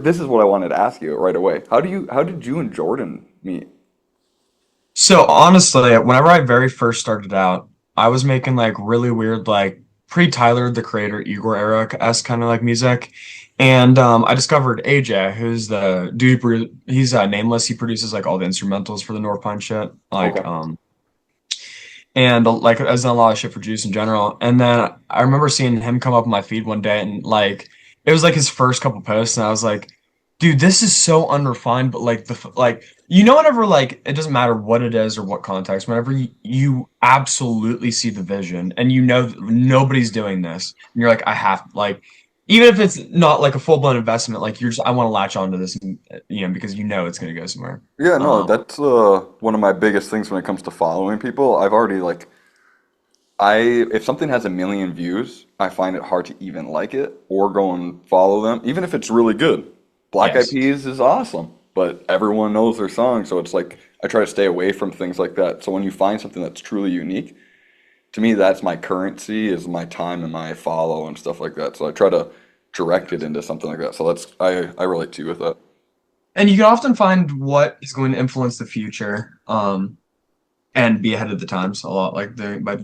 This is what I wanted to ask you right away. How did you and Jordan meet? So honestly, whenever I very first started out, I was making like really weird, like pre-Tyler the Creator, Igor era-esque kind of like music. And I discovered AJ, who's the dude, he's nameless. He produces like all the instrumentals for the North Pine shit. Okay. And like has done a lot of shit for Juice in general. And then I remember seeing him come up on my feed one day, and like it was like his first couple posts, and I was like, dude, this is so unrefined. But like like whenever like it doesn't matter what it is or what context, whenever you absolutely see the vision and you know that nobody's doing this, and you're like, I have like. Even if it's not like a full-blown investment, like you're just, I want to latch onto this, because you know it's going to go somewhere. Yeah, no, Um, that's one of my biggest things when it comes to following people. I've already like I if something has a million views, I find it hard to even like it or go and follow them, even if it's really good. Black Eyed yes. Peas is awesome, but everyone knows their song, so it's like I try to stay away from things like that. So when you find something that's truly unique, to me that's my currency, is my time and my follow and stuff like that. So I try to direct it into something like that. So that's I relate to you with that. And you can often find what is going to influence the future, and be ahead of the times a lot, like by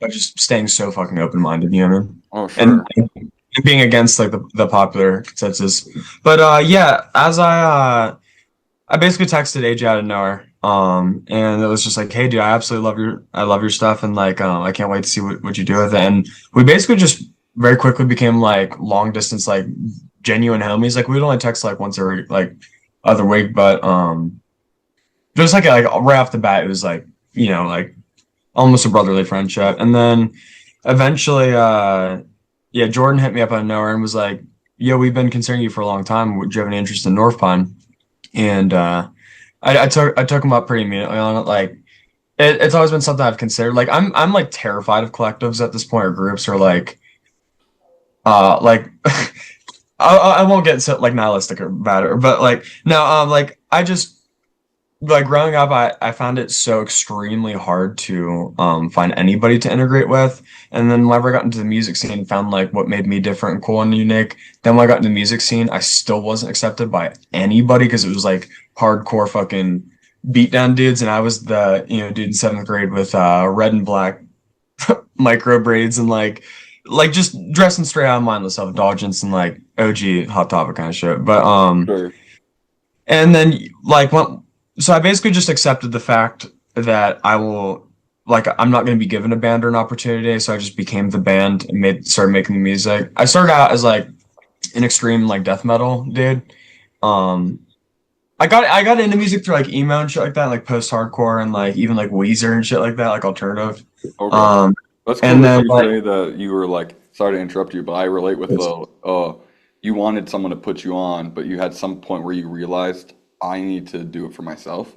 just staying so fucking open minded, you know what I mean? Oh, And, sure. and being against like the popular consensus. But yeah, as I basically texted AJ out of nowhere, and it was just like, hey, dude, I love your stuff, and like, I can't wait to see what you do with it. And we basically just very quickly became like long distance, like genuine homies. Like we'd only text like once every like other week, but just like right off the bat, it was like like almost a brotherly friendship. And then eventually, yeah, Jordan hit me up out of nowhere and was like, "Yo, we've been considering you for a long time. Do you have any interest in North Pine?" And I took him up pretty immediately on it. Like it's always been something I've considered. Like I'm like terrified of collectives at this point, or groups, or like I won't get so like nihilistic about it, but like no, like I just like growing up, I found it so extremely hard to find anybody to integrate with. And then whenever I got into the music scene, found like what made me different and cool and unique. Then when I got into the music scene, I still wasn't accepted by anybody because it was like hardcore fucking beatdown dudes, and I was the dude in seventh grade with red and black micro braids and like just dressing straight out of mindless self-indulgence and like OG hot topic kind of shit. But Sure. and then like so I basically just accepted the fact that I will like I'm not going to be given a band or an opportunity, so I just became the band and started making the music. I started out as like an extreme like death metal dude. Um I got into music through like emo and shit like that, like post-hardcore and like even like Weezer and shit like that, like alternative. Okay. Um That's cool and that then you like say that you were like, sorry to interrupt you, but I relate with the you wanted someone to put you on, but you had some point where you realized I need to do it for myself.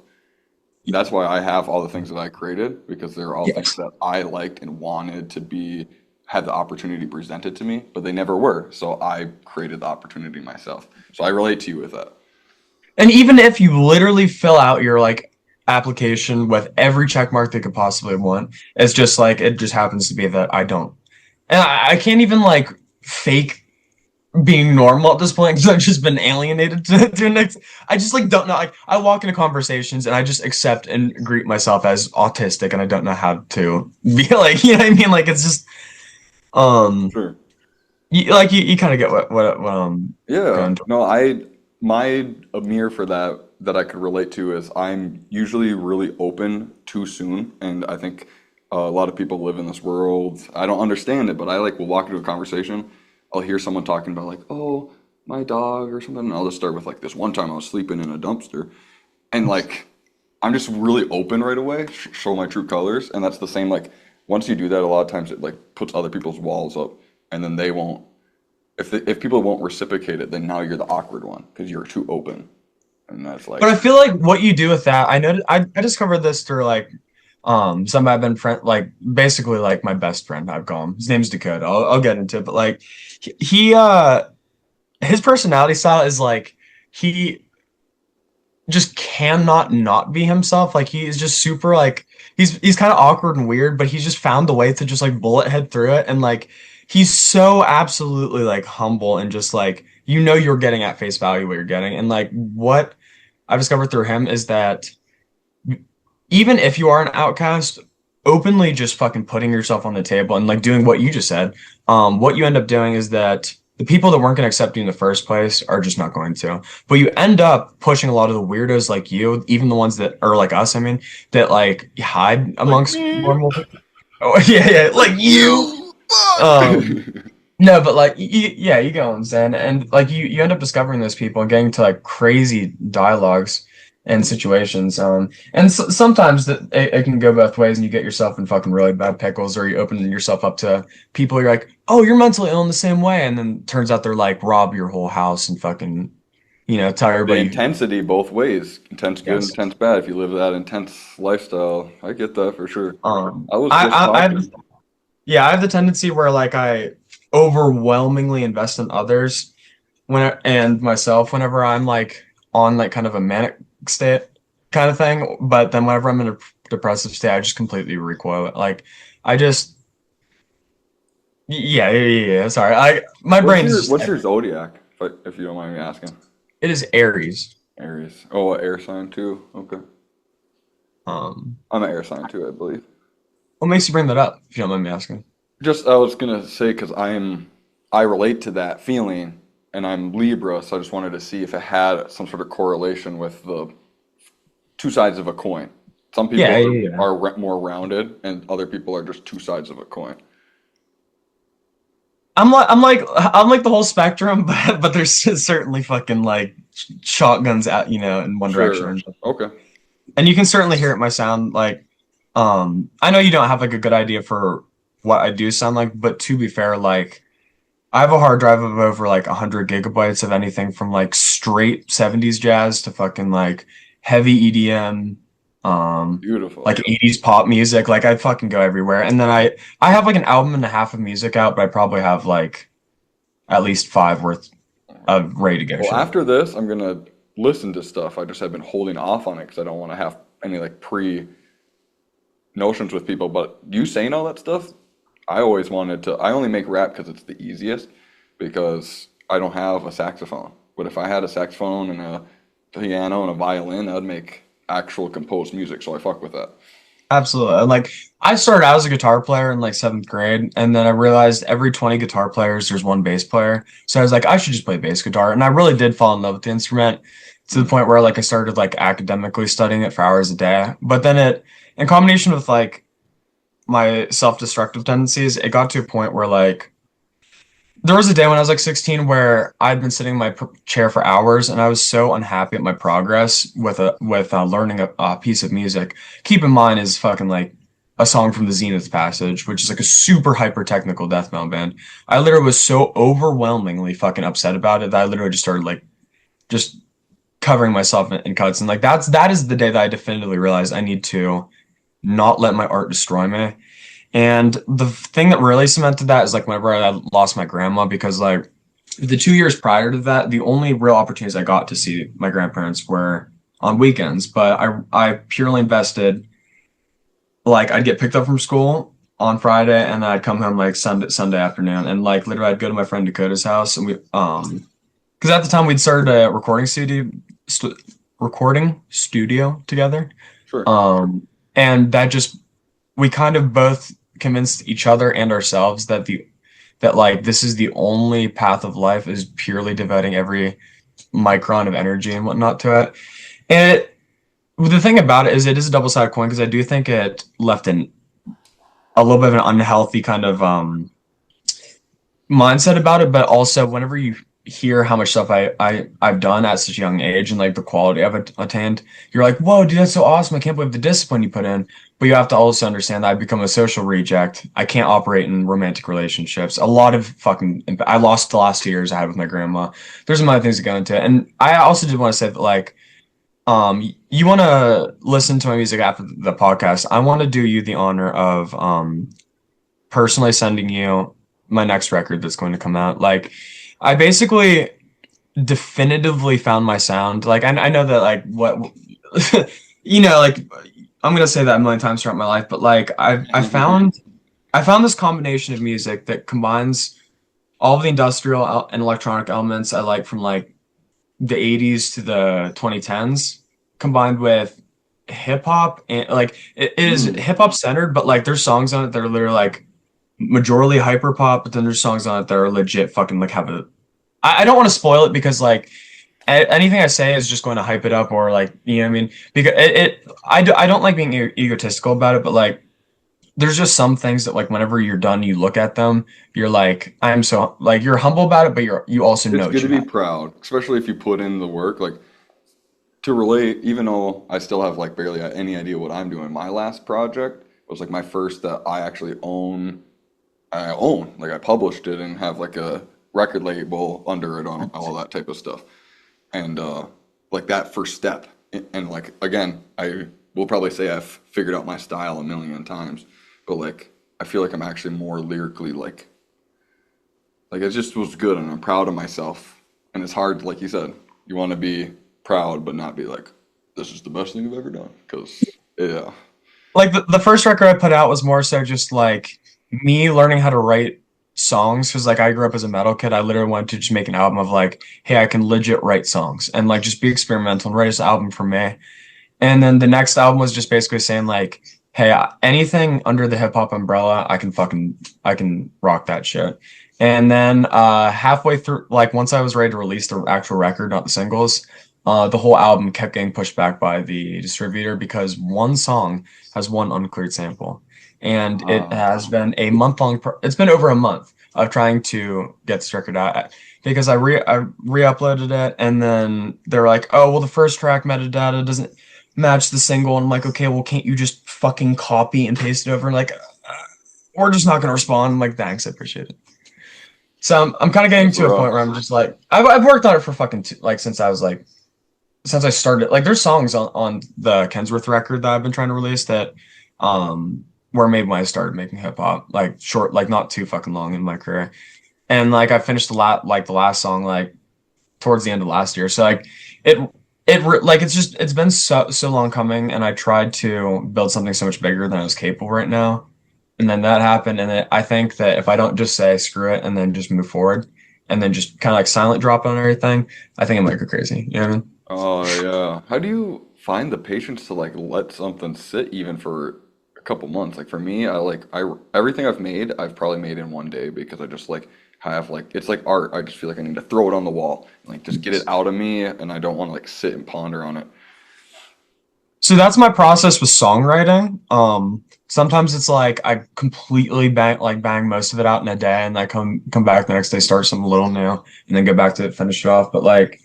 That's why I have all the things that I created, because they're all things yes. that I liked and wanted to be, had the opportunity presented to me, but they never were. So I created the opportunity myself. So I relate to you with that. And even if you literally fill out your like application with every check mark they could possibly want, it's just like it just happens to be that I don't. And I can't even like fake being normal at this point because I've just been alienated to next. I just like don't know. Like I walk into conversations and I just accept and greet myself as autistic, and I don't know how to be like, you know what I mean? Like it's just um Sure. you kind of get what I'm Yeah, going to. no, my Amir for that I could relate to is I'm usually really open too soon, and I think a lot of people live in this world. I don't understand it, but I like will walk into a conversation, I'll hear someone talking about like, oh, my dog or something, and I'll just start with like this one time I was sleeping in a dumpster, and like I'm just really open right away, show my true colors, and that's the same like once you do that, a lot of times it like puts other people's walls up, and then they won't if people won't reciprocate it, then now you're the awkward one because you're too open, and that's But I like, feel like what you do with that, I know I discovered this through like somebody I've been friend like basically like my best friend I've called him. His name's Dakota. I'll get into it, but like he his personality style is like he just cannot not be himself. Like he is just super like he's kind of awkward and weird, but he's just found a way to just like bullet head through it. And like he's so absolutely like humble and just like you know you're getting at face value what you're getting. And like what I've discovered through him is that even if you are an outcast, openly just fucking putting yourself on the table and like doing what you just said, what you end up doing is that the people that weren't going to accept you in the first place are just not going to. But you end up pushing a lot of the weirdos like you, even the ones that are like us, I mean, that like hide Like amongst me, normal people. Oh, yeah, yeah, like like you. you. Fuck. Um, no, but like, yeah, you get what I'm saying, and like you end up discovering those people and getting to like crazy dialogues and situations. And sometimes it can go both ways, and you get yourself in fucking really bad pickles, or you open yourself up to people. You're like, oh, you're mentally ill in the same way, and then turns out they're like rob your whole house and fucking, tell The everybody. intensity both ways, intense good, Yes. intense bad. If you live that intense lifestyle, I get that for sure. I was I, just I I've talking. yeah, I have the tendency where like I overwhelmingly invest in others and myself whenever I'm like on like kind of a manic state kind of thing. But then whenever I'm in a depressive state, I just completely recoil it. Like I just yeah. Sorry, I my brain is just What's your zodiac? If you don't mind me asking. it is Aries. Aries. Oh, air sign too. Okay. Um, I'm an air sign too, I believe. what makes you bring that up? If you don't mind me asking. Just I was gonna say because I relate to that feeling, and I'm Libra, so I just wanted to see if it had some sort of correlation with the two sides of a coin. Some Yeah, people yeah, yeah. are more rounded, and other people are just two sides of a coin. I'm like the whole spectrum, but there's certainly fucking like shotguns out, in one direction or Sure. another. Okay. And you can certainly hear it in my sound. Like, I know you don't have like a good idea for what I do sound like, but to be fair, like I have a hard drive of over like 100 GB of anything from like straight 70s jazz to fucking like heavy EDM, um, Beautiful. like 80s pop music. Like I fucking go everywhere. And then I have like an album and a half of music out, but I probably have like at least five worth of ready to go Well, shit. after this, I'm gonna listen to stuff. I just have been holding off on it because I don't want to have any like pre notions with people. But you saying all that stuff, I always wanted to. I only make rap because it's the easiest because I don't have a saxophone. But if I had a saxophone and a piano and a violin, I'd make actual composed music. So I fuck with that. Absolutely. And like I started out as a guitar player in like seventh grade, and then I realized every 20 guitar players, there's one bass player. So I was like, I should just play bass guitar. And I really did fall in love with the instrument to the Mm. point where like I started like academically studying it for hours a day. But then in combination with like my self-destructive tendencies, it got to a point where like there was a day when I was like 16 where I'd been sitting in my chair for hours and I was so unhappy at my progress with learning a piece of music. Keep in mind is fucking like a song from the Zenith Passage, which is like a super hyper technical death metal band. I literally was so overwhelmingly fucking upset about it that I literally just started like just covering myself in cuts, and like that is the day that I definitively realized I need to not let my art destroy me. And the thing that really cemented that is like whenever I lost my grandma, because like the 2 years prior to that, the only real opportunities I got to see my grandparents were on weekends. But I purely invested like I'd get picked up from school on Friday and then I'd come home like Sunday afternoon, and like literally I'd go to my friend Dakota's house and we because at the time we'd started a st recording studio together. Sure. And that just we kind of both convinced each other and ourselves that like this is the only path of life is purely devoting every micron of energy and whatnot to it. And the thing about it is a double-sided coin because I do think it left a little bit of an unhealthy kind of mindset about it, but also whenever you hear how much stuff I've done at such a young age and like the quality I've attained, you're like, whoa, dude, that's so awesome. I can't believe the discipline you put in. But you have to also understand that I've become a social reject. I can't operate in romantic relationships. A lot of fucking, I lost the last 2 years I had with my grandma. There's some other things to go into it. And I also did want to say that like, you want to listen to my music after the podcast. I want to do you the honor of personally sending you my next record that's going to come out. Like, I basically definitively found my sound. Like, I know that, like, what, like, I'm gonna say that a million times throughout my life, but like, I found this combination of music that combines all of the industrial and electronic elements I like from like the 80s to the 2010s combined with hip hop and like it is Mm. hip hop centered, but like there's songs on it that are literally like majorly hyper pop, but then there's songs on it that are legit fucking like have a I don't want to spoil it because like anything I say is just going to hype it up or like you know what I mean because I don't like being egotistical about it, but like there's just some things that like whenever you're done you look at them you're like I'm so like you're humble about it, but you also It's know good what to you be have. proud, especially if you put in the work. Like to relate, even though I still have like barely any idea what I'm doing, my last project was like my first that I actually own. I own, like I published it and have like a record label under it on all that type of stuff. And like that first step, and like again, I will probably say I've figured out my style a million times, but like I feel like I'm actually more lyrically like it just was good and I'm proud of myself. And it's hard, like you said, you want to be proud but not be like this is the best thing I've ever done because yeah. Like the first record I put out was more so just like me learning how to write songs because like I grew up as a metal kid. I literally wanted to just make an album of like, hey, I can legit write songs and like just be experimental and write this album for me. And then the next album was just basically saying like, hey, anything under the hip hop umbrella, I can rock that shit. And then halfway through, like once I was ready to release the actual record, not the singles, the whole album kept getting pushed back by the distributor because one song has one uncleared sample, and it Ah, has been a month long. It's been over a month of trying to get this record out because I re-uploaded it, and then they're like, oh well, the first track metadata doesn't match the single, and I'm like, okay, well, can't you just fucking copy and paste it over? Like, we're just not gonna respond. I'm like, thanks, I appreciate it. So I'm kind of getting that's to a point rough. where I'm just like, I've worked on it for fucking like since I was like since I started. Like, there's songs on the Kensworth record that I've been trying to release that were made when I started making hip hop, like short, like not too fucking long in my career. And like I finished the last song like towards the end of last year. So like it like it's been so long coming, and I tried to build something so much bigger than I was capable right now. And then that happened, and I think that if I don't just say screw it and then just move forward and then just kind of like silent drop on everything, I think I might go crazy. You know what I mean? Oh yeah. How do you find the patience to like let something sit even for a couple months? Like for me, I everything I've made, I've probably made in one day because I just like have like it's like art. I just feel like I need to throw it on the wall and like just get it out of me and I don't want to like sit and ponder on it. So that's my process with songwriting. Sometimes it's like I completely bang most of it out in a day, and I come back the next day, start something a little new, and then go back to it, finish it off. But like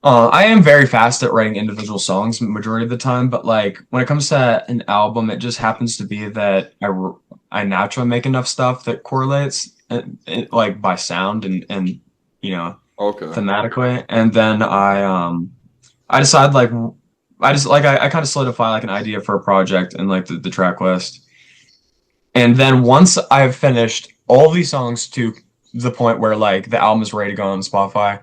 I am very fast at writing individual songs majority of the time, but like when it comes to an album, it just happens to be that I naturally make enough stuff that correlates like by sound and you know Okay. thematically, and then I decide like I just like I kind of solidify like an idea for a project and like the track list, and then once I've finished all these songs to the point where like the album is ready to go on Spotify,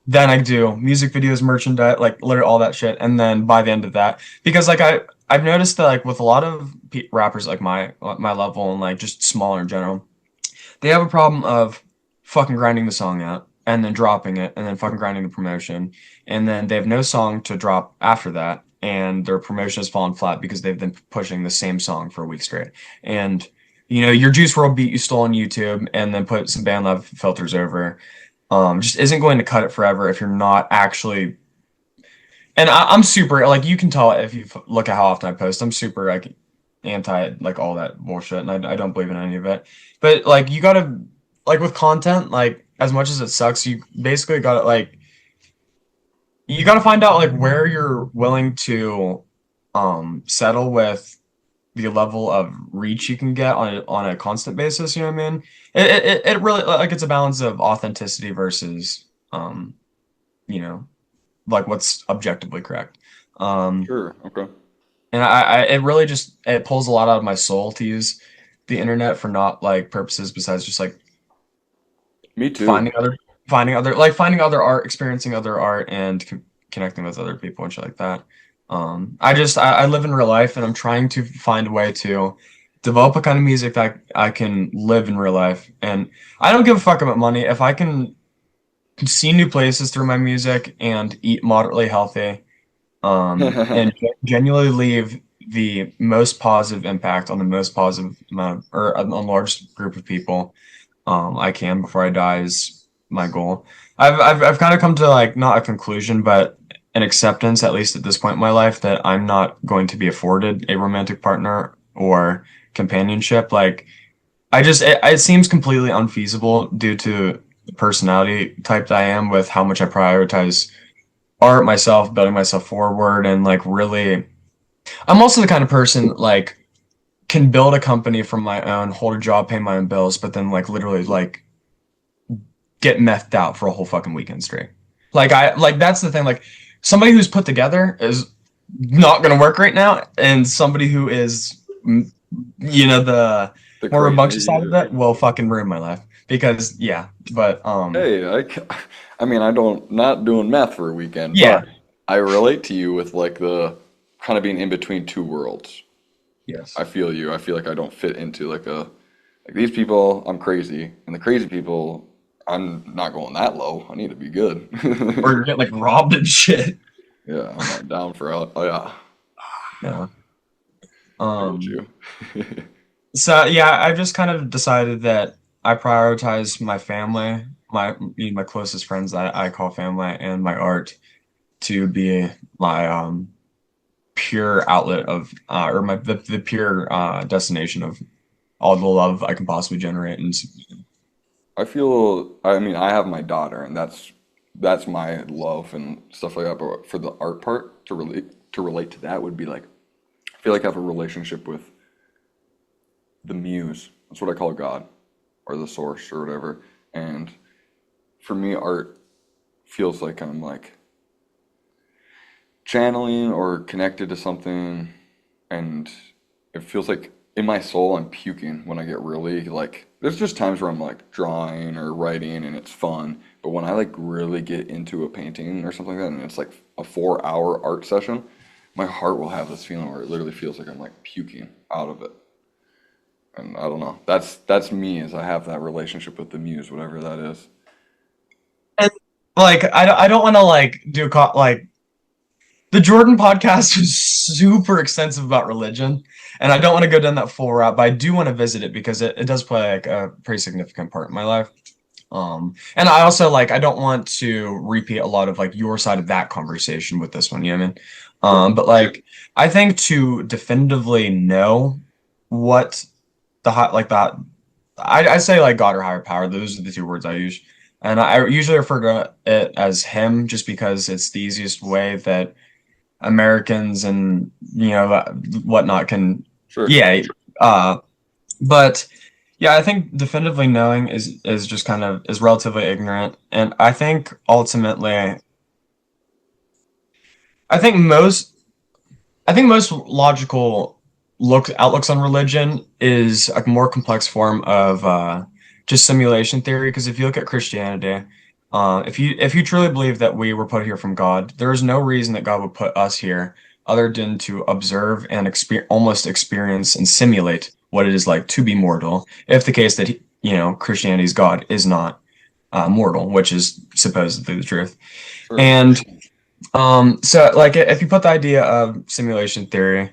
then I do music videos, merchandise, like literally all that shit. And then by the end of that, because like I've noticed that like with a lot of rappers like my level and like just smaller in general, they have a problem of fucking grinding the song out and then dropping it and then fucking grinding the promotion, and then they have no song to drop after that, and their promotion has fallen flat because they've been pushing the same song for a week straight. And your Juice World beat you stole on YouTube and then put some band love filters over just isn't going to cut it forever if you're not actually. And I'm super like you can tell if you look at how often I post. I'm super like anti like all that bullshit, and I don't believe in any of it. But like you gotta like with content, like as much as it sucks, you basically gotta like you gotta find out like where you're willing to settle with the level of reach you can get on a constant basis. You know what I mean? It really like it's a balance of authenticity versus you know like what's objectively correct. Um, Sure. Okay. and it really just it pulls a lot out of my soul to use the internet for not like purposes besides just like Me too. finding other finding other art, experiencing other art, and connecting with other people and shit like that. I live in real life, and I'm trying to find a way to develop a kind of music that I can live in real life. And I don't give a fuck about money. If I can see new places through my music and eat moderately healthy, and genuinely leave the most positive impact on the most positive amount or on the largest group of people I can before I die is my goal. I've kind of come to like not a conclusion, but an acceptance, at least at this point in my life, that I'm not going to be afforded a romantic partner or companionship. Like it seems completely unfeasible due to the personality type that I am with how much I prioritize art myself, building myself forward, and like really, I'm also the kind of person like can build a company from my own, hold a job, pay my own bills, but then like literally like get methed out for a whole fucking weekend straight. Like that's the thing. Like somebody who's put together is not gonna work right now, and somebody who is, the The more rambunctious side crazy. of it will fucking ruin my life. Because yeah, but Hey, I mean, I don't not doing meth for a weekend, yeah, but I relate to you with like the kind of being in between two worlds. yes. I feel you. I feel like I don't fit into like these people. I'm crazy, and the crazy people, I'm not going that low. I need to be good. Or get like robbed and shit. Yeah, I'm not down for out. Oh yeah, Yeah. I get Um. you. So yeah, I've just kind of decided that I prioritize my family, my closest friends that I call family, and my art to be my pure outlet of or the pure destination of all the love I can possibly generate. And I feel. I mean, I have my daughter, and that's my love and stuff like that. But for the art part, to relate to that would be like I feel like I have a relationship with the muse. That's what I call God, or the source, or whatever. And for me, art feels like I'm like channeling or connected to something, and it feels like in my soul I'm puking when I get really like. There's just times where I'm like drawing or writing and it's fun, but when I like really get into a painting or something like that, and it's like a 4 hour art session, my heart will have this feeling where it literally feels like I'm like puking out of it. And I don't know. That's me as I have that relationship with the muse, whatever that is. like I don't want to like like the Jordan podcast was super extensive about religion, and I don't want to go down that full route, but I do want to visit it because it does play like a pretty significant part in my life. And I also like I don't want to repeat a lot of like your side of that conversation with this one, you know what I mean? Sure. But like I think to definitively know what the hot like that I say like God or higher power, those are the two words I use. And I usually refer to it as him just because it's the easiest way that Americans and whatnot can Sure. yeah but yeah, I think definitively knowing is just kind of is relatively ignorant, and I think ultimately, I think most I think most logical outlooks on religion is a more complex form of just simulation theory. Because if you look at Christianity, if you truly believe that we were put here from God, there is no reason that God would put us here other than to observe and almost experience and simulate what it is like to be mortal. If the case that Christianity's God is not mortal, which is supposedly the truth, Sure. and so like if you put the idea of simulation theory,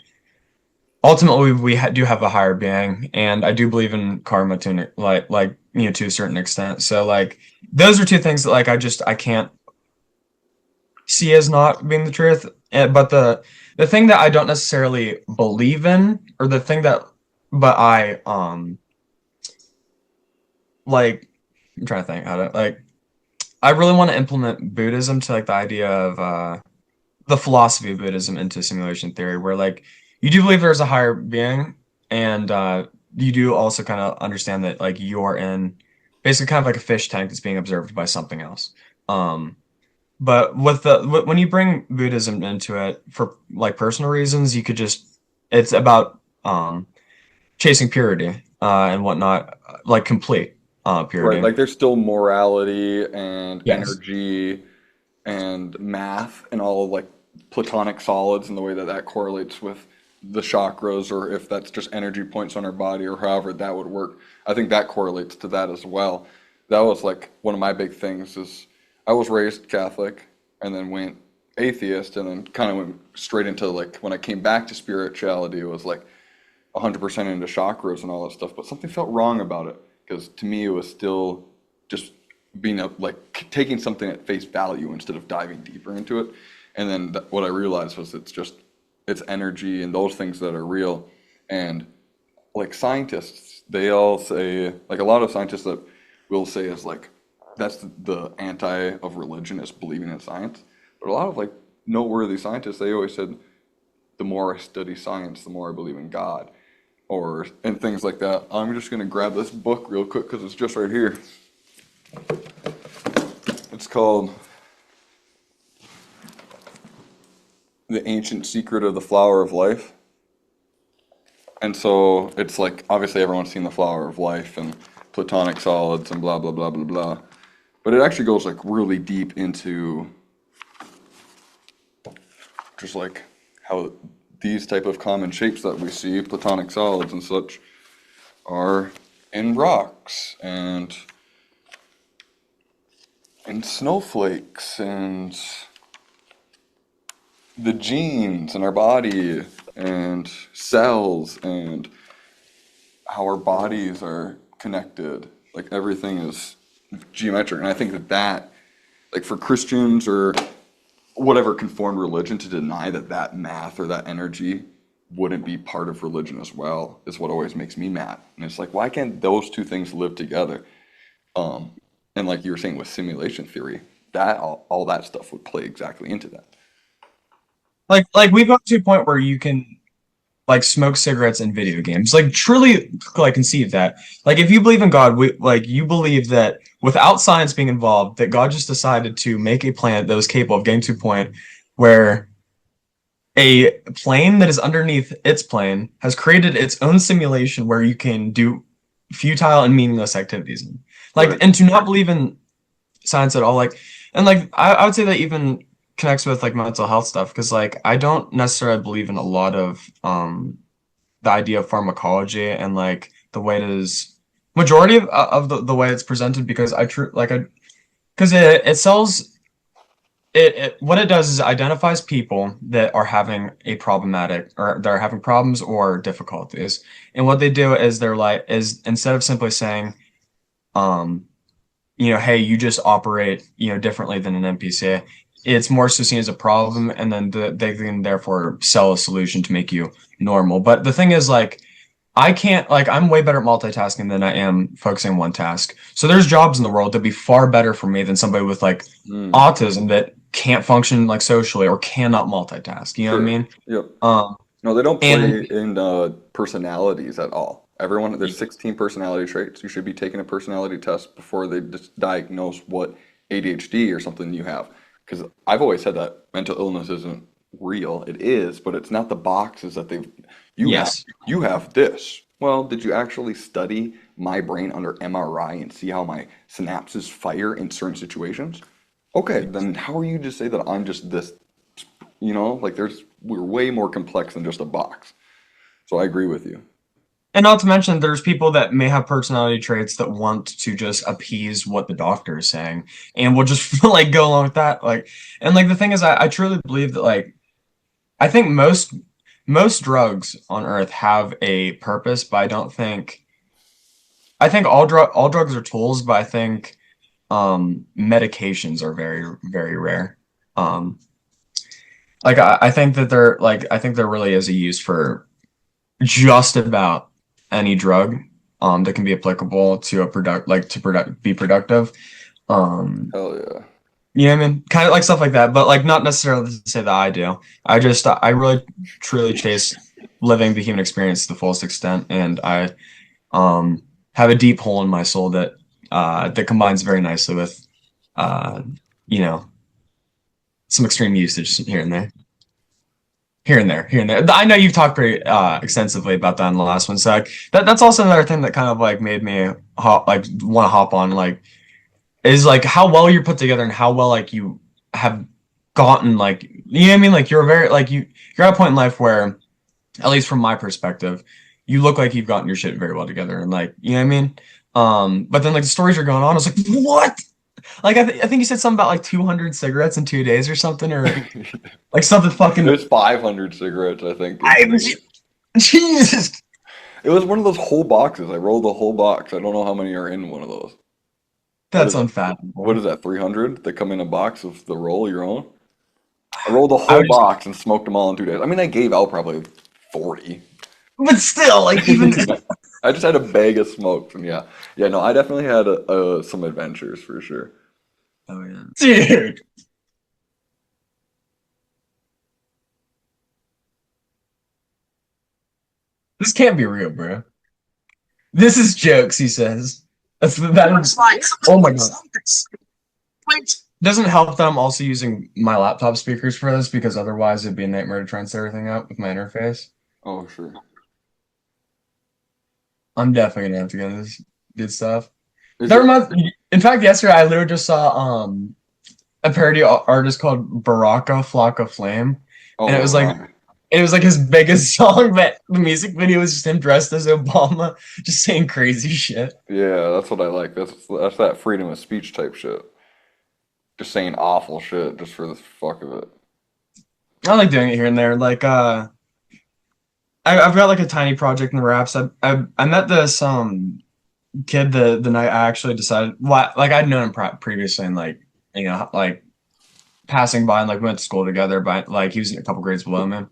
ultimately we do have a higher being, and I do believe in karma to to a certain extent. So like those are two things that like I can't see as not being the truth. But the thing that I don't necessarily believe in, or the thing that but I like I'm trying to think how to like I really want to implement Buddhism to like the idea of the philosophy of Buddhism into simulation theory, where like you do believe there's a higher being, and you do also kind of understand that like you're in basically kind of like a fish tank that's being observed by something else. Um, but when you bring Buddhism into it for like personal reasons, you could just it's about chasing purity and whatnot, like complete Right. purity. Like there's still morality and Yes. energy and math and all of like platonic solids and the way that that correlates with the chakras or if that's just energy points on our body or however that would work. I think that correlates to that as well. That was like one of my big things is I was raised Catholic and then went atheist and then kind of went straight into like when I came back to spirituality, it was like 100% into chakras and all that stuff, but something felt wrong about it because to me it was still just being a, like taking something at face value instead of diving deeper into it. And then what I realized was it's energy and those things that are real. And like scientists, they all say like a lot of scientists that will say is like that's the anti of religion is believing in science. But a lot of like noteworthy scientists, they always said the more I study science, the more I believe in God or and things like that. I'm just gonna grab this book real quick because it's just right here. It's called The Ancient Secret of the Flower of Life. And so it's like obviously everyone's seen the flower of life and platonic solids and blah blah blah blah blah. But it actually goes like really deep into just like how these type of common shapes that we see, platonic solids and such, are in rocks and in snowflakes and the genes in our body and cells and how our bodies are connected. Like everything is geometric. And I think that like for Christians or whatever conformed religion to deny that math or that energy wouldn't be part of religion as well is what always makes me mad. And it's like, why can't those two things live together? And like you were saying with simulation theory, that all that stuff would play exactly into that. Like we've got to a point where you can like smoke cigarettes in video games. Like truly like conceive that. Like if you believe in God, like you believe that without science being involved, that God just decided to make a planet that was capable of getting to a point where a plane that is underneath its plane has created its own simulation where you can do futile and meaningless activities. Like Right. and to not believe in science at all, like and like I would say that even connects with like mental health stuff because like I don't necessarily believe in a lot of the idea of pharmacology and like the way it is majority of the way it's presented because I because it sells it what it does is identifies people that are having a problematic or they're having problems or difficulties and what they do is they're like is instead of simply saying um hey, you just operate, differently than an NPC. It's more so seen as a problem, and then they can therefore sell a solution to make you normal. But the thing is, like, I can't, like, I'm way better at multitasking than I am focusing on one task. So there's jobs in the world that'd be far better for me than somebody with, like, Mm, autism that can't function, like, socially or cannot multitask. You know what I sure. mean? Yep. Um, No, they don't and play in personalities at all. Everyone, there's 16 personality traits. You should be taking a personality test before they just diagnose what ADHD or something you have. Because I've always said that mental illness isn't real. It is, but it's not the boxes that you have. yes. You have this. Well, did you actually study my brain under MRI and see how my synapses fire in certain situations? Okay, then how are you to say that I'm just this? Like we're way more complex than just a box. So I agree with you. And not to mention, there's people that may have personality traits that want to just appease what the doctor is saying, and will just like go along with that. Like, and like the thing is, I truly believe that like I think most drugs on Earth have a purpose, but I think all drugs are tools, but I think medications are very rare. Um, like I think that I think there really is a use for just about any drug that can be applicable to a be productive. Um, Hell yeah. you know what I mean? Kind of like stuff like that, but like not necessarily to say that I do. I really truly chase living the human experience to the fullest extent, and I um have a deep hole in my soul that combines very nicely with uh you know some extreme usage here and there. Here and there. I know you've talked pretty extensively about that in the last one. So like, that's also another thing that kind of like made me want to hop on like is like how well you're put together and how well like you have gotten like you know what I mean like you're very like you're at a point in life where at least from my perspective, you look like you've gotten your shit very well together, and like, you know what I mean? But then like the stories are going on. I was like, what? Like I think you said something about like 200 cigarettes in 2 days or something, or like something It fucking. was 500 cigarettes, I think, in I 2 days. Jesus, It was one of those whole boxes. I rolled the whole box. I don't know how many are in one of those. What that's is that? What unfathomable. is that? 300? They come in a box of the roll, your own? I rolled the I whole would just, box and smoked them all in 2 days. I mean, I gave out probably 40. but still, like even. I just had a bag of smokes, and yeah, yeah. No, I definitely had some adventures for sure. Oh yeah, dude, this can't be real, bro. This is jokes, he says. Oh my god. Doesn't help that I'm also using my laptop speakers for this because otherwise it'd be a nightmare to try and set everything up with my interface. Oh, sure. I'm definitely gonna have to get this good stuff. Is That it? reminds me, in fact, yesterday I literally just saw a parody artist called Baraka Flocka Flame, and Oh, wow. it was like his biggest song, but the music video was just him dressed as Obama, just saying crazy shit. Yeah, that's what I like. That's that freedom of speech type shit. Just saying awful shit just for the fuck of it. I like doing it here and there. Like I've got like a tiny project in the raps. I met this kid the night I actually decided. Well, like I'd known him previously, and like you know like passing by and like we went to school together, but like he was a couple grades below me.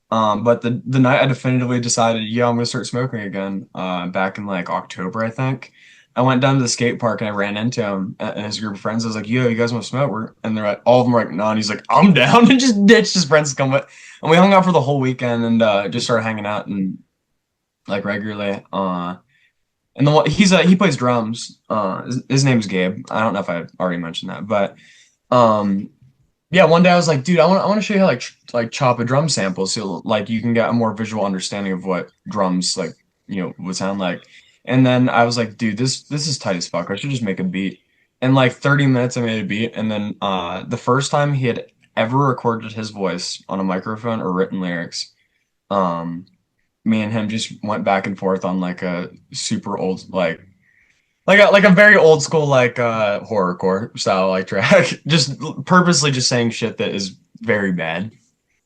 But the night I definitively decided, yeah, I'm gonna start smoking again, back in like October, I think. I went down to the skate park and I ran into him and his group of friends. I was like, "Yo, you guys want to smoke?" And they're like, all of them were like, "No." And he's like, "I'm down," and just ditched his friends to come with. And we hung out for the whole weekend and just started hanging out and like regularly. And the one he plays drums. His name's Gabe. I don't know if I already mentioned that, but um, yeah, one day I was like, dude, I want to show you how like chop a drum sample so like you can get a more visual understanding of what drums like, would sound like. And then I was like, dude, this is tight as fuck. I should just make a beat. In like 30 minutes I made a beat and then the first time he had ever recorded his voice on a microphone or written lyrics, um me and him just went back and forth on like a super old like a very old school like horrorcore style like track just purposely just saying shit that is very bad.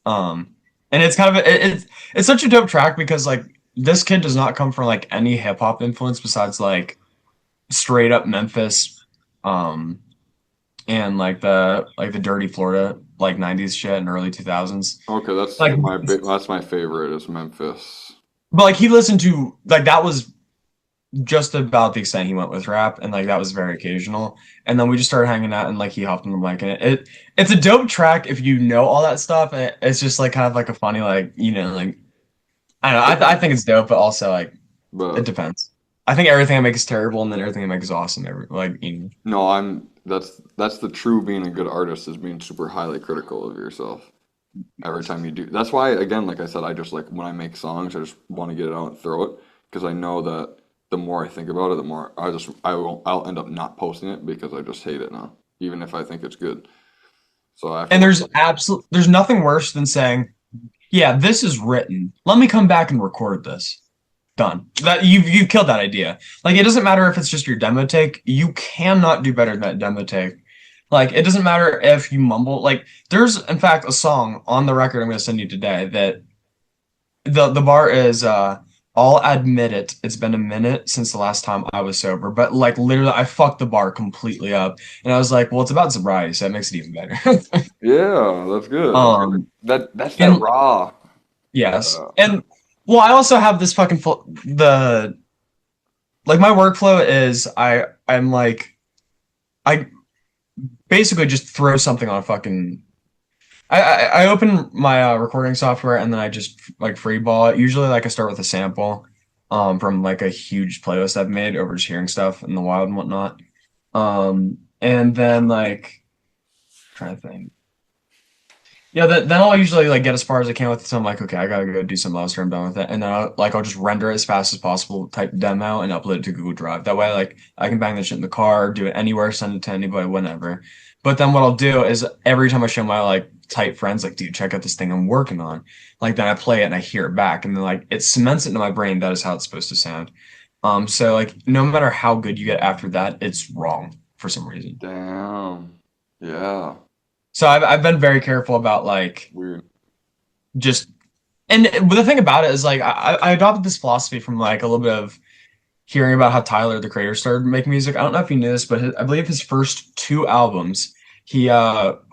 And it's kind of it's such a dope track because like this kid does not come from like any hip hop influence besides like straight up Memphis, um and like the dirty Florida like 90s shit and early 2000s, Okay, like that's my favorite is Memphis. but like he listened to like that was just about the extent he went with rap, and like that was very occasional. And then we just started hanging out, and like he hopped on the mic, and it's a dope track if you know all that stuff. And it's just like kind of like a funny like like I don't know. I think it's dope, but also like it But depends. I think everything I make is terrible, and then everything I make is awesome. no, that's the true being a good artist is being super highly critical of yourself every time you do. That's why, again, like I said, I just like when I make songs, I just want to get it out and throw it because I know that the more I think about it, the more I'll end up not posting it because I just hate it now, even if I think it's good. So I And feel there's nothing worse than saying, yeah, this is written. Let me come back and record this. Done. That you've killed that idea. Like it doesn't matter if it's just your demo take. You cannot do better than that demo take. Like it doesn't matter if you mumble. Like there's in fact a song on the record I'm gonna send you today that the bar is I'll admit it, it's been a minute since the last time I was sober. But like literally I fucked the bar completely up. And I was like, well, it's about sobriety, so that makes it even better. yeah, that's good. um That's that and raw. yes. Uh, And well, I also have this fucking the like my workflow is I'm like I basically just throw something on a fucking I open my recording software and then I just like freeball it. Usually like I start with a sample from like a huge playlist I've made over just hearing stuff in the wild and whatnot. And then like trying to think. Yeah, then I'll usually like get as far as I can with it. So I'm like, okay, I gotta go do something else or I'm done with it. And then I'll just render it as fast as possible, type demo, and upload it to Google Drive. That way, like I can bang this shit in the car, do it anywhere, send it to anybody, whenever. But then what I'll do is every time I show my like tight friends like, dude, check out this thing I'm working on. Like then I play it and I hear it back, and then like it cements it into my brain that is how it's supposed to sound. So like no matter how good you get after that, it's wrong for some reason. Damn. Yeah. So I've been very careful about like Weird. just and the thing about it is like I adopted this philosophy from like a little bit of hearing about how Tyler, the creator, started making music. I don't know if you knew this, but I believe his first two albums he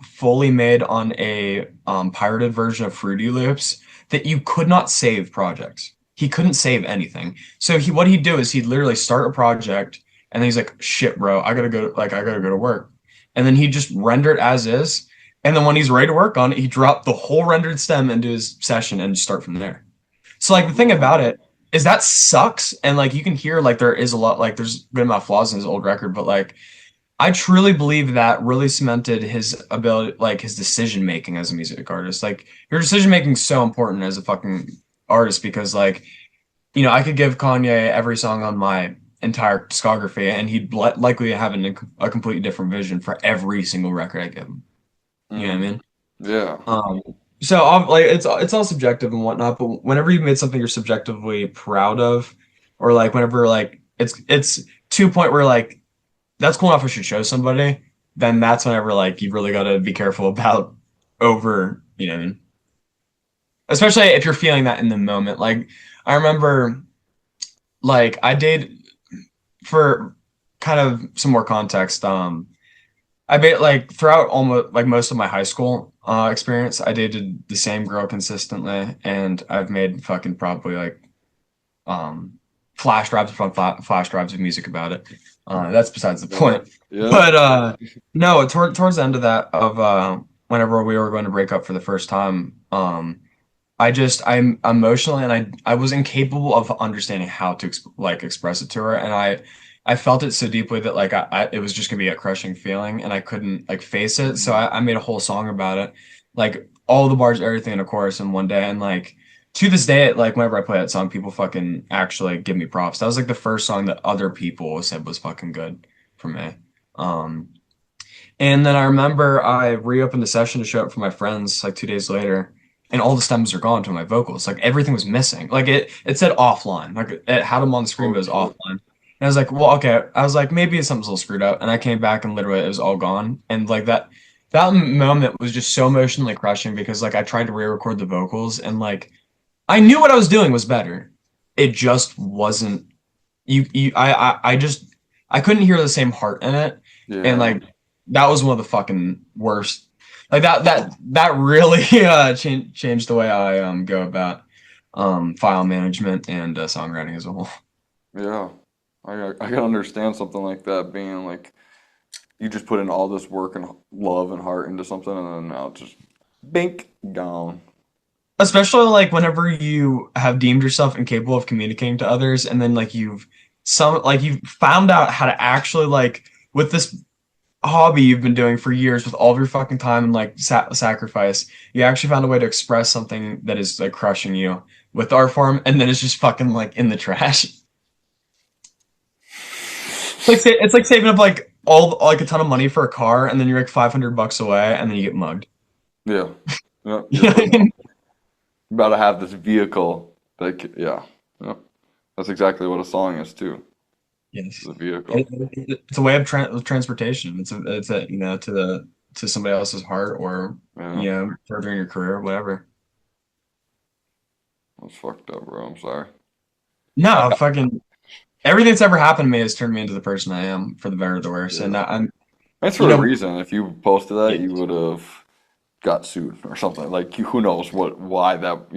fully made on a pirated version of Fruity Loops that you could not save projects. He couldn't save anything. So what he'd do is he'd literally start a project and then he's like, shit, bro, I gotta go to work. And then he'd just render it as is. And then when he's ready to work on it, he dropped the whole rendered stem into his session and just start from there. So like the thing about it is that sucks, and like you can hear like there is a lot like there's a good amount of flaws in his old record, but like I truly believe that really cemented his ability, like his decision making as a music artist. Like your decision making is so important as a fucking artist because like I could give Kanye every song on my entire discography, and he'd likely have a completely different vision for every single record I give him. You know what I Mm. mean? Yeah. Um, so like it's all subjective and whatnot, but whenever you've made something you're subjectively proud of, or like whenever like it's to a point where like that's cool enough I should show somebody, then that's whenever like you really got to be careful about over, what I mean? Especially if you're feeling that in the moment. Like I remember like I did for kind of some more context, I made like throughout almost like most of my high school experience, I dated the same girl consistently, and I've made fucking probably like um flash drives of music about it. That's besides the Yeah. point. Yeah. But no, towards the end of that of whenever we were going to break up for the first time, I'm emotionally and I was incapable of understanding how to express it to her, and I felt it so deeply that like it was just gonna be a crushing feeling, and I couldn't like face it. So I made a whole song about it, like all the bars, everything in a chorus in one day, and like to this day, like whenever I play that song, people fucking actually give me props. That was like the first song that other people said was fucking good for me. Um, and then I remember I reopened the session to show up for my friends like 2 days later, and all the stems are gone to my vocals. Like everything was missing. Like it said offline. Like it had them on the screen, Oh but it was shit. offline. And I was like, well, okay. I was like, maybe something's a little screwed up. And I came back and literally it was all gone. And like that moment was just so emotionally crushing because like I tried to re-record the vocals and like I knew what I was doing was better. It just wasn't I just I couldn't hear the same heart in it, and Yeah. like that was one of the fucking worst. Like that really changed the way I go about file management and songwriting as a whole. Yeah. I can understand something like that being like you just put in all this work and love and heart into something and then now it's just bink gone. Especially like whenever you have deemed yourself incapable of communicating to others, and then like you've found out how to actually like with this hobby you've been doing for years with all of your fucking time and like sacrifice, you actually found a way to express something that is like crushing you with art form, and then it's just fucking like in the trash. It's like saving up like all like a ton of money for a car, and then you're like 500 bucks away, and then you get mugged. Yeah. Yeah. You You're know what like, I mean? about to have this vehicle that yeah. Yeah. That's exactly what a song is too. Yes. The vehicle. It's a way of transportation. It's a to somebody else's heart or Yeah. furthering your career, whatever. That's fucked up, bro. I'm sorry. No, fucking everything that's ever happened to me has turned me into the person I am, for the better or the worse. And Yeah. I'm, That's you for a know, reason. If you posted that, yeah. you would have got sued or something. Like, who knows why that,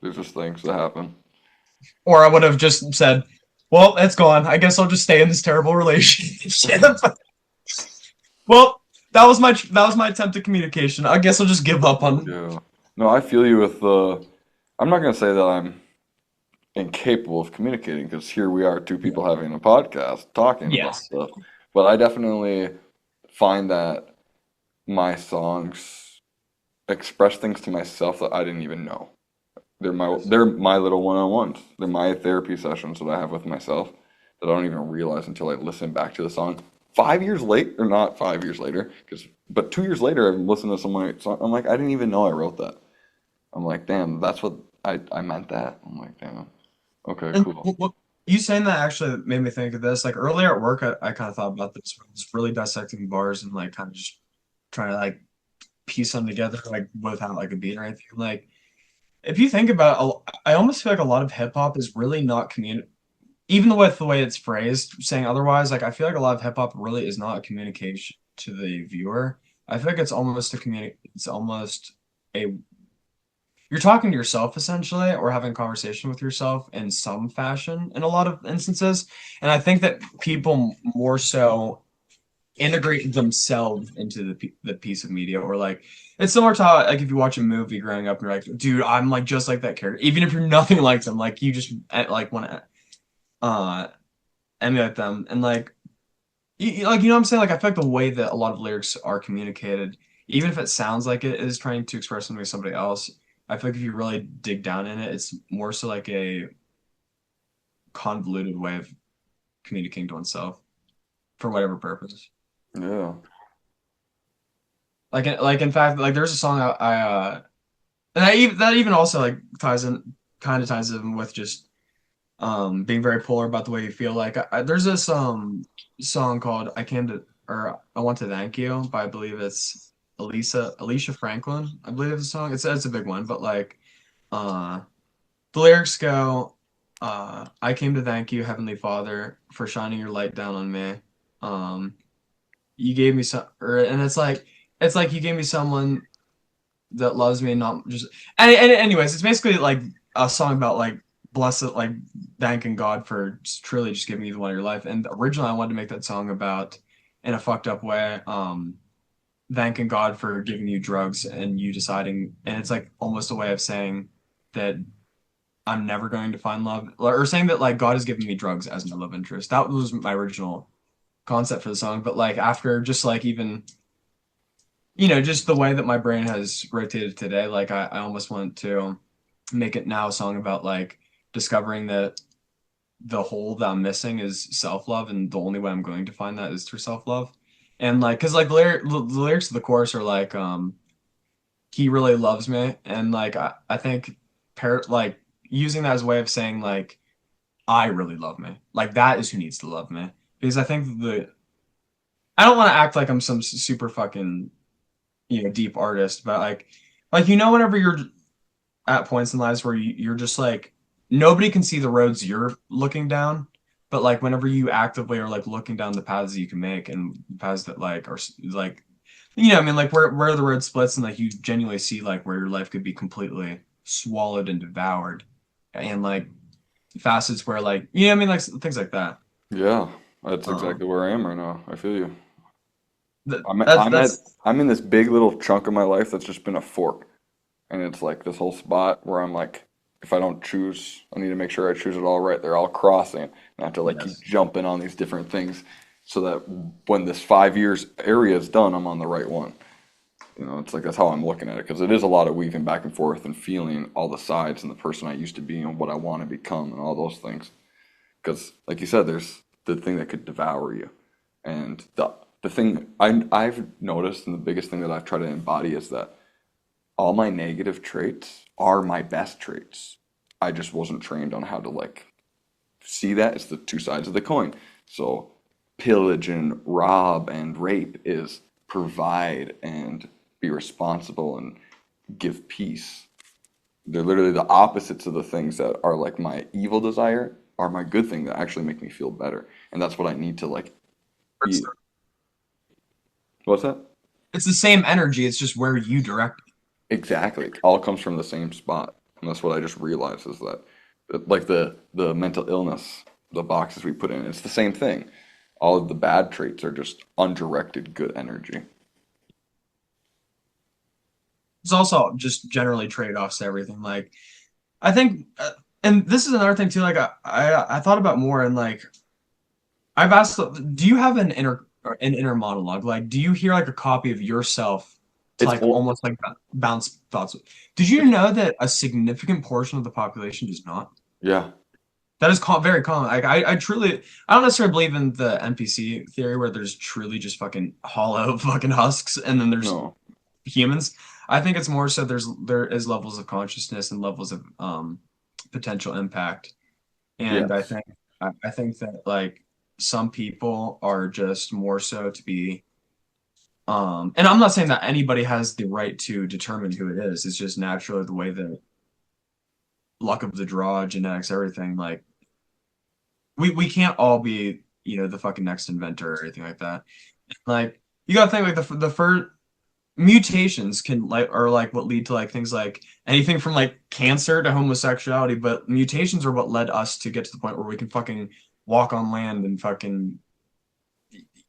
there's just things that happen. Or I would have just said, "Well, it's gone. I guess I'll just stay in this terrible relationship." Well, that was my attempt at communication. I guess I'll just give up on. Yeah. No, I feel you with I'm not gonna say that I'm incapable of communicating because here we are, two people having a podcast talking about Yes. stuff. But I definitely find that my songs express things to myself that I didn't even know. They're my little one-on-ones. They're my therapy sessions that I have with myself that I don't even realize until I listen back to the song 5 years late, or not 5 years later, but 2 years later, I'm listening to some of my song. I'm like, I didn't even know I wrote that. I'm like, damn, that's what I meant that. I'm like, damn. Okay, And cool. you saying that actually made me think of this. Like earlier at work, I kind of thought about this. When I was really dissecting bars and like kind of just trying to like piece them together, like without like a beat or anything. Like if you think about it, I almost feel like a lot of hip hop is really not even with the way it's phrased, saying otherwise, like I feel like a lot of hip hop really is not a communication to the viewer. I feel like it's almost it's almost a you're talking to yourself essentially or having a conversation with yourself in some fashion in a lot of instances. And I think that people more so integrate themselves into the piece of media or like it's similar to how like if you watch a movie growing up and you're like, dude, I'm like just like that character. Even if you're nothing like them, like you just like want to uh emulate them and like like you know what I'm saying? Like I feel like the way that a lot of lyrics are communicated, even if it sounds like it is trying to express something to somebody else, I feel like if you really dig down in it, it's more so like a convoluted way of communicating to oneself for whatever purpose. Yeah. Like in fact, like there's a song and that even also like kind of ties in with just being very polar about the way you feel. Like there's this song called "I Came to" or "I Want to Thank You" by I believe it's Alicia Franklin. I believe it's a song. It's a big one, but like uh the lyrics go, "I came to thank you, Heavenly Father, for shining your light down on me. Um, you gave me some," and it's like you gave me someone that loves me, not just. And anyways, it's basically like a song about like blessed, like thanking God for truly just giving you the one of your life. And originally, I wanted to make that song about in a fucked up way, thanking God for giving you drugs and you deciding, and it's like almost a way of saying that I'm never going to find love, or saying that like God has given me drugs as my love interest. That was my original concept for the song. But like after just like even just the way that my brain has rotated today, like I almost want to make it now a song about like discovering that the hole that I'm missing is self-love, and the only way I'm going to find that is through self-love. And like, cause like the lyrics of the chorus are like, he really loves me, and like I think like using that as a way of saying like I really love me, like that is who needs to love me, because I think I don't want to act like I'm some super fucking deep artist, but like whenever you're at points in lives where you're just like nobody can see the roads you're looking down, but like whenever you actively are like looking down the paths that you can make and paths that like are like I mean like where the road splits and like you genuinely see like where your life could be completely swallowed and devoured, and like facets where like I mean like things like that. Yeah, that's Um, exactly where I am right now. I feel you. that I'm at, that's I'm at, that's I'm in this big little chunk of my life that's just been a fork. And it's like this whole spot where I'm like, if I don't choose, I need to make sure I choose it all right. They're all crossing. And I have to like keep yes. jumping on these different things so that when this 5 years area is done, I'm on the right one. It's like that's how I'm looking at it because it is a lot of weaving back and forth and feeling all the sides and the person I used to be and what I want to become and all those things. Because, like you said, there's the thing that could devour you, and the thing I've noticed and the biggest thing that I've tried to embody is that all my negative traits are my best traits. I just wasn't trained on how to like see that. It's the two sides of the coin. So pillage and rob and rape is provide and be responsible and give peace. They're literally the opposites of the things that are like my evil desire are my good thing that actually make me feel better. And that's what I need to like It's, be. What's that? it's the same energy. It's just where you direct Exactly. It all comes from the same spot. And that's what I just realized is that like the mental illness, the boxes we put in, it's the same thing. All of the bad traits are just undirected good energy. It's also just generally trade-offs to everything. Like I think, and this is another thing too. Like I thought about more, and like I've asked, do you have an inner monologue? Like, do you hear like a copy of yourself to It's like all, almost like bounce thoughts? Did you it's know that a significant portion of the population does not? yeah. That is very common. Like I truly, I don't necessarily believe in the NPC theory where there's truly just fucking hollow fucking husks and then there's No. humans. I think it's more so there is levels of consciousness and levels of potential impact. And Yes. I think that like some people are just more so to be and I'm not saying that anybody has the right to determine who it is. It's just naturally the way that luck of the draw, genetics, everything. Like we can't all be, the fucking next inventor or anything like that. Like you gotta think like the first mutations can like are like what lead to like things like anything from like cancer to homosexuality, but mutations are what led us to get to the point where we can fucking walk on land and fucking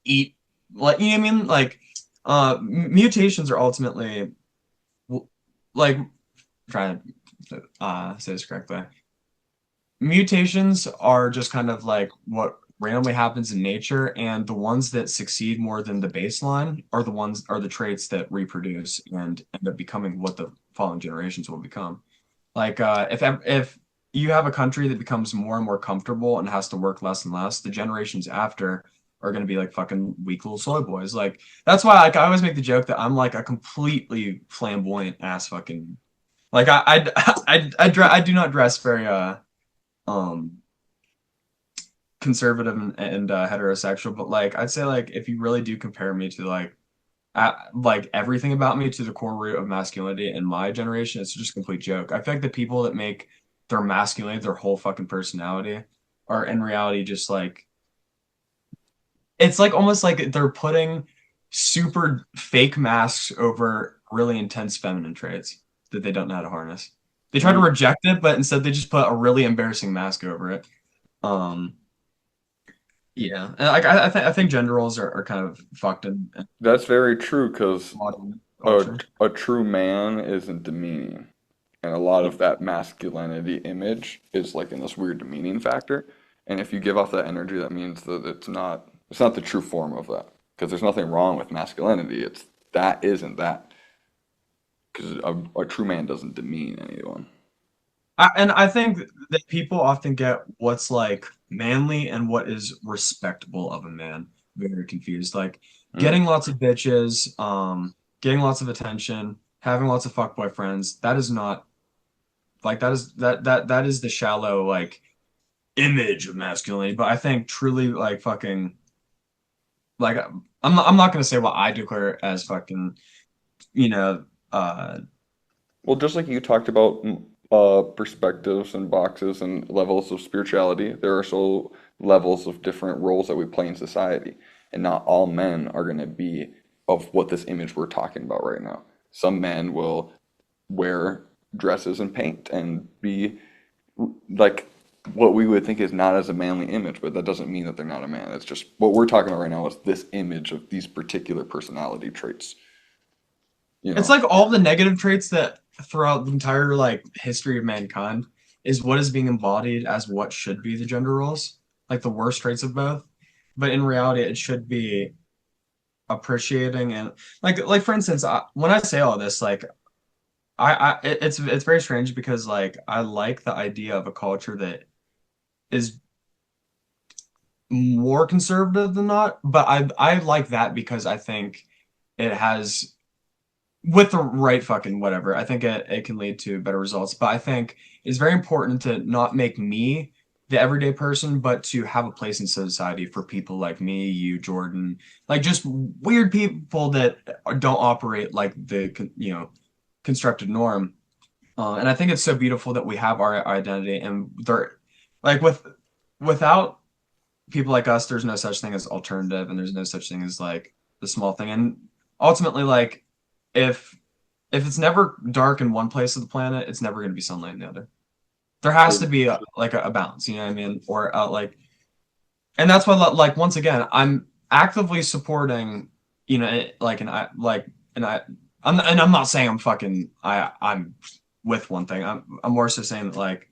eat like you know what I mean? Like mutations are ultimately like trying to say this correctly. Mutations are just kind of like what randomly happens in nature, and the ones that succeed more than the baseline are the traits that reproduce and end up becoming what the following generations will become. Like if you have a country that becomes more and more comfortable and has to work less and less, the generations after are going to be like fucking weak little soy boys. Like that's why like I always make the joke that I'm like a completely flamboyant ass fucking like I do not dress very um conservative and heterosexual, but like I'd say like if you really do compare me to like everything about me to the core root of masculinity in my generation, it's just a complete joke. I feel like the people that make their masculinity their whole fucking personality are in reality just like it's like almost like they're putting super fake masks over really intense feminine traits that they don't know how to harness. They try to Mm. reject it, but instead they just put a really embarrassing mask over it. Um, Yeah, and like I think gender roles are kind of fucked in That's very true because modern a, culture. a true man isn't demeaning. And a lot Yeah. of that masculinity image is like in this weird demeaning factor. And if you give off that energy, that means that it's not the true form of that. Because there's nothing wrong with masculinity. It's that isn't that. Because a true man doesn't demean anyone. And I think that people often get what's like manly and what is respectable of a man very confused. Like Mm. getting lots of bitches, getting lots of attention, having lots of fuckboy friends, that is not like that is the shallow like image of masculinity. But I think truly like fucking like I'm not gonna say what I declare as fucking you know, uh, Well, just like you talked about perspectives and boxes and levels of spirituality, there are so levels of different roles that we play in society. And not all men are going to be of what this image we're talking about right now. Some men will wear dresses and paint and be like what we would think is not as a manly image, but that doesn't mean that they're not a man. It's just what we're talking about right now is this image of these particular personality traits, you it's know. like all the negative traits that throughout the entire like history of mankind is what is being embodied as what should be the gender roles, like the worst traits of both. But in reality, it should be appreciating and like for instance, when I say all this, like it's very strange because like I like the idea of a culture that is more conservative than not, but I like that because I think it has with the right fucking whatever, I think it can lead to better results. But I think it's very important to not make me the everyday person, but to have a place in society for people like me, you, Jordan, like just weird people that don't operate like the constructed norm. And I think it's so beautiful that we have our identity, and there, like without people like us, there's no such thing as alternative, and there's no such thing as like the small thing. And ultimately, like if if it's never dark in one place of the planet, it's never going to be sunlight in the other. There has to be like a balance, you know what I mean? Or like, and that's why like once again, I'm actively supporting, like and I like and I'm not saying I'm fucking I'm with one thing. I'm more so saying that like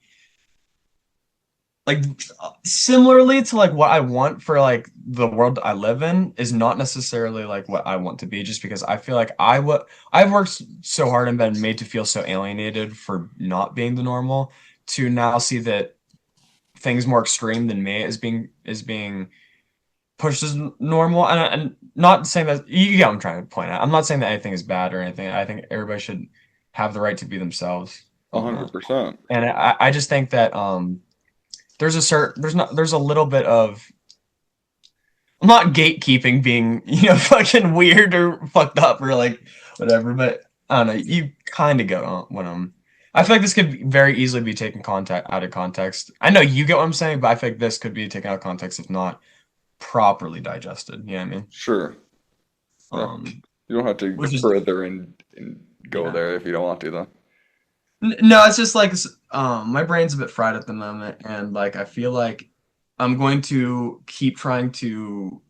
similarly to like what I want for like the world I live in is not necessarily like what I want to be just because I feel like I've worked so hard and been made to feel so alienated for not being the normal to now see that things more extreme than me is being pushed as normal. And not saying that you get what I'm trying to point out. I'm not saying that anything is bad or anything. I think everybody should have the right to be themselves. A hundred percent. And I just think that there's a little bit of not gatekeeping being, fucking weird or fucked up or like whatever, but I don't know, you kind of get on what I feel like this could very easily be taken contact out of context. I know you get what I'm saying, but I feel like this could be taken out of context if not properly digested. You know what I mean? Sure. Yeah. Um, You don't have to go which is further and go yeah. there if you don't want to, though. No, it's just like my brain's a bit fried at the moment, and like I feel like I'm going to keep trying to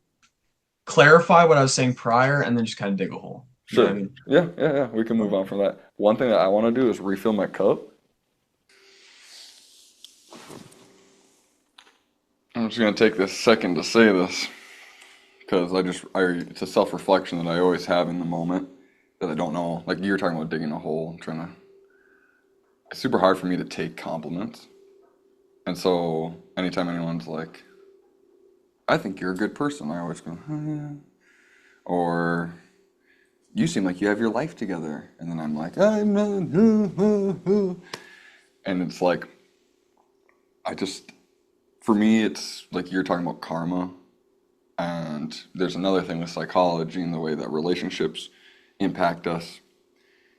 clarify what I was saying prior, and then just kind of dig a hole. You know what I Sure. mean? Yeah, yeah, yeah. We can move on Um, from that. One thing that I want to do is refill my cup. I'm just gonna take this second to say this because it's a self-reflection that I always have in the moment that I don't know. Like you were talking about digging a hole, I'm trying to. It's super hard for me to take compliments, and so anytime anyone's like, "I think you're a good person," I always go, "Oh, yeah," or "You seem like you have your life together," and then I'm like, "I'm not," and it's like I just, for me, it's like you're talking about karma. And there's another thing with psychology and the way that relationships impact us.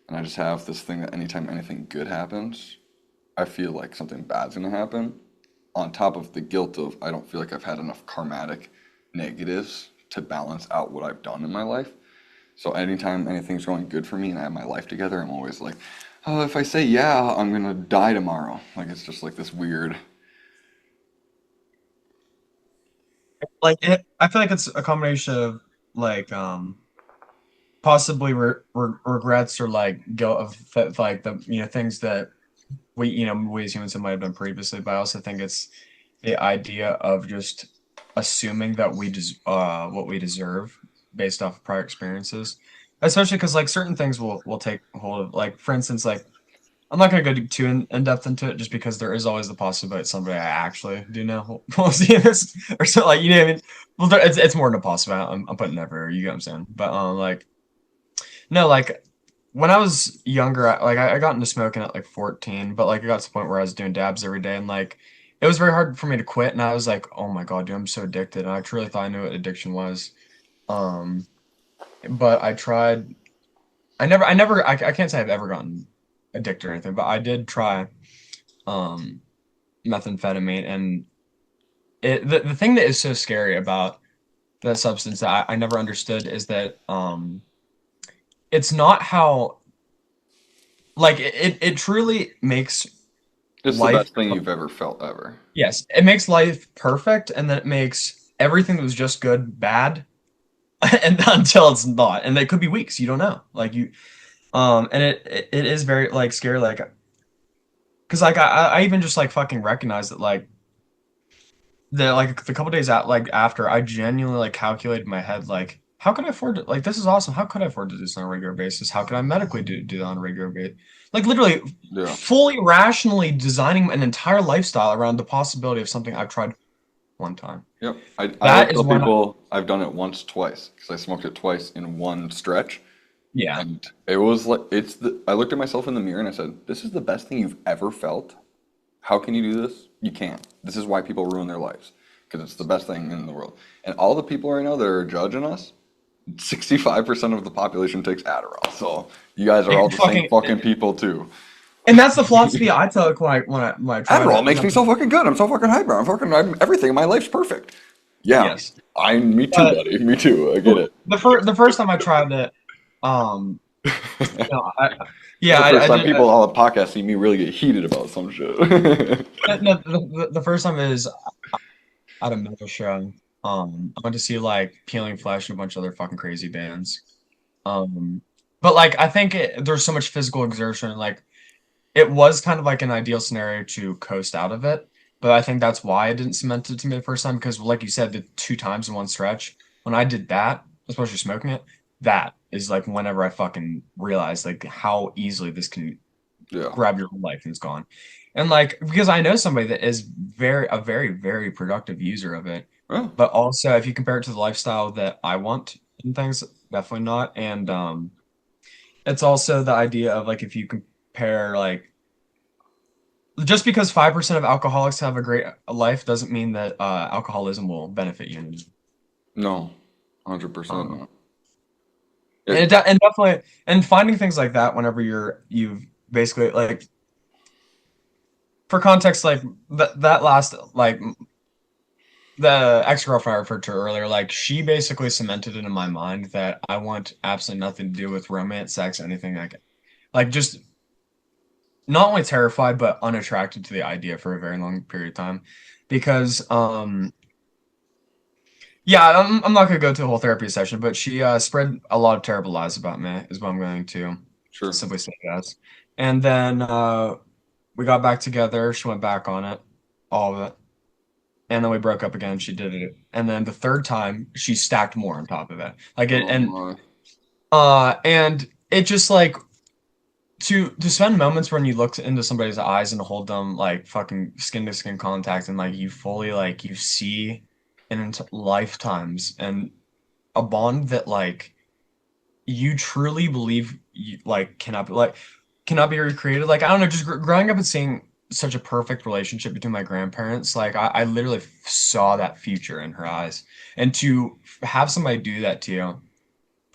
And I just have this thing that anytime anything good happens, I feel like something bad's gonna happen. On top of the guilt of I don't feel like I've had enough karmatic negatives to balance out what I've done in my life. So anytime anything's going good for me and I have my life together, I'm always like, oh, if I say yeah, I'm gonna die tomorrow. Like it's just like this weird. I feel like it's a combination of like possibly regrets or like guilt of like the things that we as humans might have done previously, but I also think it's the idea of just assuming that we des what we deserve based off of prior experiences, especially because like certain things will take hold of, like for instance, like I'm not gonna go too in depth into it just because there is always the possibility somebody I actually do know will see this or so, like you know what I mean. Well, it's more than a possibility. I'm putting never. You get what I'm saying? But like no, like when I was younger, I got into smoking at like 14, but like I got to the point where I was doing dabs every day, and like it was very hard for me to quit. And I was like, oh my God, dude, I'm so addicted. And I truly thought I knew what addiction was. Um, but I tried. I can't say I've ever gotten addicted or anything, but I did try um methamphetamine, and the thing that is so scary about that substance that I never understood is that it's not how like it truly makes It's the life best thing you've ever felt ever. yes, it makes life perfect, and then it makes everything that was just good bad and until it's not, and it could be weeks, you don't know, like you and it is very like scary, like because like I even just like fucking recognize that like the couple days out like after I genuinely like calculated in my head like how could I afford to like this is awesome, how could I afford to do this on a regular basis, how could I medically do that on a regular basis, like literally Yeah. fully rationally designing an entire lifestyle around the possibility of something I've tried one time. Yep. I always That is tell when people I've done it once, twice, because I smoked it twice in one stretch. yeah. And it was like, I looked at myself in the mirror and I said, this is the best thing you've ever felt. How can you do this? You can't. This is why people ruin their lives, because it's the best thing in the world. And all the people right now that are judging us, 65% of the population takes Adderall. So you guys are all It the same fucking fucking people too. and that's the philosophy I took when I tried Adderall it. makes me so fucking good. I'm so fucking hyper. Everything in my life's perfect. Yeah, Yes. me too, But buddy. Me too. I get it. the first time I tried it, um, no, This is yeah, the first I time did. people on the podcast see me really get heated about some shit. No, the first time is at a metal show. I went to see like Peeling Flesh and a bunch of other fucking crazy bands. Um, but like I think there's so much physical exertion. Like it was kind of like an ideal scenario to coast out of it. But I think that's why it didn't cement it to me the first time because, like you said, the two times in one stretch, when I did that, especially smoking it, that is like whenever I fucking realized like how easily this can Yeah. grab your whole life and it's gone. And like because I know somebody that is very productive user of it, Yeah. but also if you compare it to the lifestyle that I want and things, definitely not. And it's also the idea of like if you compare like just because 5% of alcoholics have a great life doesn't mean that alcoholism will benefit you. No. 100% Um, not. and It, and definitely and finding things like that whenever you've basically like for context like that last like the ex-girlfriend I referred to earlier, like she basically cemented it in my mind that I want absolutely nothing to do with romance, sex, anything like just not only terrified but unattracted to the idea for a very long period of time because yeah, I'm not gonna go to a whole therapy session, but she spread a lot of terrible lies about me, is what I'm going to sure. simply say yes. And then we got back together. She went back on it, all of it, and then we broke up again. She did it, and then the third time she stacked more on top of it, like it, Oh my. and it just like to spend moments when you look into somebody's eyes and hold them like fucking skin to skin contact, and like you fully like you see lifetimes and a bond that like you truly believe like cannot be recreated. Like I don't know, just growing up and seeing such a perfect relationship between my grandparents, like I literally saw that future in her eyes, and to have somebody do that to you,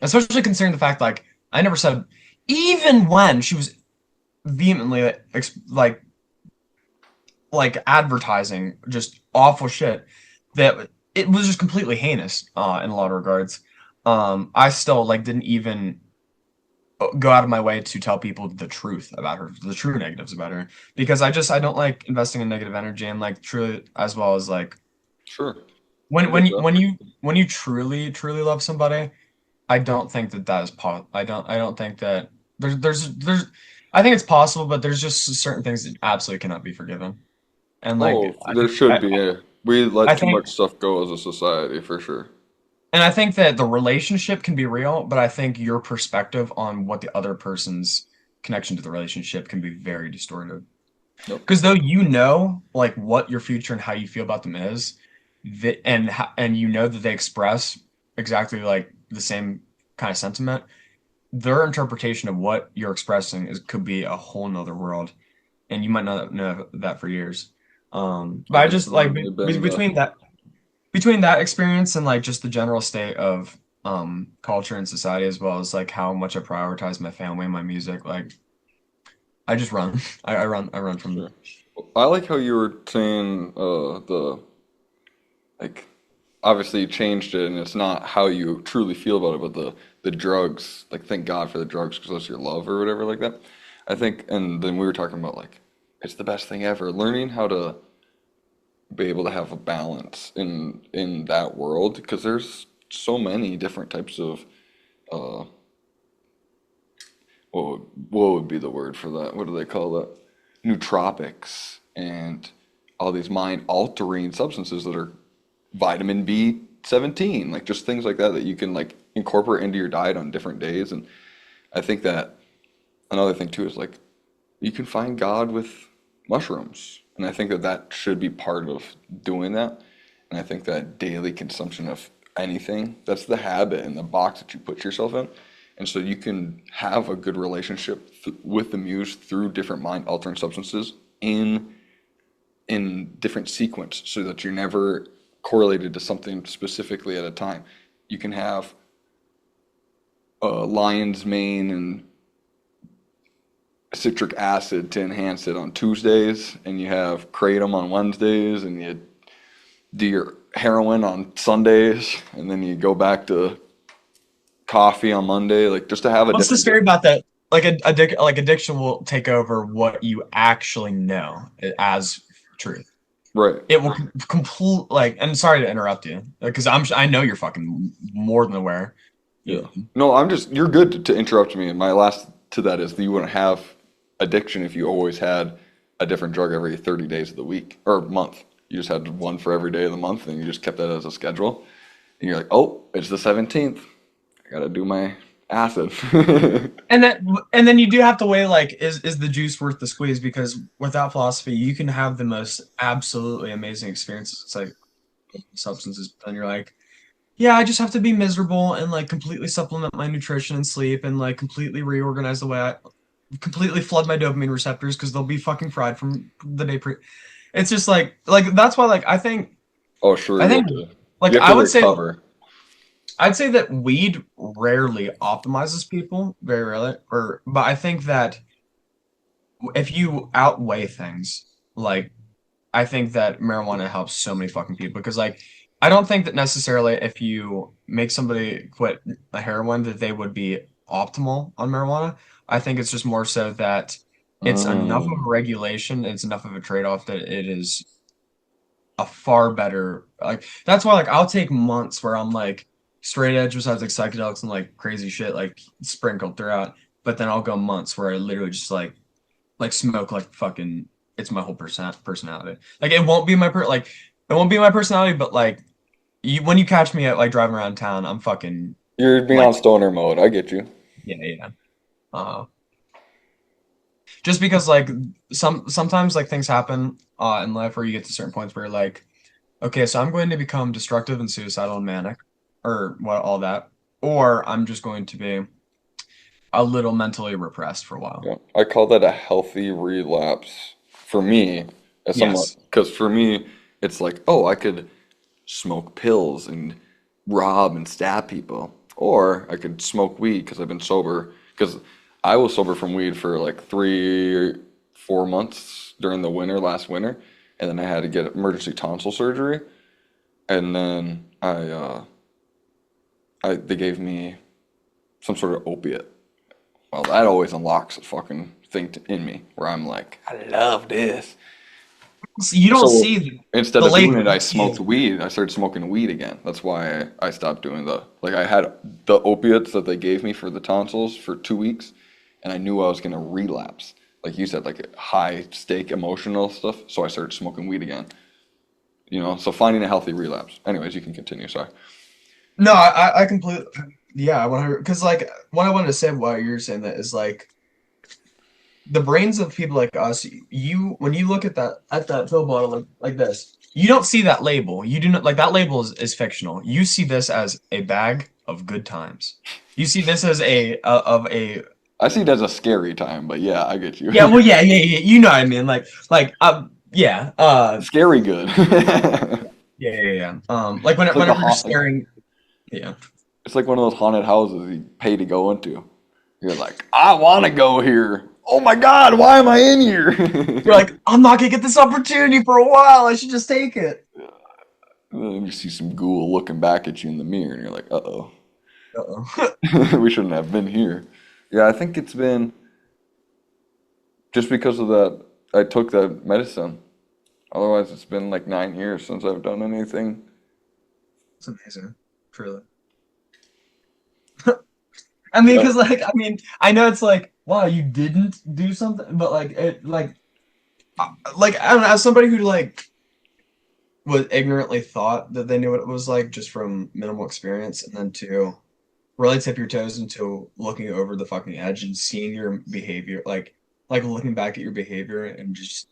especially considering the fact like I never said, even when she was vehemently like advertising just awful shit that it was just completely heinous in a lot of regards. I still like didn't even go out of my way to tell people the truth about her, the true negatives about her, because I don't like investing in negative energy and like truly as well as like Sure. I when get when you that. when you when you truly love somebody, I don't think that that is I don't think that there's I think it's possible, but there's just certain things that absolutely cannot be forgiven. And like Oh, there should be. We I let too think much stuff go as a society, for sure. and I think that the relationship can be real, but I think your perspective on what the other person's connection to the relationship can be very distorted. Yep. Because though you know like what your future and how you feel about them is, and you know that they express exactly like the same kind of sentiment, their interpretation of what you're expressing is could be a whole nother world, and you might not know that for years. But I've I just like definitely been the. between that experience and like just the general state of culture and society as well as like how much I prioritize my family and my music, like I just run. I run from Sure. I like how you were saying the like obviously you changed it and it's not how you truly feel about it, but the drugs, like thank God for the drugs because that's your love or whatever like that. I think, and then we were talking about like it's the best thing ever. Learning how to be able to have a balance in that world because there's so many different types of uh what would be the word for that? What do they call that? Nootropics and all these mind altering substances that are vitamin B17, like just things like that that you can like incorporate into your diet on different days. And I think that another thing too is like you can find God with mushrooms. And I think that that should be part of doing that. And I think that daily consumption of anything, that's the habit and the box that you put yourself in. And so you can have a good relationship with the muse through different mind altering substances in different sequence so that you're never correlated to something specifically at a time. You can have lion's mane and citric acid to enhance it on Tuesdays, and you have kratom on Wednesdays, and you do your heroin on Sundays, and then you go back to coffee on Monday, like just to have a what's the different day. scary about that? Like like addiction will take over what you actually know as truth. Right. It will complete like. And sorry to interrupt you because I know you're fucking more than aware. Yeah. You, No, I'm just, you're good to interrupt me. And my last to that is that you wouldn't have addiction if you always had a different drug every 30 days of the week or month. You just had one for every day of the month and you just kept that as a schedule. And you're like, oh, it's the 17th. I gotta do my Acid. And that and then you do have to weigh like is the juice worth the squeeze? Because without philosophy, you can have the most absolutely amazing experiences. It's like substances, and you're like, yeah, I just have to be miserable and like completely supplement my nutrition and sleep and like completely reorganize the way I completely flood my dopamine receptors because they'll be fucking fried from the day pre. It's just like that's why like Oh, sure, I you think have to you like have I to would say recover. I'd say that weed rarely optimizes people, very rarely, or but I think that if you outweigh things, like I think that marijuana helps so many fucking people because like I don't think that necessarily if you make somebody quit a heroin that they would be optimal on marijuana. I think it's just more so that it's enough of a Mm. regulation, it's enough of a trade-off that it is a far better like that's why like I'll take months where I'm like straight edge besides like psychedelics and like crazy shit like sprinkled throughout, but then I'll go months where I literally just like smoke like fucking it's my whole personality. Like it won't be like it won't be my personality, but like when you catch me at like driving around town, I'm fucking You're beyond like stoner mode. I get you. yeah, yeah. Uh just because like sometimes like things happen in life where you get to certain points where you're like, okay, so I'm going to become destructive and suicidal and manic or what all that, or I'm just going to be a little mentally repressed for a while. Yeah. I call that a healthy relapse for me, as someone, Yes. because for me, it's like, oh, I could smoke pills and rob and stab people, or I could smoke weed because I've been sober. Because I was sober from weed for like 3 or 4 months during the winter, last winter, and then I had to get emergency tonsil surgery, and then I they gave me some sort of opiate. Well, that always unlocks a fucking thing in me where I'm like, I love this. So you don't So see instead the of doing it, I smoked latency. weed. I started smoking weed again. That's why I stopped doing like I had the opiates that they gave me for the tonsils for 2 weeks, and I knew I was gonna relapse. Like you said, like high stake emotional stuff. So I started smoking weed again. So finding a healthy relapse. Anyways, you can continue. Sorry. No, I completely, yeah, 100, because like what I wanted to say while you're saying that is like the brains of people like us, when you look at that pill bottle like this, you don't see that label. You do not like that label is fictional. You see this as a bag of good times. You see this as a I see it as a scary time, but yeah, I get you. yeah, well, yeah. You know what I mean? Yeah, Scary good. yeah. Like It's like a whenever you're haunt. staring, yeah. It's like one of those haunted houses you pay to go into. You're like, I want to go here. Oh my God, why am I in You're here? like, I'm not gonna get this opportunity for a while. I should just take it. And then you see some ghoul looking back at you in the mirror, and you're like, uh-oh, Uh-oh. we shouldn't have been here. Yeah, I think it's been just because of that. I took that medicine. Otherwise, it's been like 9 years since I've done anything. It's amazing, truly. I mean, Yeah, because I mean, I know it's like, wow, you didn't do something, but like it, like I don't know, as somebody who like was ignorantly thought that they knew what it was like just from minimal experience, and then to really tip your toes into looking over the fucking edge and seeing your behavior, like looking back at your behavior and just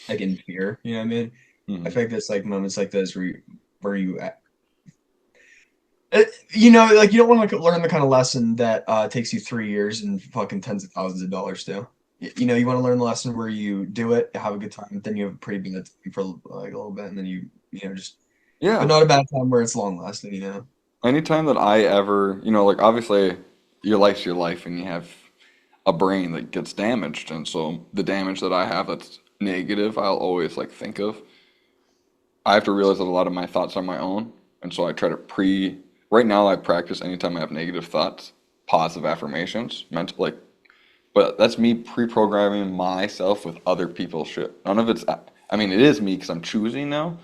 like in fear, you know what I mean? I mhm. feel like there's like moments like those where you you know, like you don't want to learn the kind of lesson that takes you 3 years and fucking tens of thousands of dollars to. You know, you want to learn the lesson where you do it, have a good time, then you have a pretty bad time for like a little bit, and then you know, just, but Yeah. not a bad time where it's long lasting, you know? Anytime that I ever, like obviously your life's your life and you have a brain that gets damaged. And so the damage that I have that's negative, I'll always like think of. I have to realize that a lot of my thoughts are my own. And so I try to right now I practice anytime I have negative thoughts, positive affirmations, mental, like, but that's me pre-programming myself with other people's shit. None of it's, I mean, it is me because I'm choosing now,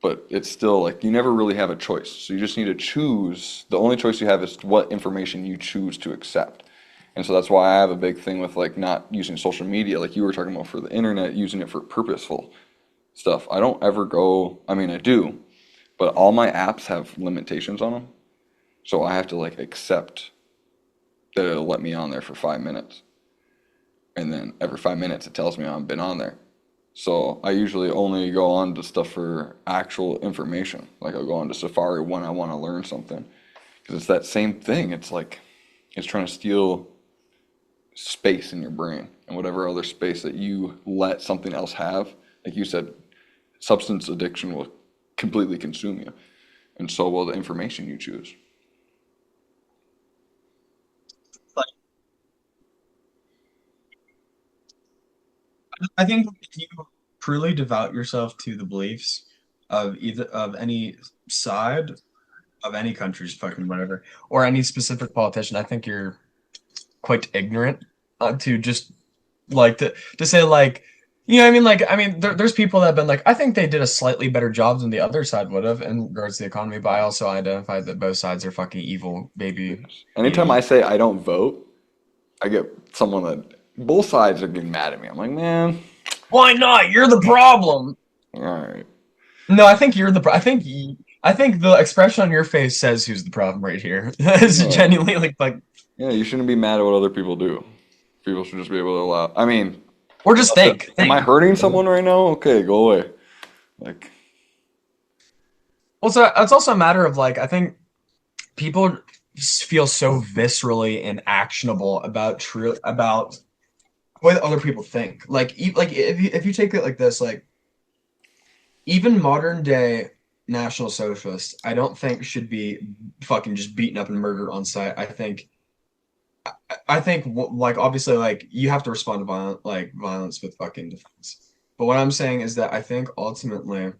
but it's still like you never really have a choice. So you just need to choose. The only choice you have is what information you choose to accept. And so that's why I have a big thing with like not using social media, like you were talking about for the internet, using it for purposeful stuff. I don't ever go, I mean, I do, but all my apps have limitations on them. So I have to like accept that it'll let me on there for 5 minutes. And then every 5 minutes it tells me I've been on there. So I usually only go on to stuff for actual information. Like I'll go on to Safari when I want to learn something. Because it's that same thing. It's like it's trying to steal space in your brain and whatever other space that you let something else have. Like you said, substance addiction will completely consume you. And so will the information you choose. I think if you truly devout yourself to the beliefs of either of any side of any country's fucking whatever, or any specific politician, I think you're quite ignorant to just like to say like you know what I mean like there's people that have been like I think they did a slightly better job than the other side would have in regards to the economy, but I also identify that both sides are fucking evil baby. Yes. Anytime I say I don't vote, I get someone that both sides are getting mad at me. I'm like, man, Why not? You're the problem. all right. No, I think you're the. I think the expression on your face says who's the problem right here. It's No. genuinely like, Yeah, you shouldn't be mad at what other people do. People should just be able to allow. I mean, or just am I think. hurting someone right now? Okay, go away. Like, Well, so it's also a matter of like I think people feel so viscerally and actionable about true about what other people think. Like, like if you take it like this, like even modern day National Socialists, I don't think should be fucking just beaten up and murdered on sight. I think like obviously like you have to respond to violence with fucking defense. But what I'm saying is that I think ultimately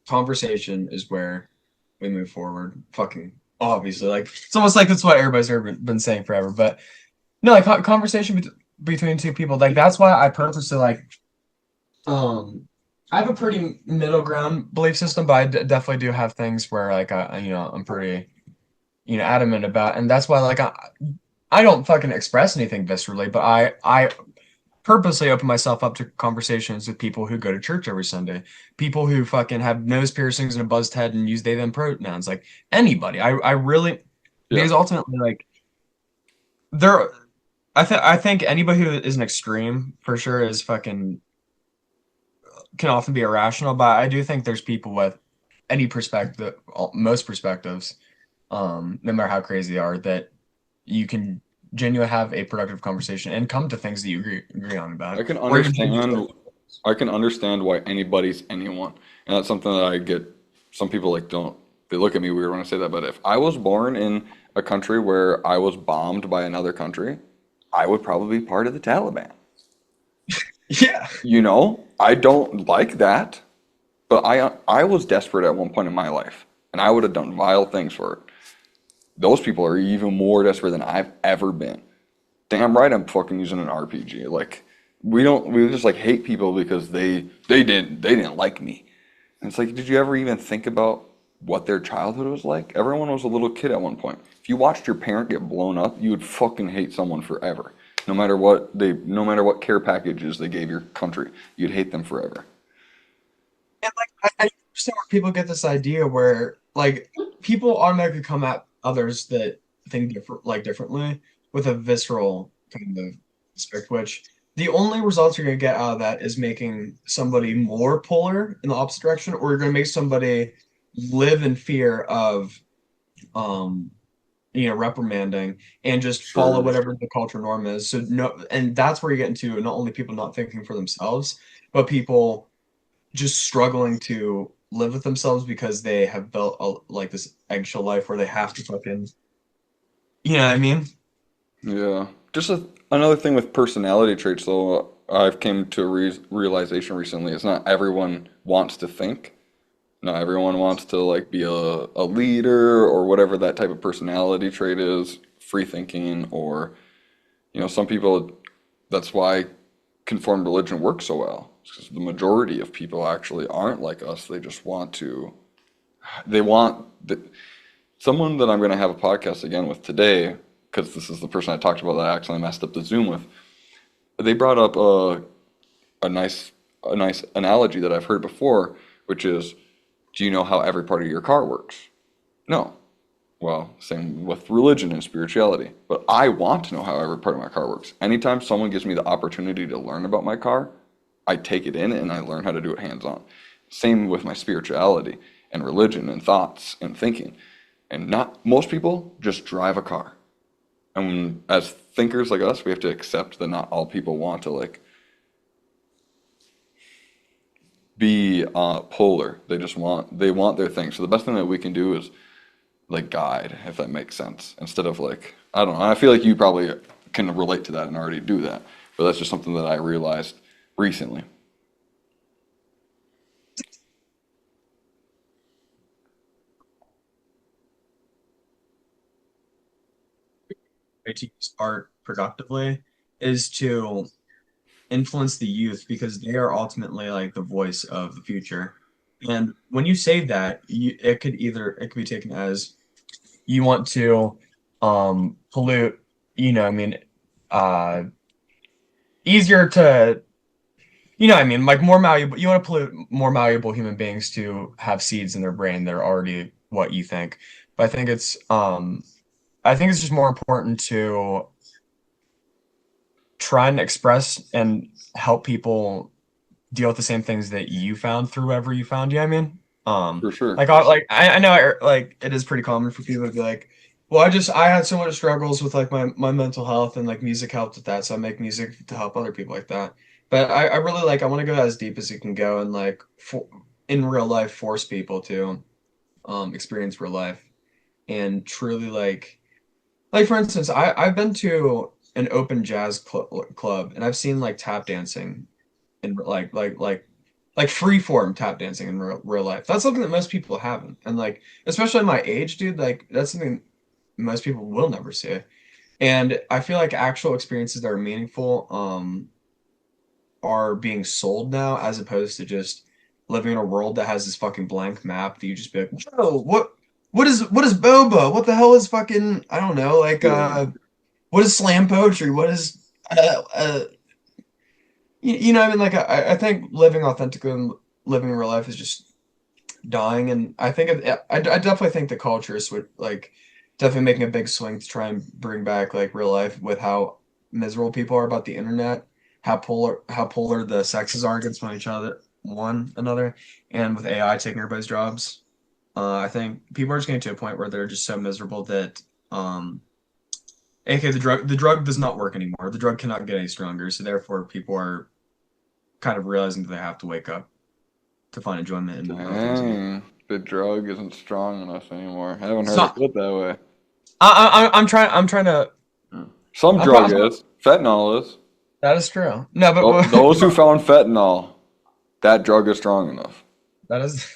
conversation is where we move forward. Fucking obviously like it's almost like that's what everybody's ever been saying forever. But no, like conversation between two people like that's why I purposely like um I have a pretty middle ground belief system, but I definitely do have things where like I'm pretty adamant about, and that's why like I don't fucking express anything viscerally, but I purposely open myself up to conversations with people who go to church every Sunday, people who fucking have nose piercings and a buzzed head and use they them pronouns, like anybody. I really yeah, because ultimately like there I think anybody who is an extreme for sure is fucking can often be irrational, but I do think there's people with any perspective, most perspectives, no matter how crazy they are, that you can genuinely have a productive conversation and come to things that you agree on I about, can or even change your understand. I can understand why anybody's anyone, and that's something that I get. Some people like don't. They look at me weird when I say that. But if I was born in a country where I was bombed by another country, I would probably be part of the Taliban. Yeah. I don't like that, but I was desperate at one point in my life, and I would have done vile things for it. Those people are even more desperate than I've ever been. Damn right, I'm fucking using an RPG. Like we just like hate people because they didn't like me. And it's like, did you ever even think about what their childhood was like? Everyone was a little kid at one point. If you watched your parent get blown up, you would fucking hate someone forever. No matter what care packages they gave your country, you'd hate them forever. And like I understand where people get this idea where like people automatically come at others that think differently with a visceral kind of aspect, which the only results you're gonna get out of that is making somebody more polar in the opposite direction, or you're gonna make somebody live in fear of um reprimanding and just follow Sure. whatever the culture norm is. So no, and that's where you get into not only people not thinking for themselves, but people just struggling to live with themselves because they have built like this eggshell life where they have to fucking, you know what I mean? Yeah. Another thing with personality traits, though, I've came to a realization recently. It's not everyone wants to think. Not everyone wants to like be a leader or whatever that type of personality trait is, free thinking, or some people. That's why conformed religion works so well. Because the majority of people actually aren't like us. They just want to. They want someone that I'm going to have a podcast again with today, because this is the person I talked about that I accidentally messed up the Zoom with. They brought up a nice analogy that I've heard before, which is, do you know how every part of your car works? No. Well, same with religion and spirituality. But I want to know how every part of my car works. Anytime someone gives me the opportunity to learn about my car, I take it in and I learn how to do it hands-on. Same with my spirituality and religion and thoughts and thinking. And not most people just drive a car. And as thinkers like us, we have to accept that not all people want to like be polar. They want their thing. So the best thing that we can do is like guide, if that makes sense. Instead of like, I don't know. I feel like you probably can relate to that and already do that. But that's just something that I realized recently. Way to use art productively is to influence the youth because they are ultimately like the voice of the future. And when you say that, it could be taken as you want to pollute, I mean, uh easier to I mean, like more malleable, you want to pollute more malleable human beings to have seeds in their brain that are already what you think. But I think it's just more important to try and express and help people deal with the same things that you found through whatever you found. You know what I mean? For sure. I know like it is pretty common for people to be like, well, I had so much struggles with like my mental health and like music helped with that, so I make music to help other people like that. But I really like I want to go as deep as you can go and like in real life force people to experience real life and truly like for instance, I've been to an open jazz club and I've seen like tap dancing in like free form tap dancing in real life. That's something that most people haven't. And like especially my age, dude, like that's something most people will never see. And I feel like actual experiences that are meaningful are being sold now as opposed to just living in a world that has this fucking blank map that you just be like, whoa, what is boba? What the hell is fucking I don't know, like Yeah. what is slam poetry? What is you know, what I mean, like I think living authentically and living in real life is just dying, and I think I definitely think the culture is like definitely making a big swing to try and bring back like real life with how miserable people are about the internet, how polar the sexes are against one another, and with AI taking everybody's jobs. I think people are just getting to a point where they're just so miserable that AK the drug does not work anymore. The drug cannot get any stronger, so therefore people are kind of realizing that they have to wake up to find enjoyment in things again. Dang, the drug isn't strong enough anymore. I haven't It's heard it not. put that way. I'm trying to. Some drug is. Fentanyl is. That is true. No, Those who but found fentanyl, that drug is strong enough. that is.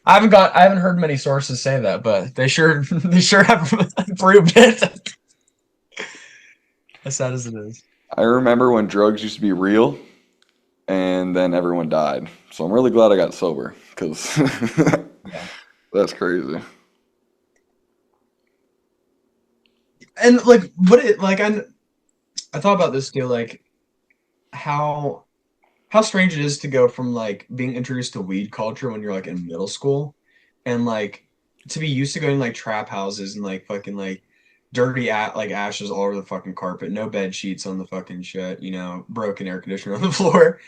I haven't heard many sources say that, but they sure they sure have proved it. As sad as it is. I remember when drugs used to be real, and then everyone died. So I'm really glad I got sober, because Yeah. that's crazy. And like what it like I thought about this too, like how how strange it is to go from like being introduced to weed culture when you're like in middle school and like to be used to going like trap houses and like fucking like dirty at like ashes all over the fucking carpet, no bed sheets on the fucking shit, broken air conditioner on the floor,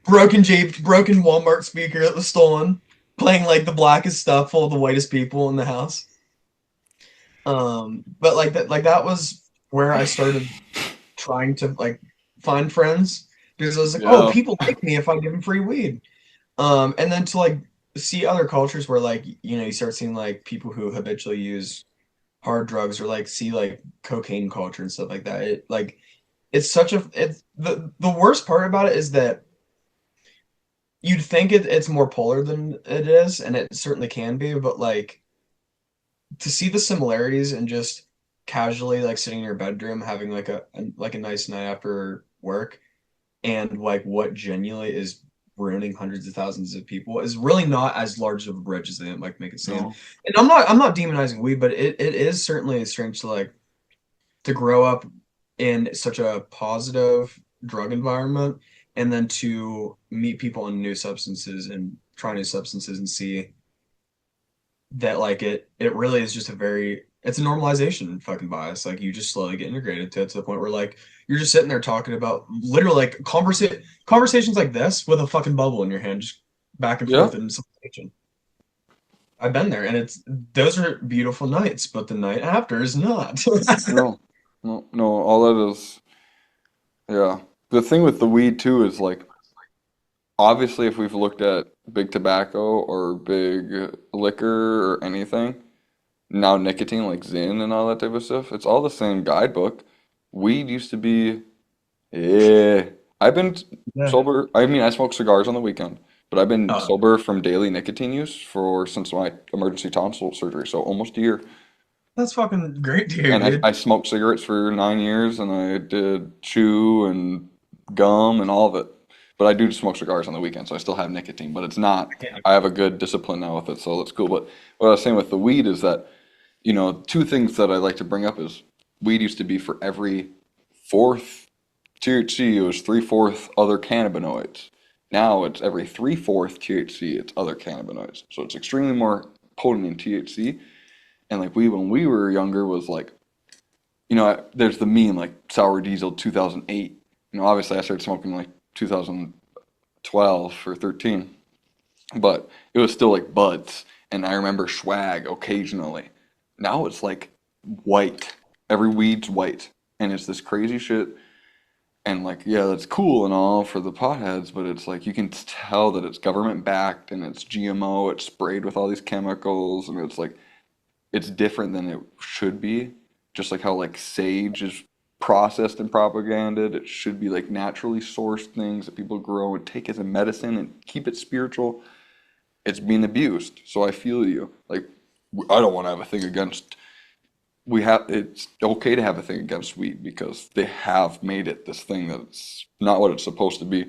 broken Walmart speaker that was stolen, playing like the blackest stuff full of the whitest people in the house. But like that was where I started trying to like find friends because I was like, oh, Yeah. people like me if I give them free weed. And then to like see other cultures where like you start seeing like people who habitually use hard drugs or like see like cocaine culture and stuff like that. It's such a it's the worst part about it is that you'd think it's more polar than it is, and it certainly can be, but like to see the similarities and just casually like sitting in your bedroom having like a nice night after work and like what genuinely is ruining hundreds of thousands of people is really not as large of a bridge as they like make it seem. No. And I'm not demonizing weed, but it is certainly strange to like to grow up in such a positive drug environment and then to meet people on new substances and try new substances and see that like it really is just a very it's a normalization fucking bias. Like you just slowly get integrated to it to the point where like you're just sitting there talking about literally like conversations like this with a fucking bubble in your hand, just back and Yeah. forth in some kitchen. I've been there and it's those are beautiful nights, but the night after is not. No. No. No. All that is. Yeah. The thing with the weed too is like obviously if we've looked at big tobacco or big liquor or anything, now nicotine like Zyn and all that type of stuff, it's all the same guidebook. Weed used to be, yeah. I've been Yeah. sober. I mean, I smoke cigars on the weekend, but I've been Oh, sober from daily nicotine use for since my emergency tonsil surgery, so almost a year. that's fucking great to hear, And I dude. smoked cigarettes for 9 years, and I did chew and gum and all of it. But I do smoke cigars on the weekend, so I still have nicotine. But it's not. I can't. I have a good discipline now with it, so that's cool. But what I was saying with the weed is that, two things that I like to bring up is weed used to be for every fourth THC, it was three-fourth other cannabinoids. Now it's every three-fourth THC, it's other cannabinoids. So it's extremely more potent in THC. And like when we were younger was like, there's the meme like sour diesel 2008. Obviously I started smoking like 2012 or 13, but it was still like buds. And I remember swag occasionally. Now it's like white. Every weed's white. And it's this crazy shit. And like, yeah, that's cool and all for the potheads, but it's like you can tell that it's government backed and it's GMO, it's sprayed with all these chemicals, and it's like it's different than it should be. Just like how like sage is processed and propagated, it should be like naturally sourced things that people grow and take as a medicine and keep it spiritual. It's being abused. So I feel you. Like I don't want to have a thing against it's okay to have a thing against weed because they have made it this thing that's not what it's supposed to be.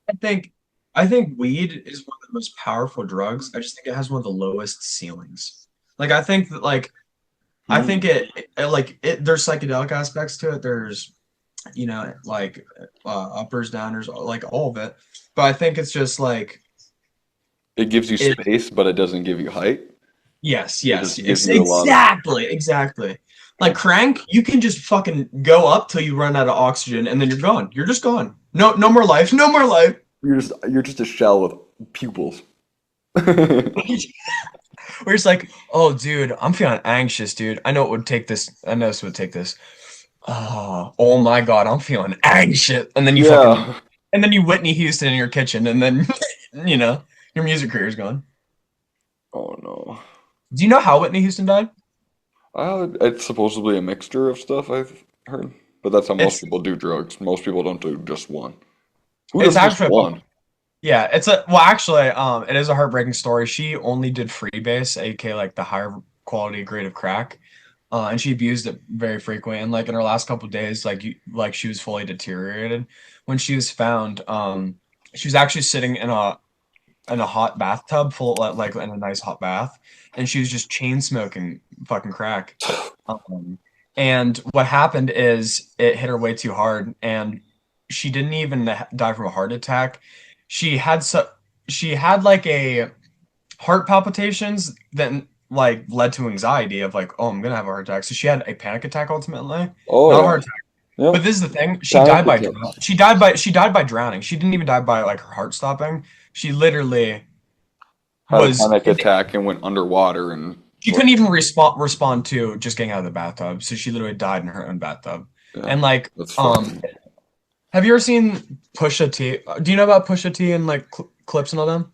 I think I think weed is one of the most powerful drugs. I just think it has one of the lowest ceilings. Like I think that like I think Hmm. there's psychedelic aspects to it. There's like uppers, downers, like all of it. But I think it's just like It gives you it space, but it doesn't give you height. yes, It yes, just gives you a lot of, exactly. Like yeah. crank, you can just fucking go up till you run out of oxygen and then you're gone. You're just gone. No more life, no more life. You're just a shell with pupils. We're just like, oh, dude, I'm feeling anxious, dude. I know it would take this. I know this would take this. Oh my God, I'm feeling anxious. Yeah. And then you Whitney Houston in your kitchen, and then, you know, your music career is gone. Oh no. Do you know how Whitney Houston died? It's supposedly a mixture of stuff I've heard, but that's how most It's, people do drugs. Most people don't do just one. Who it's does just actually, one? yeah, well, actually, it is a heartbreaking story. She only did freebase, aka like the higher quality grade of crack. And she abused it very frequently. And like in her last couple of days, like she was fully deteriorated. When she was found, she was actually sitting in a hot bathtub full like in a nice hot bath, and she was just chain smoking fucking crack. Um, and what happened is it hit her way too hard, and she didn't even die from a heart attack. She had she had like a heart palpitations that like led to anxiety of like, oh, I'm gonna have a heart attack. So she had a panic attack ultimately, Oh not a yeah. heart attack. Yeah. But this is the thing: Panic attacks. she died by drowning. She didn't even die by like her heart stopping. She literally Had a was panic attack and went underwater and she couldn't even respond to just getting out of the bathtub. So she literally died in her own bathtub. yeah, And like, that's fucking. have you ever seen Pusha T? Do you know about Pusha T and like clips and all them?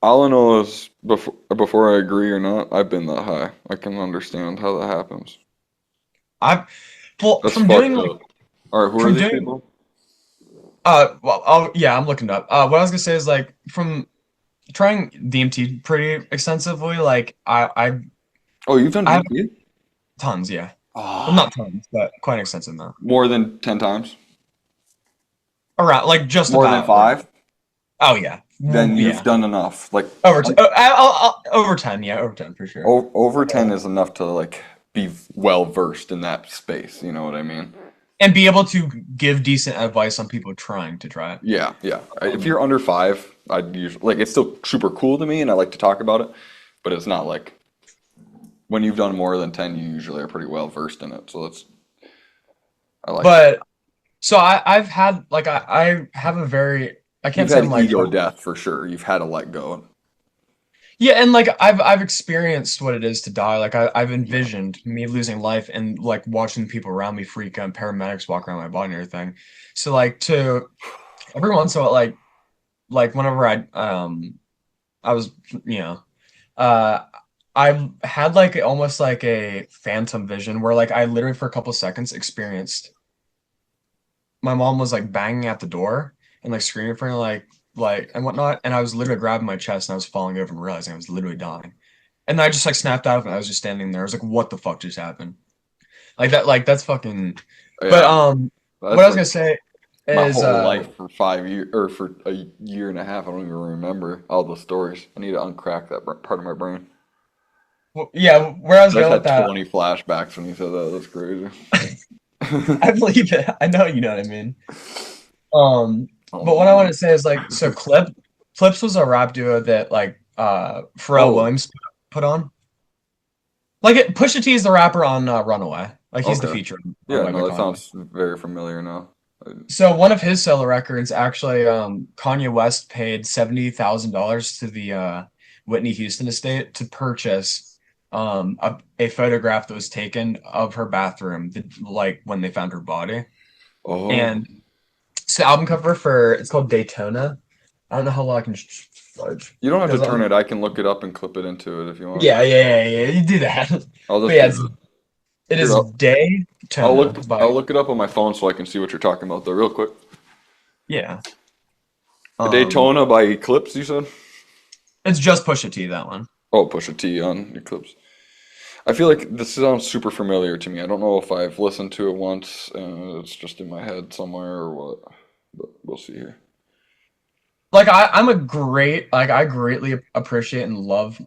All I know is before I agree or not, I've been that high. I can understand how that happens. I've well That's fucked up. All right, who are from these doing people? yeah, I'm looking it up. What I was gonna say is like from trying DMT pretty extensively, like Oh, you've done I have DMT? tons, yeah. Well, Ah, not tons, but quite an extensive amount. more than 10 times? Around like just More than about around. five? Oh yeah, Then you've yeah. done enough. Like Over 10, yeah, over 10 for sure. over 10 is enough to like be well versed in that space, you know what I mean? and be able to give decent advice on people trying to try it. Yeah, yeah. If Um, you're under five, I'd usually like it's still super cool to me, and I like to talk about it, but it's not like when you've done more than 10, you usually are pretty well versed in it. So that's I like that. but so I've had like I have a very I You've can't say I'm had like ego death for sure. You've had to let go. yeah, and like I've experienced what it is to die. Like I've Yeah. envisioned me losing life and like watching people around me freak out and paramedics walk around my body and everything. So like to every once in a while like whenever I was you know uh I had like almost like a phantom vision where like I literally for a couple seconds experienced my mom was like banging at the door and like screaming for me like and whatnot, and I was literally grabbing my chest and I was falling over and realizing I was literally dying. And then I just like snapped out of it. I was just standing there. I was like, what the fuck just happened? Like that like that's fucking but Yeah. what That's I was gonna like say my is whole life for 5 years or for a year and a half. I don't even remember all the stories. I need to uncrack that part of my brain. yeah, where I was I just going with had that, 20 flashbacks when you said that. That's crazy. I believe it. I know you know what I mean. Um, Oh but what I want man. to say is like so Clips was a rap duo that like Pharrell Oh, Williams put on. Like Pusha T is the rapper on Runaway. Like he's the okay. feature on Yeah, Runaway by no, that Kanye. sounds very familiar now. So one of his solo records actually Kanye West paid $70,000 to the Whitney Houston estate to purchase a photograph that was taken of her bathroom like when they found her body. Oh, And it's the album cover for it's called Daytona. I don't know how long I can fudge you don't have to because turn it. I can look it up and clip it into it if you want. yeah, you do that. I'll But just yeah, do that. it Here, is Daytona by I'll look it up on my phone so I can see what you're talking about though, real quick. yeah. Um Daytona by Eclipse, you said? it's just Pusha T that one. Oh, Pusha T on Eclipse. I feel like this sounds super familiar to me. I don't know if I've listened to it once and it's just in my head somewhere or what, but we'll see here. Like I'm a great like I greatly appreciate and love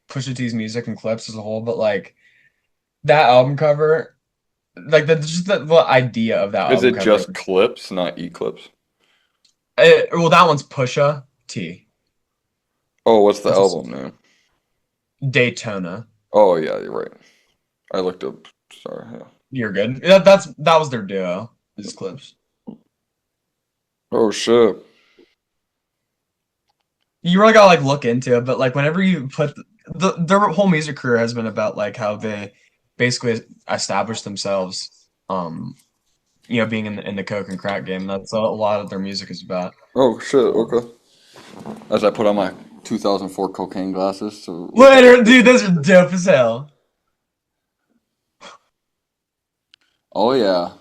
Pusha T's music and clips as a whole, but like that album cover, like just the idea of that Is album it cover. just Clips, not Eclipse? Well, that one's Pusha T. Oh, what's the It's a album name? Daytona. Oh, yeah, you're right. I looked up. Sorry, yeah. You're good. That was their duo. Is clips. Oh, shit. You really gotta like look into it, but like whenever you put their whole music career has been about like how they basically established themselves, being in the coke and crack game. That's a lot of their music is about. Oh, shit, Um, okay. As I put on my 2004 cocaine glasses to look at Later, the dude, picture. those are dope as hell. Oh, yeah.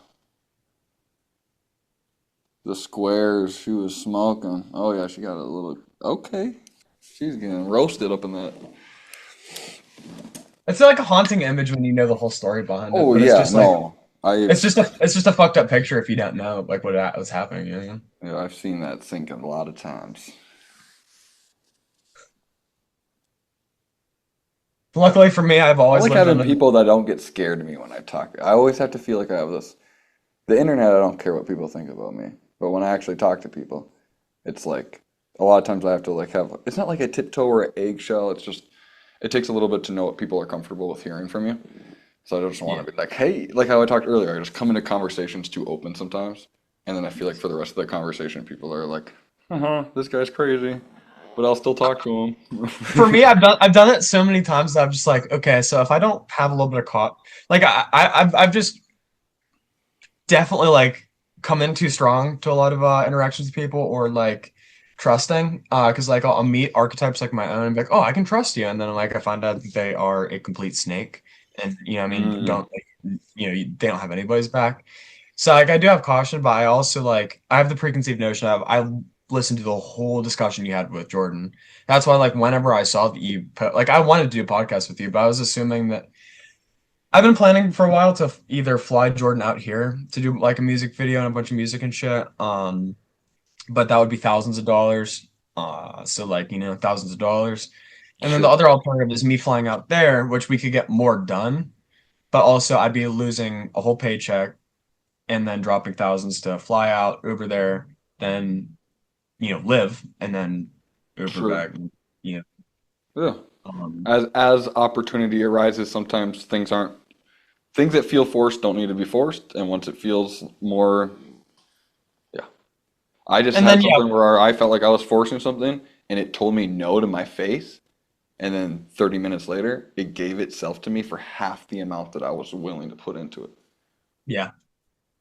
The squares she was smoking. Oh, yeah, she got a little. Okay. She's getting roasted up in that. It's like a haunting image when you know the whole story behind it, Oh, but it's yeah, just like no. I've it's just a fucked up picture if you don't know like was happening. You know? yeah, I've seen that sink a lot of times. Luckily for me, I've I always like lived having on a people that don't get scared of me when I talk. I always have to feel like I have this. The internet, I don't care what people think about me. But when I actually talk to people, it's like a lot of times I have to like have, it's not like a tiptoe or an eggshell. It's just, it takes a little bit to know what people are comfortable with hearing from you. So I just yeah. want to be like, hey, like how I talked earlier, I just come into conversations too open sometimes. And then I feel like for the rest of the conversation, people are like, this guy's crazy, but I'll still talk to him. For me, I've done it so many times that I'm just like, okay, so if I don't have a little bit of caught, like I've just definitely like come in too strong to a lot of interactions with people or like trusting because like I'll meet archetypes like my own and be like, oh, I can trust you, and then like I find out that they are a complete snake, and I mean Mm, don't like, they don't have anybody's back. So like I do have caution, but I also like I have the preconceived notion of I listened to the whole discussion you had with Jordan. That's why like whenever I saw that you put like I wanted to do a podcast with you, but I was assuming that I've been planning for a while to either fly Jordan out here to do like a music video and a bunch of music and shit. But that would be thousands of dollars. So like, thousands of dollars. And then the shit. other alternative is me flying out there, which we could get more done, but also I'd be losing a whole paycheck. and then dropping thousands to fly out, Uber there, then live, and then Uber Sure. back. You Yeah. um, As opportunity arises, sometimes things that feel forced don't need to be forced, and once it feels more, yeah. I just and had then yeah, something where I felt like I was forcing something, and it told me no to my face, and then 30 minutes later, it gave itself to me for half the amount that I was willing to put into it. yeah.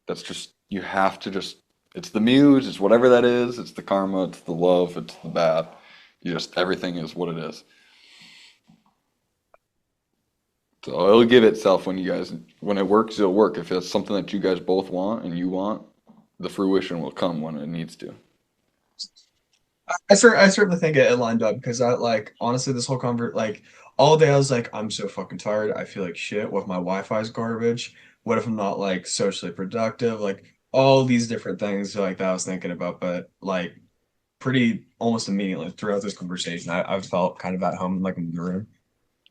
That's just you have to just it's the muse, it's whatever that is, it's the karma, it's the love, it's the bad. You just everything is what it is. So it'll give itself when it works, it'll work. If it's something that you guys both want and you want, the fruition will come when it needs to. I certainly think it lined up because I like honestly this whole convert like all day I was like I'm so fucking tired. I feel like shit. What if my Wi-Fi's garbage? What if I'm not like socially productive? Like all these different things like that I was thinking about, but like pretty almost immediately throughout this conversation, I felt kind of at home like in the room.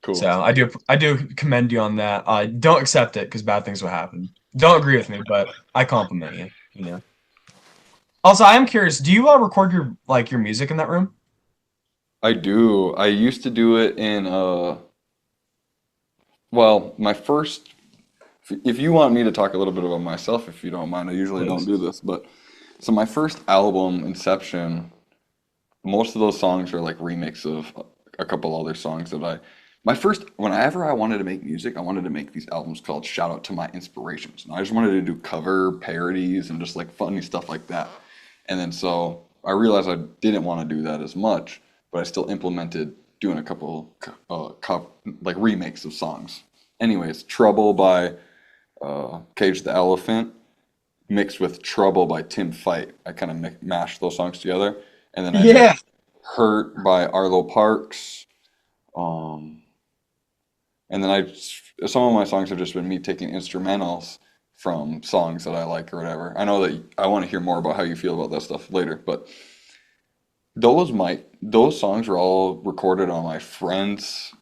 Cool. So I do commend you on that. Don't accept it because bad things will happen. Don't agree with me, but I compliment you. You know. Also, I am curious. Do you record your music in that room? I do. I used to do it in well, my first if you want me to talk a little bit about myself, if you don't mind, I usually don't Please. do this, but so my first album, Inception, most of those songs are like remix of a couple other songs that my first whenever I wanted to make music, I wanted to make these albums called Shout Out to My Inspirations. And I just wanted to do cover parodies and just like funny stuff like that. And then so I realized I didn't want to do that as much, but I still implemented doing a couple like remakes of songs. Anyways, Trouble by Cage the Elephant mixed with Trouble by Tim Fight. I kind of mashed those songs together. And then I did Yeah. Hurt by Arlo Parks. Um, and then some of my songs have just been me taking instrumentals from songs that I like or whatever. I know that I want to hear more about how you feel about that stuff later, but those songs were all recorded on my friend's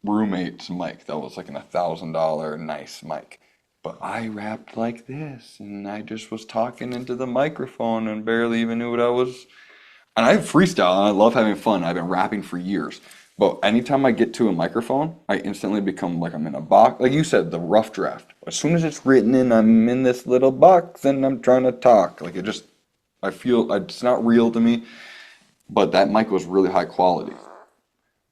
roommate's mic. That was like an $1,000 nice mic. But I rapped like this, and I just was talking into the microphone and barely even knew what I was. And I freestyle, and I love having fun. I've been rapping for years. But anytime I get to a microphone, I instantly become like I'm in a box. Like you said, the rough draft. As soon as it's written in, I'm in this little box and I'm trying to talk. Like I feel it's not real to me. But that mic was really high quality.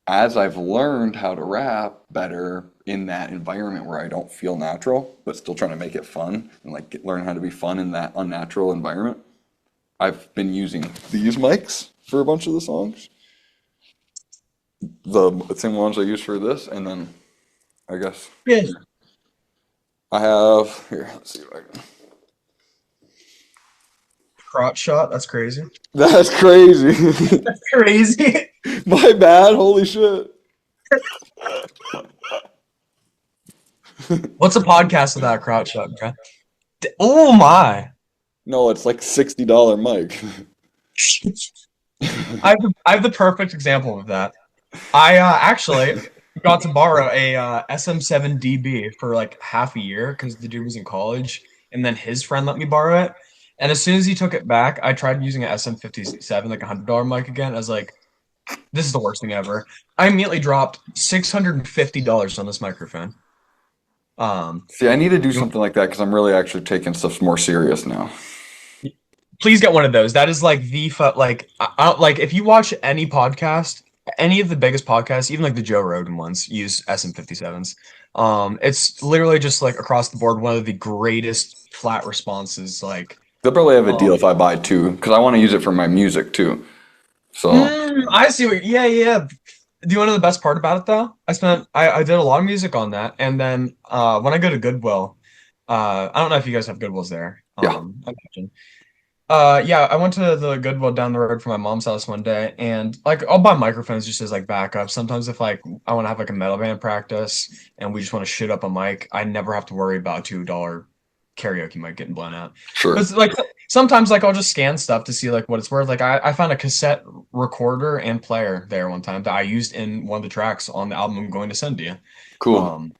As I've learned how to rap better in that environment where I don't feel natural, but still trying to make it fun and like learn how to be fun in that unnatural environment, I've been using these mics for a bunch of the songs. The same ones I use for this, and then I guess Yeah. I have here. Let's see if I can. Crotch shot. That's crazy. That's crazy. That's crazy. My bad. Holy shit. What's a podcast without a crotch shot, bro? Oh my. No, it's like $60 mic. I have the perfect example of that. I actually got to borrow a SM7DB for like half a year because the dude was in college, and then his friend let me borrow it. And as soon as he took it back, I tried using an SM57, like $100 mic again. I was like, this is the worst thing ever. I immediately dropped $650 on this microphone. Um, See, I need to do you- something like that because I'm really actually taking stuff more serious now. please get one of those. That is like like if you watch any podcast, any of the biggest podcasts, even like the Joe Rogan ones, use SM57s. It's literally just like across the board one of the greatest flat responses. Like, They'll probably have a deal um, if I buy two because I want to use it for my music too. So, I see what. Yeah, yeah. Do you want to know the best part about it though? I did a lot of music on that, and then when I go to Goodwill, I don't know if you guys have Goodwills there. yeah, I imagine. Yeah, I went to the Goodwill down the road from my mom's house one day, and like I'll buy microphones just as like backup. Sometimes if like I want to have like a metal band practice and we just want to shoot up a mic, I never have to worry about $2 karaoke mic getting blown out. But sure. it's, like sometimes like I'll just scan stuff to see like what it's worth. Like I found a cassette recorder and player there one time that I used in one of the tracks on the album I'm going to send to you. Cool. Um,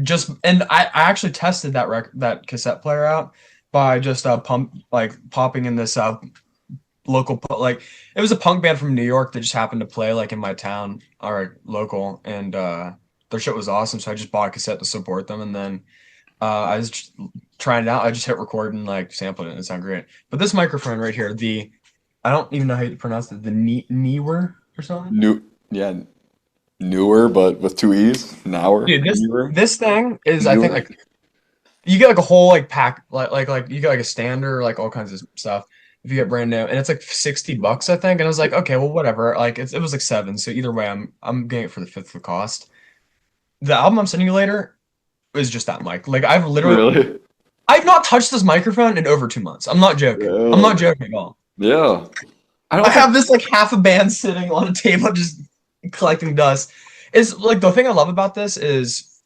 just and I actually tested that cassette player out by just popping in this like it was a punk band from New York that just happened to play like in my town or local, and their shit was awesome. So I just bought a cassette to support them, and then I was just trying it out. I just hit record and like sampled it, and it sounded great. But this microphone right here, the I don't even know how you pronounce it, the Newer or something. New, yeah, newer, but with two E's. Nower, Dude, this newer, this thing is I think newer. like you get like a whole like pack like you get like a stander like all kinds of stuff if you get brand new, and it's like $60 I think, and I was like okay well whatever, like it was like seven, so either way I'm getting it for the fifth of the cost. The album I'm sending you later is just that mic. Like Really? I've not touched this microphone in over 2 months. I'm not Really? joking at all. Yeah. I I don't think. have this like half a band sitting on a table just collecting dust. It's like the thing I love about this is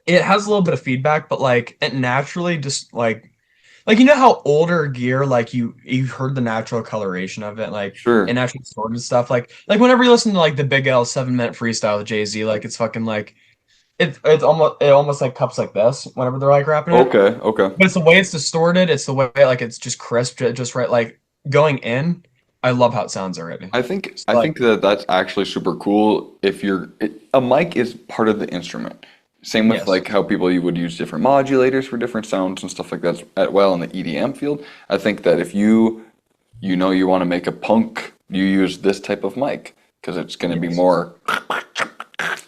it has a little bit of feedback, but like it naturally just like you know how older gear like you heard the natural coloration of it, like it Sure. naturally sorted stuff, like whenever you listen to like the Big L 7 minute freestyle with Jay-Z, like it's fucking like it almost like cups like this whenever they're like rapping it. Okay. Okay. But it's the way it's distorted, it's the way like it's just crisp, just right. Like going in, I love how it sounds already. I think It's I like think that that's actually super cool. If a mic is part of the instrument. Same with yes, like how people you would use different modulators for different sounds and stuff like that. Well, in the EDM field, I think that if you know you want to make a punk, you use this type of mic because it's going to be yes, more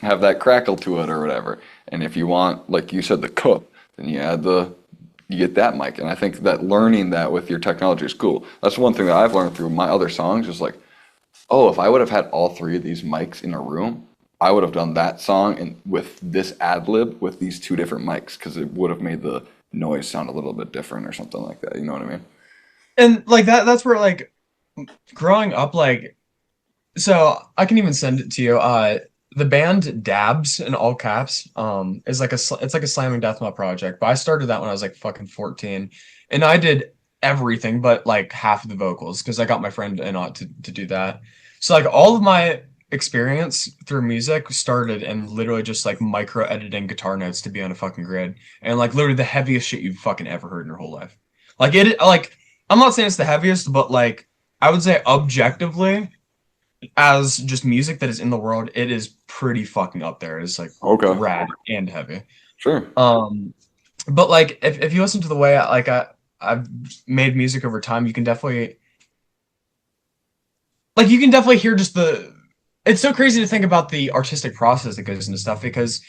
have that crackle to it or whatever. And if you want, like you said, the cut, then you get that mic. And I think that learning that with your technology is cool. That's one thing that I've learned through my other songs is like, oh, if I would have had all three of these mics in a room, I would have done that song and with this ad lib with these two different mics because it would have made the noise sound a little bit different or something like that. You know what I mean? and like that's where like growing up like so I can even send it to you. The band Dabs in all caps is like it's like a slamming death metal project. But I started that when I was like fucking 14, and I did everything but like half of the vocals because I got my friend Inot to do that. So like all of my experience through music started in literally just like micro editing guitar notes to be on a fucking grid, and like literally the heaviest shit you've fucking ever heard in your whole life. Like I'm not saying it's the heaviest, but like I would say objectively as just music that is in the world, it is pretty fucking up there. It's like Okay, rad and heavy. sure. Um, but like if you listen to the way I've made music over time, you can definitely hear just the. It's so crazy to think about the artistic process that goes into stuff because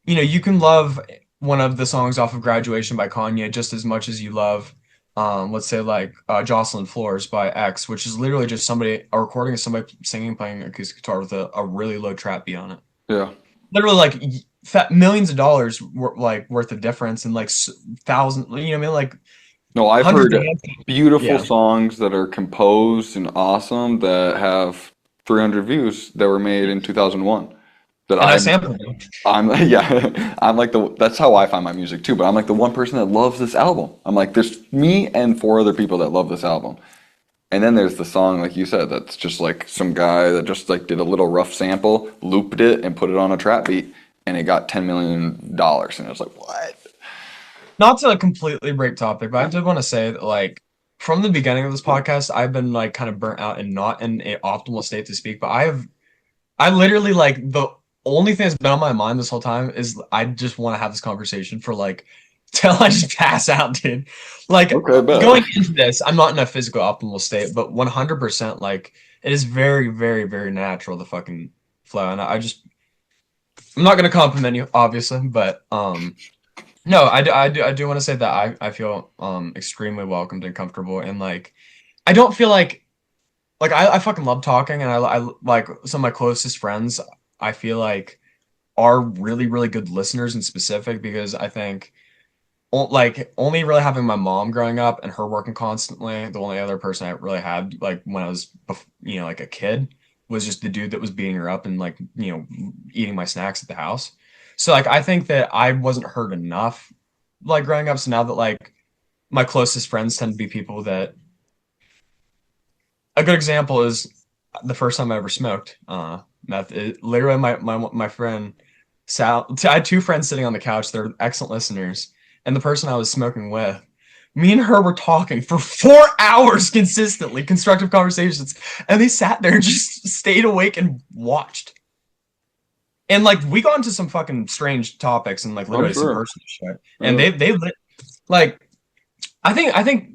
you can love one of the songs off of Graduation by Kanye just as much as you love, let's say like Jocelyn Floors by X, which is literally just a recording of somebody singing, playing acoustic guitar with a really low trap beat on it. Yeah. Literally like millions of dollars like worth of difference and like thousand, I mean, like No, I've hundreds heard of hands. beautiful Yeah. songs that are composed and awesome that have 300 views that were made in 2001 that And I sampled them. I'm yeah, I'm like that's how I find my music too, but I'm like the one person that loves this album. I'm like there's me and four other people that love this album. And then there's the song like you said that's just like some guy that just like did a little rough sample, looped it and put it on a trap beat and it got $10 million and it was like what? Not to completely break topic, but I did want to say that like from the beginning of this podcast, I've been like kind of burnt out and not in a optimal state to speak, but I literally like the only thing that's been on my mind this whole time is I just want to have this conversation for like till I just pass out, dude. Like Okay, going bet. into this, I'm not in a physical optimal state, but 100% like it is very, very, very natural the fucking flow. And I'm not gonna compliment you, obviously, but no, I do want to say that I feel extremely welcomed and comfortable, and like I don't feel like I fucking love talking, and I like some of my closest friends I feel like are really really good listeners in specific because I think like only really having my mom growing up and her working constantly, the only other person I really had like when I was like a kid was just the dude that was beating her up and like eating my snacks at the house. So like I think that I wasn't heard enough like growing up. So now that like my closest friends tend to be people that a good example is the first time I ever smoked meth. Literally, my friend I had two friends sitting on the couch. They're excellent listeners, and the person I was smoking with, me and her were talking for 4 hours consistently, constructive conversations, and they sat there and just stayed awake and watched. And like we got into some fucking strange topics and like I'm literally some sure. personal shit. And Yeah. they like I think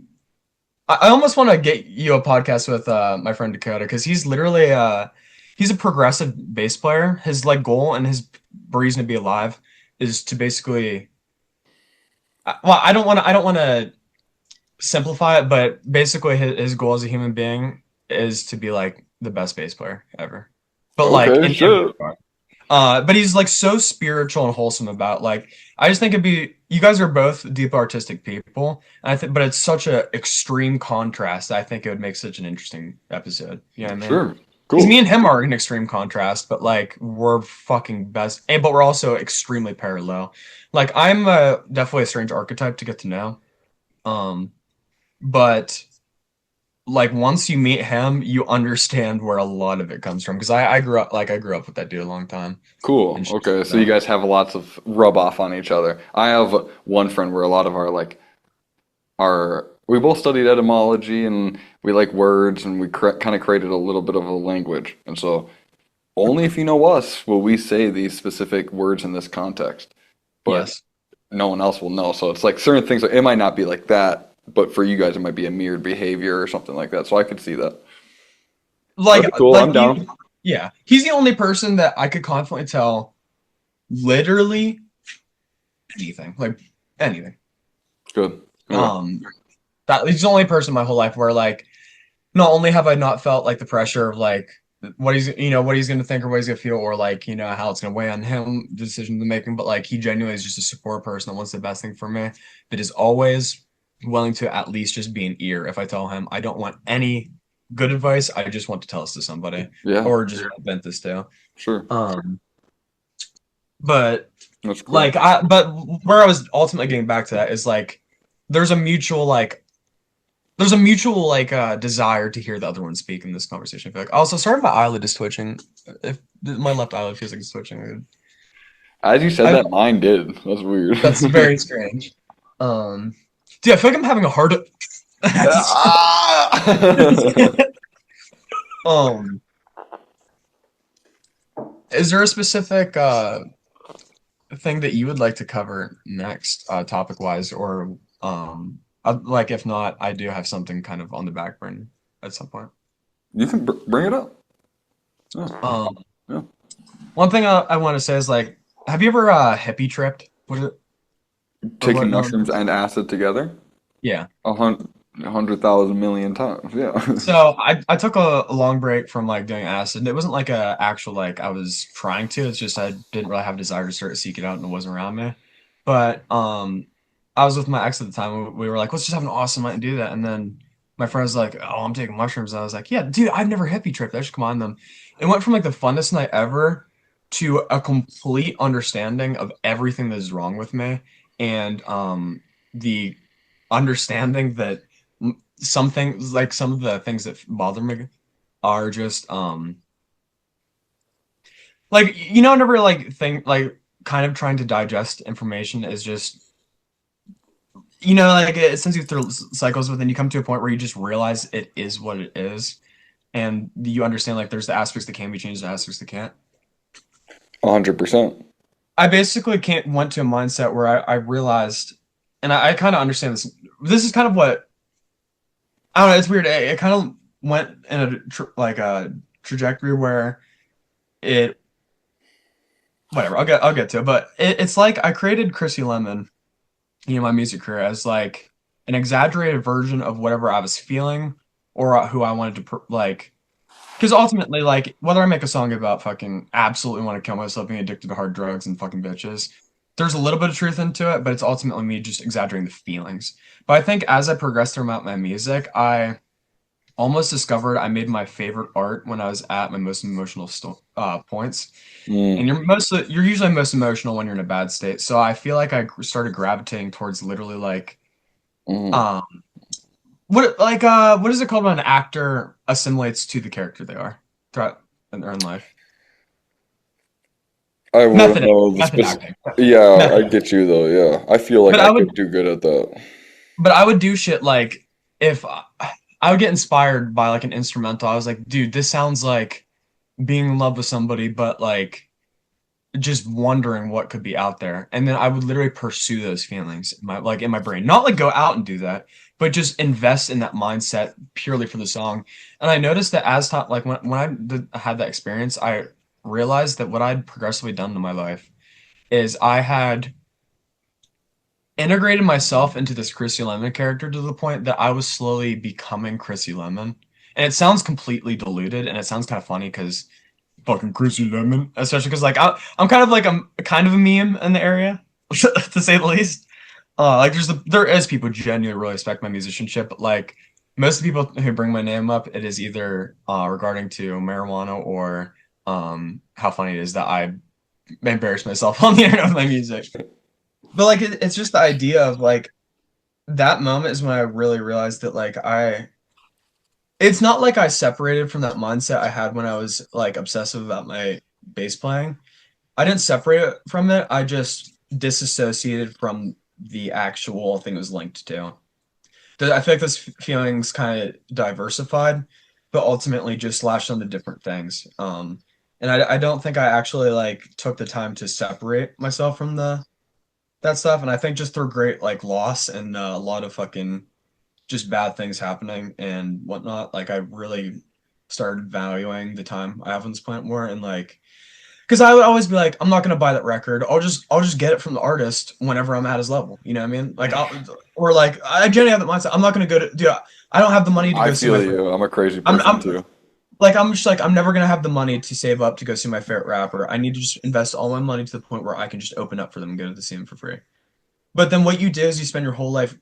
I almost want to get you a podcast with my friend Dakota because he's literally he's a progressive bass player. His like goal and his reason to be alive is to basically well I don't want to simplify it, but basically his goal as a human being is to be like the best bass player ever. But like Okay, in every shit. regard. But he's like so spiritual and wholesome about like I just think it'd be you guys are both deep artistic people, and I think but it's such a extreme contrast. I think it would make such an interesting episode. You know what I mean? Sure. Because me Cool. and him are an extreme contrast, but like we're fucking best, and but we're also extremely parallel. Like I'm definitely a strange archetype to get to know. Um, but like once you meet him, you understand where a lot of it comes from. Because I grew up with that dude a long time. Cool. And shit Okay, like so you that. guys have lots of rub off on each other. I have one friend where a lot of our like our we both studied etymology and we like words and we kind of created a little bit of a language. And so only if you know us will we say these specific words in this context. But Yes. no one else will know. So it's like certain things, it might not be like that, but for you guys, it might be a mirrored behavior or something like that. So I could see that. That'd be cool. Like I'm you, down. yeah. He's the only person that I could confidently tell literally anything, like anything. Good. Okay. Um, that he's the only person in my whole life where like not only have I not felt like the pressure of like what he's gonna think or what he's gonna feel or like how it's gonna weigh on him decision to making, but like he genuinely is just a support person that wants the best thing for me, that is always willing to at least just be an ear if I tell him I don't want any good advice, I just want to tell this to somebody Yeah, or just vent this to. sure. Um, but That's cool. but where I was ultimately getting back to that is like there's a mutual like desire to hear the other one speak in this conversation. I feel like also sorry if my eyelid is twitching. If my left eyelid feels like it's twitching. As you said I that, mine did. That's weird. That's very strange. Um, dude, I feel like I'm having a heart. Ah! um, is there a specific thing that you would like to cover next, topic wise, or like if not, I do have something kind of on the back burner at some point. You can bring it up. Yeah, Um, yeah. one thing I want to say is like, have you ever hippie tripped? What is it or Taking whatnot? mushrooms and acid together, Yeah. a hundred thousand million times. Yeah. So I took a long break from like doing acid. And it wasn't like a actual like I was trying to. It's just I didn't really have a desire to start to seek it out and it wasn't around me. But I was with my ex at the time. We were like, let's just have an awesome night and do that. And then my friend was like, oh, I'm taking mushrooms. And I was like, yeah, dude, I've never hippie tripped. I should come on them. It went from like the funnest night ever to a complete understanding of everything that is wrong with me and the understanding that some things like some of the things that bother me are just like never like think like kind of trying to digest information is just like it sends you through cycles, but then you come to a point where you just realize it is what it is, and you understand like there's the aspects that can be changed, the aspects that can't. 100%. I basically can't went to a mindset where I realized, and I kind of understand this. This is kind of what I don't know. It's weird. It kind of went in like a trajectory where it whatever. I'll get to it, but it's like I created Chrissy Lemon, my music career as like an exaggerated version of whatever I was feeling or who I wanted to like. Because ultimately, like whether I make a song about fucking absolutely want to kill myself, being addicted to hard drugs and fucking bitches, there's a little bit of truth into it, but it's ultimately me just exaggerating the feelings. But I think as I progressed throughout my music, I almost discovered I made my favorite art when I was at my most emotional points. And Mm, you're usually most emotional when you're in a bad state. So I feel like I started gravitating towards literally like mm. um what is it called when an actor assimilates to the character they are throughout in their own life? I wouldn't know the Method specific. acting, Yeah, I method acting. get you though. Yeah, I feel like But I I could would, do good at that. but I would do shit like if I would get inspired by like an instrumental. I was like, dude, this sounds like being in love with somebody, but like just wondering what could be out there. And then I would literally pursue those feelings in my brain. Not like go out and do that, but just invest in that mindset purely for the song. And I noticed that as time like when had that experience, I realized that what I'd progressively done in my life is I had integrated myself into this Chrissy Lemon character to the point that I was slowly becoming Chrissy Lemon. And it sounds completely diluted and it sounds kind of funny because fucking Chrissy Lemon, especially because like I'm kind of like I'm kind of a meme in the area, to say the least. Like there is people who genuinely really respect my musicianship, but like most of the people who bring my name up, it is either regarding to marijuana or how funny it is that I embarrass myself on the internet with my music. But like it's just the idea of like that moment is when I really realized that like it's not like I separated from that mindset I had when I was like obsessive about my bass playing. I didn't separate it from it. I just disassociated from the actual thing it was linked to. I feel like this feeling's kind of diversified, but ultimately just latched onto different things. And I don't think I actually like took the time to separate myself from the that stuff. And I think just through great like loss and a lot of fucking just bad things happening and whatnot, like I really started valuing the time I have on this planet more and like because I would always be like, I'm not gonna buy that record. I'll just get it from the artist whenever I'm at his level. You know what I mean? Like or like I generally have that mindset. I'm not gonna go to dude. I don't have the money to I go see my feel favorite. you. I'm a crazy person I'm too. like I'm just like I'm never gonna have the money to save up to go see my favorite rapper. I need to just invest all my money to the point where I can just open up for them and go to see them for free. But then what you do is you spend your whole life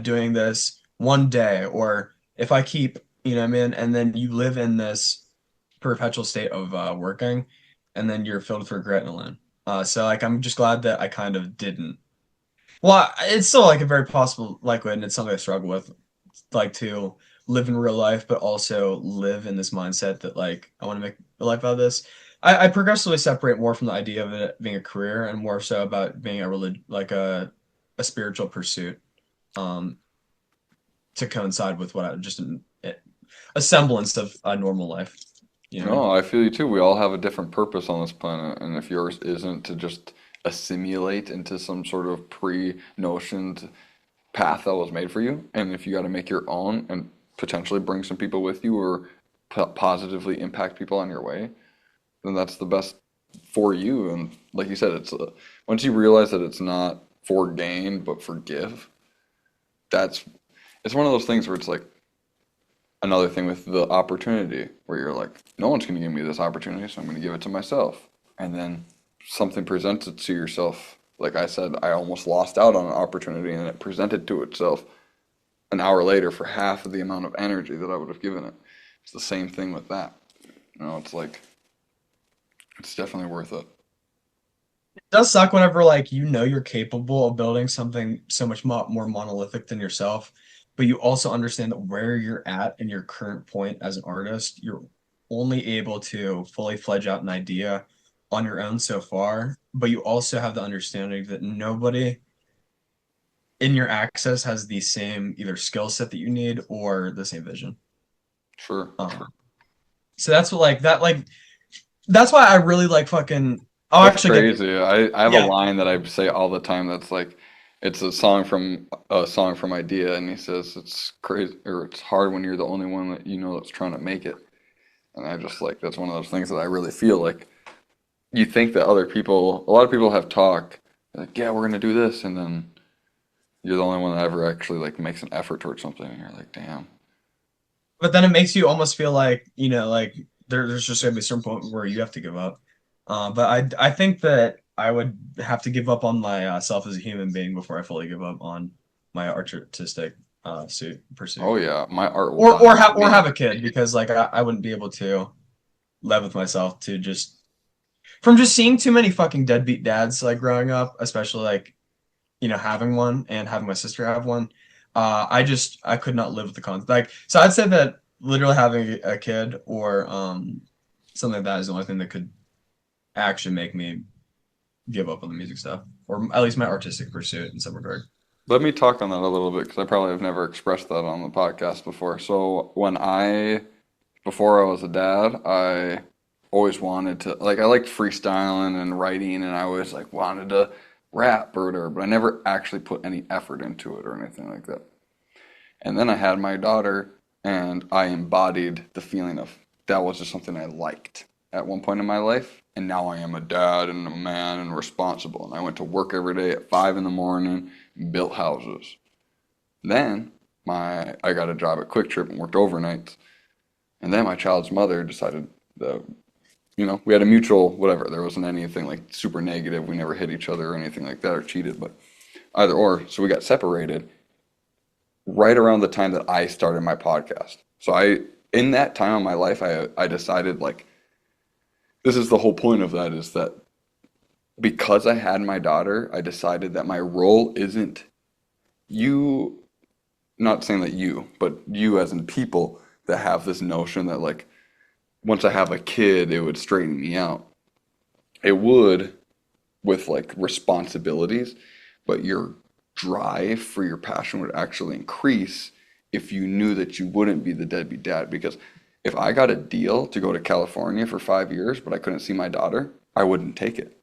doing this one day, or if I keep, you know what I mean, and then you live in this perpetual state of working, and then you're filled with regret and alone. So like I'm just glad that I kind of didn't. Well, it's still like a very possible likelihood, and it's something I struggle with, like to live in real life, but also live in this mindset that like I want to make a life out of this. I progressively separate more from the idea of it being a career and more so about being like a spiritual pursuit. Um, to coincide with what I just a semblance of a normal life. You know what I mean? No, I feel you too. We all have a different purpose on this planet, and if yours isn't to just assimilate into some sort of pre-notioned path that was made for you, and if you got to make your own and potentially bring some people with you or positively impact people on your way, then that's the best for you. And like you said, once you realize that it's not for gain but for give, that's it's one of those things where it's like another thing with the opportunity where you're like, no one's going to give me this opportunity, so I'm going to give it to myself. And then something presents it to yourself. Like I said, I almost lost out on an opportunity and it presented to itself an hour later for half of the amount of energy that I would have given it. It's the same thing with that. It's like, it's definitely worth it. It does suck whenever like you know you're capable of building something so much more monolithic than yourself, but you also understand that where you're at in your current point as an artist, you're only able to fully fledge out an idea on your own so far, but you also have the understanding that nobody in your access has the same either skill set that you need or the same vision. Sure. Um, so that's what like that's why I really like fucking. I'll That's actually get crazy. I have a yeah. line that I say all the time that's like, it's a song from Idea, and he says it's crazy or it's hard when you're the only one that you know that's trying to make it. And I just like that's one of those things that I really feel like you think that a lot of people have talk, like, yeah, we're gonna do this, and then you're the only one that ever actually like makes an effort towards something, and you're like, damn. But then it makes you almost feel like, like there's just gonna be a certain point where you have to give up. But I think that I would have to give up on myself as a human being before I fully give up on my artistic pursuit. Oh yeah, my art will die with Or me. have a kid because like I wouldn't be able to live with myself to just from just seeing too many fucking deadbeat dads like growing up, especially like having one and having my sister have one. I could not live with the concept. Like, so I'd say that literally having a kid or something like that is the only thing that could actually make me give up on the music stuff, or at least my artistic pursuit in some regard. Let me talk on that a little bit because I probably have never expressed that on the podcast before. So before I was a dad, I always wanted to, like, I liked freestyling and writing, and I always like wanted to rap or whatever, but I never actually put any effort into it or anything like that. And then I had my daughter, and I embodied the feeling of that was just something I liked at one point in my life. And now I am a dad and a man and responsible. And I went to work every day at 5 in the morning, and built houses. Then I got a job at Quick Trip and worked overnights. And then my child's mother decided that, we had a mutual whatever. There wasn't anything like super negative. We never hit each other or anything like that or cheated, but either or. So we got separated right around the time that I started my podcast. So in that time of my life, I decided like, this is the whole point of that is that because I had my daughter, I decided that my role isn't you, not saying that you, but you as in people that have this notion that like, once I have a kid, it would straighten me out. It would with like responsibilities, but your drive for your passion would actually increase if you knew that you wouldn't be the deadbeat dad. Because if I got a deal to go to California for 5 years, but I couldn't see my daughter, I wouldn't take it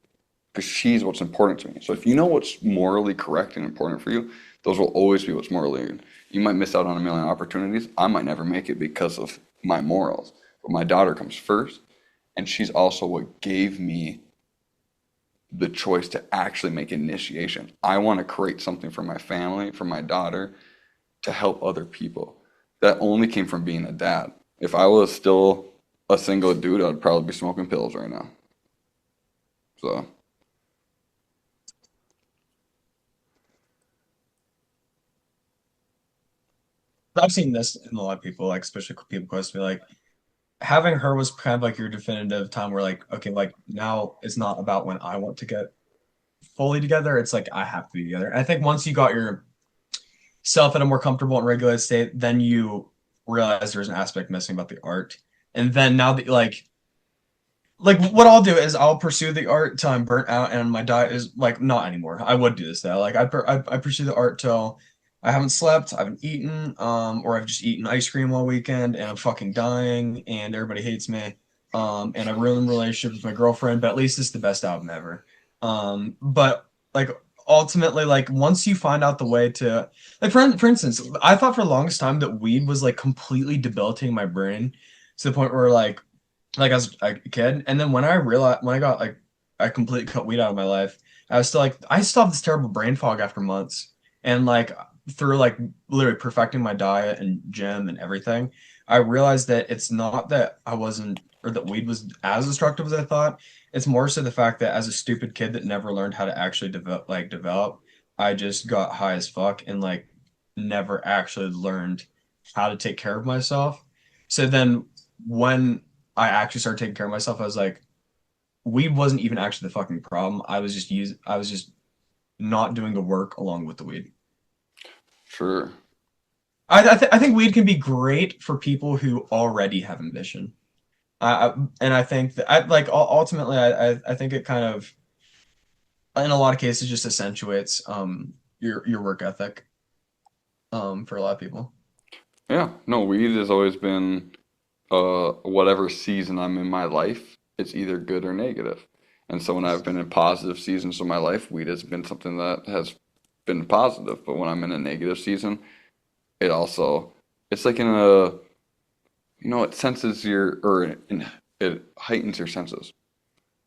because she's what's important to me. So if you know what's morally correct and important for you, those will always be what's morally. You might miss out on a million opportunities. I might never make it because of my morals, but my daughter comes first, and she's also what gave me the choice to actually make initiation. I want to create something for my family, for my daughter, to help other people. That only came from being a dad. If I was still a single dude, I'd probably be smoking pills right now. So, I've seen this in a lot of people, like especially people close to me, like having her was kind of like your definitive time where like, okay, like now it's not about when I want to get fully together. It's like I have to be together. I think once you got yourself in a more comfortable and regulated state, then you realize there's an aspect missing about the art. And then now that like what I'll do is I'll pursue the art till I'm burnt out and my diet is like not anymore. I would do this though. Like I pursue the art till I haven't slept, I haven't eaten, or I've just eaten ice cream all weekend and I'm fucking dying and everybody hates me. And I ruined relationships with my girlfriend, but at least it's the best album ever. But like ultimately, like once you find out the way to like for instance, I thought for the longest time that weed was like completely debilitating my brain to the point where like as a kid. And then when I got like I completely cut weed out of my life, I was still like I still have this terrible brain fog after months. And like through like literally perfecting my diet and gym and everything, I realized that it's not that I wasn't or that weed was as destructive as I thought. It's more so the fact that as a stupid kid that never learned how to actually develop, I just got high as fuck and like never actually learned how to take care of myself. So then when I actually started taking care of myself, I was like, weed wasn't even actually the fucking problem. I was just not doing the work along with the weed. sure. I think weed can be great for people who already have ambition. And I think that ultimately I think it kind of in a lot of cases just accentuates your work ethic for a lot of people. Yeah, no, weed has always been whatever season I'm in my life, it's either good or negative. And so when I've been in positive seasons of my life, weed has been something that has been positive. But when I'm in a negative season, it also, it's like in a, it senses it heightens your senses.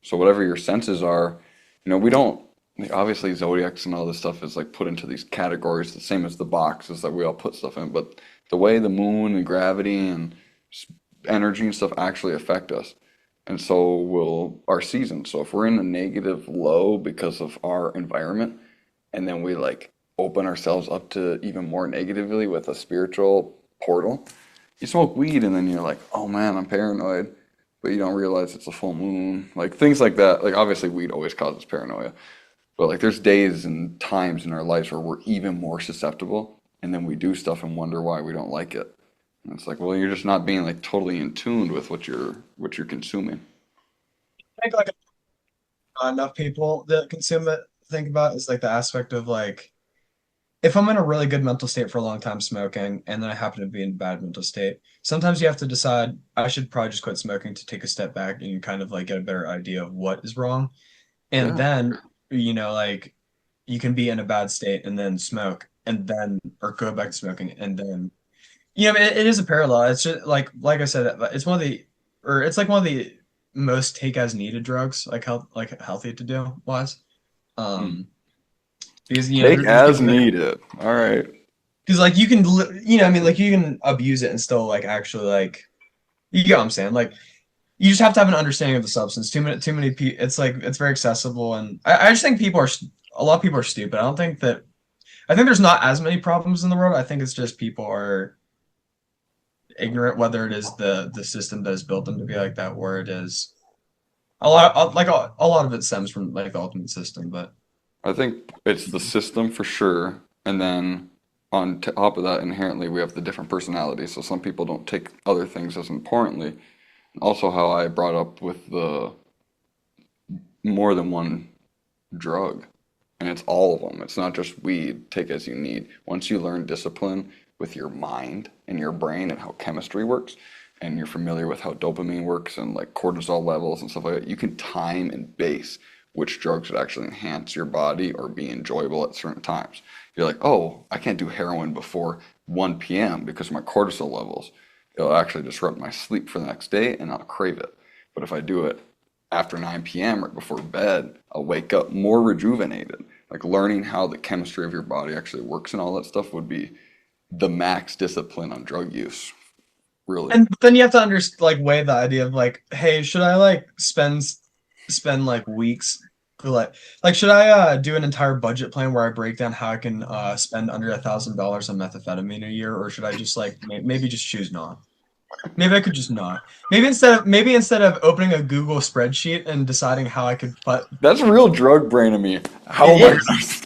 So whatever your senses are, we don't, like, obviously zodiacs and all this stuff is like put into these categories, the same as the boxes that we all put stuff in. But the way the moon and gravity and energy and stuff actually affect us. And so will our seasons. So if we're in a negative low because of our environment, and then we like open ourselves up to even more negatively with a spiritual portal, you smoke weed and then you're like, oh man, I'm paranoid. But you don't realize it's a full moon. Like things like that. Like obviously weed always causes paranoia. But like there's days and times in our lives where we're even more susceptible and then we do stuff and wonder why we don't like it. And it's like, well, you're just not being like totally in tune with what you're consuming. not enough people that consume it think about is like the aspect of like if I'm in a really good mental state for a long time smoking and then I happen to be in a bad mental state, sometimes you have to decide I should probably just quit smoking to take a step back and kind of like get a better idea of what is wrong. And Yeah. then, like you can be in a bad state and then smoke and then or go back to smoking and then it is a parallel. It's just like I said, it's one of the or it's like one of the most take as needed drugs, like healthy to do wise. Mm. Um, because Take there's as people that needed. All right. because like you can like you can abuse it and still like actually like you get what I'm saying. Like you just have to have an understanding of the substance. Too many people. It's like it's very accessible, and I just think a lot of people are stupid. I don't think that I think there's not as many problems in the world. I think it's just people are ignorant whether it is the system that has built them to be like that, or it is a lot of it stems from like the ultimate system. But I think it's the system for sure. And then on top of that, inherently, we have the different personalities. So some people don't take other things as importantly. Also, how I brought up with the more than one drug. And it's all of them. It's not just weed, take as you need. Once you learn discipline with your mind and your brain and how chemistry works, and you're familiar with how dopamine works and like cortisol levels and stuff like that, you can time and base which drugs would actually enhance your body or be enjoyable at certain times. You're like, oh, I can't do heroin before 1 p.m. because of my cortisol levels. It'll actually disrupt my sleep for the next day and I'll crave it. But if I do it after 9 p.m. right before bed, I'll wake up more rejuvenated. Like learning how the chemistry of your body actually works and all that stuff would be the max discipline on drug use, really. and then you have to like weigh the idea of like, hey, should I like spend like weeks like should I do an entire budget plan where I break down how I can spend under $1,000 on methamphetamine a year, or should I just like maybe just choose not? Maybe I could just not. Maybe instead of opening a Google spreadsheet and deciding how I could put That's real drug brain of me. How am it I? is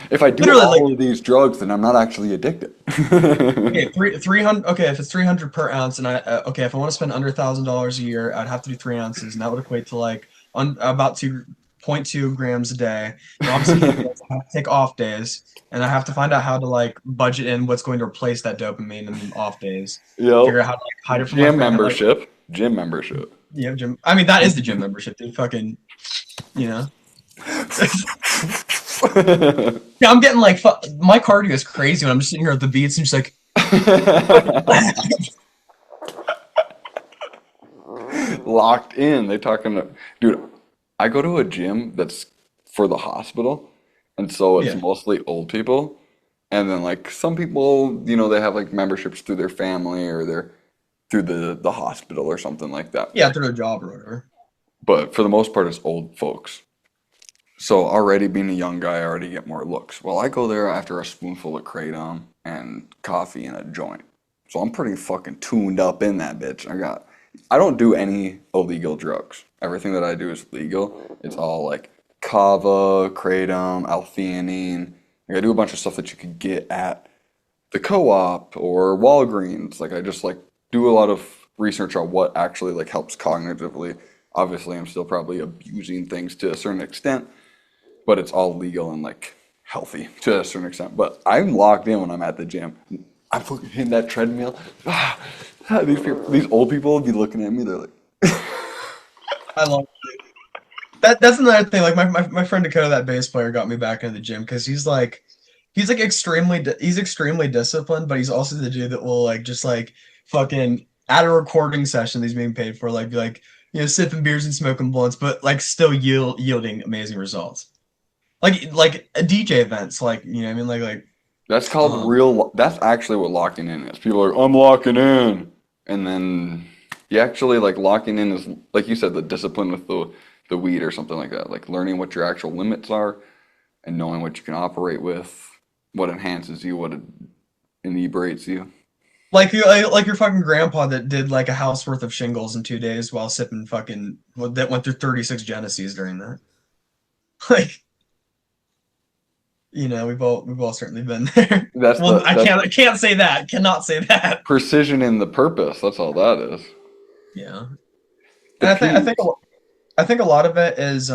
If I do literally like all of these drugs, then I'm not actually addicted. okay, 300. Okay, if it's 300 per ounce, and okay, if I want to spend under $1,000 a year, I'd have to do 3 ounces, and that would equate to like about 2.2 grams a day. And obviously, I have to take off days, and I have to find out how to like budget in what's going to replace that dopamine in off days. Yep. Figure out how to like hide it from my Gym friend. Like, membership. Gym membership. yeah, gym. I mean, that is the gym membership, dude. Fucking, you know. Yeah, I'm getting like my cardio is crazy when I'm just sitting here at the beats and just like. Locked in. They talking to, dude. I go to a gym that's for the hospital, and so it's Yeah. mostly old people, and then like some people, they have like memberships through their family or their through the hospital or something like that. Yeah, through a job or whatever. But for the most part, it's old folks. So already being a young guy, I already get more looks. Well, I go there after a spoonful of kratom and coffee and a joint. So I'm pretty fucking tuned up in that bitch. I don't do any illegal drugs. Everything that I do is legal. It's all like kava, kratom, L-theanine. Like I do a bunch of stuff that you could get at the co-op or Walgreens. Like I just like do a lot of research on what actually like helps cognitively. Obviously, I'm still probably abusing things to a certain extent, but it's all legal and like healthy to a certain extent. But I'm locked in when I'm at the gym. I'm fucking hitting that treadmill. These old people will be looking at me. They're like, I love that. That's another thing. Like my friend Dakota, that bass player, got me back into the gym because he's like he's extremely disciplined, but he's also the dude that will like just like fucking at a recording session that he's being paid for, like be like sipping beers and smoking blunts, but like still yielding amazing results. Like DJ events, like what I mean, that's called um real. That's actually what locking in is. People are like, I'm locking in, and then you actually like locking in is like you said, the discipline with the weed or something like that. Like learning what your actual limits are and knowing what you can operate with, what enhances you, what inebriates you. like your fucking grandpa that did like a house worth of shingles in 2 days while sipping fucking that went through 36 Genesees during that. Like we've all certainly been there. That's Well, the that's I can't say that. Cannot say that. precision in the purpose. That's all that is. Yeah. The And I think peas. I think a lot of it is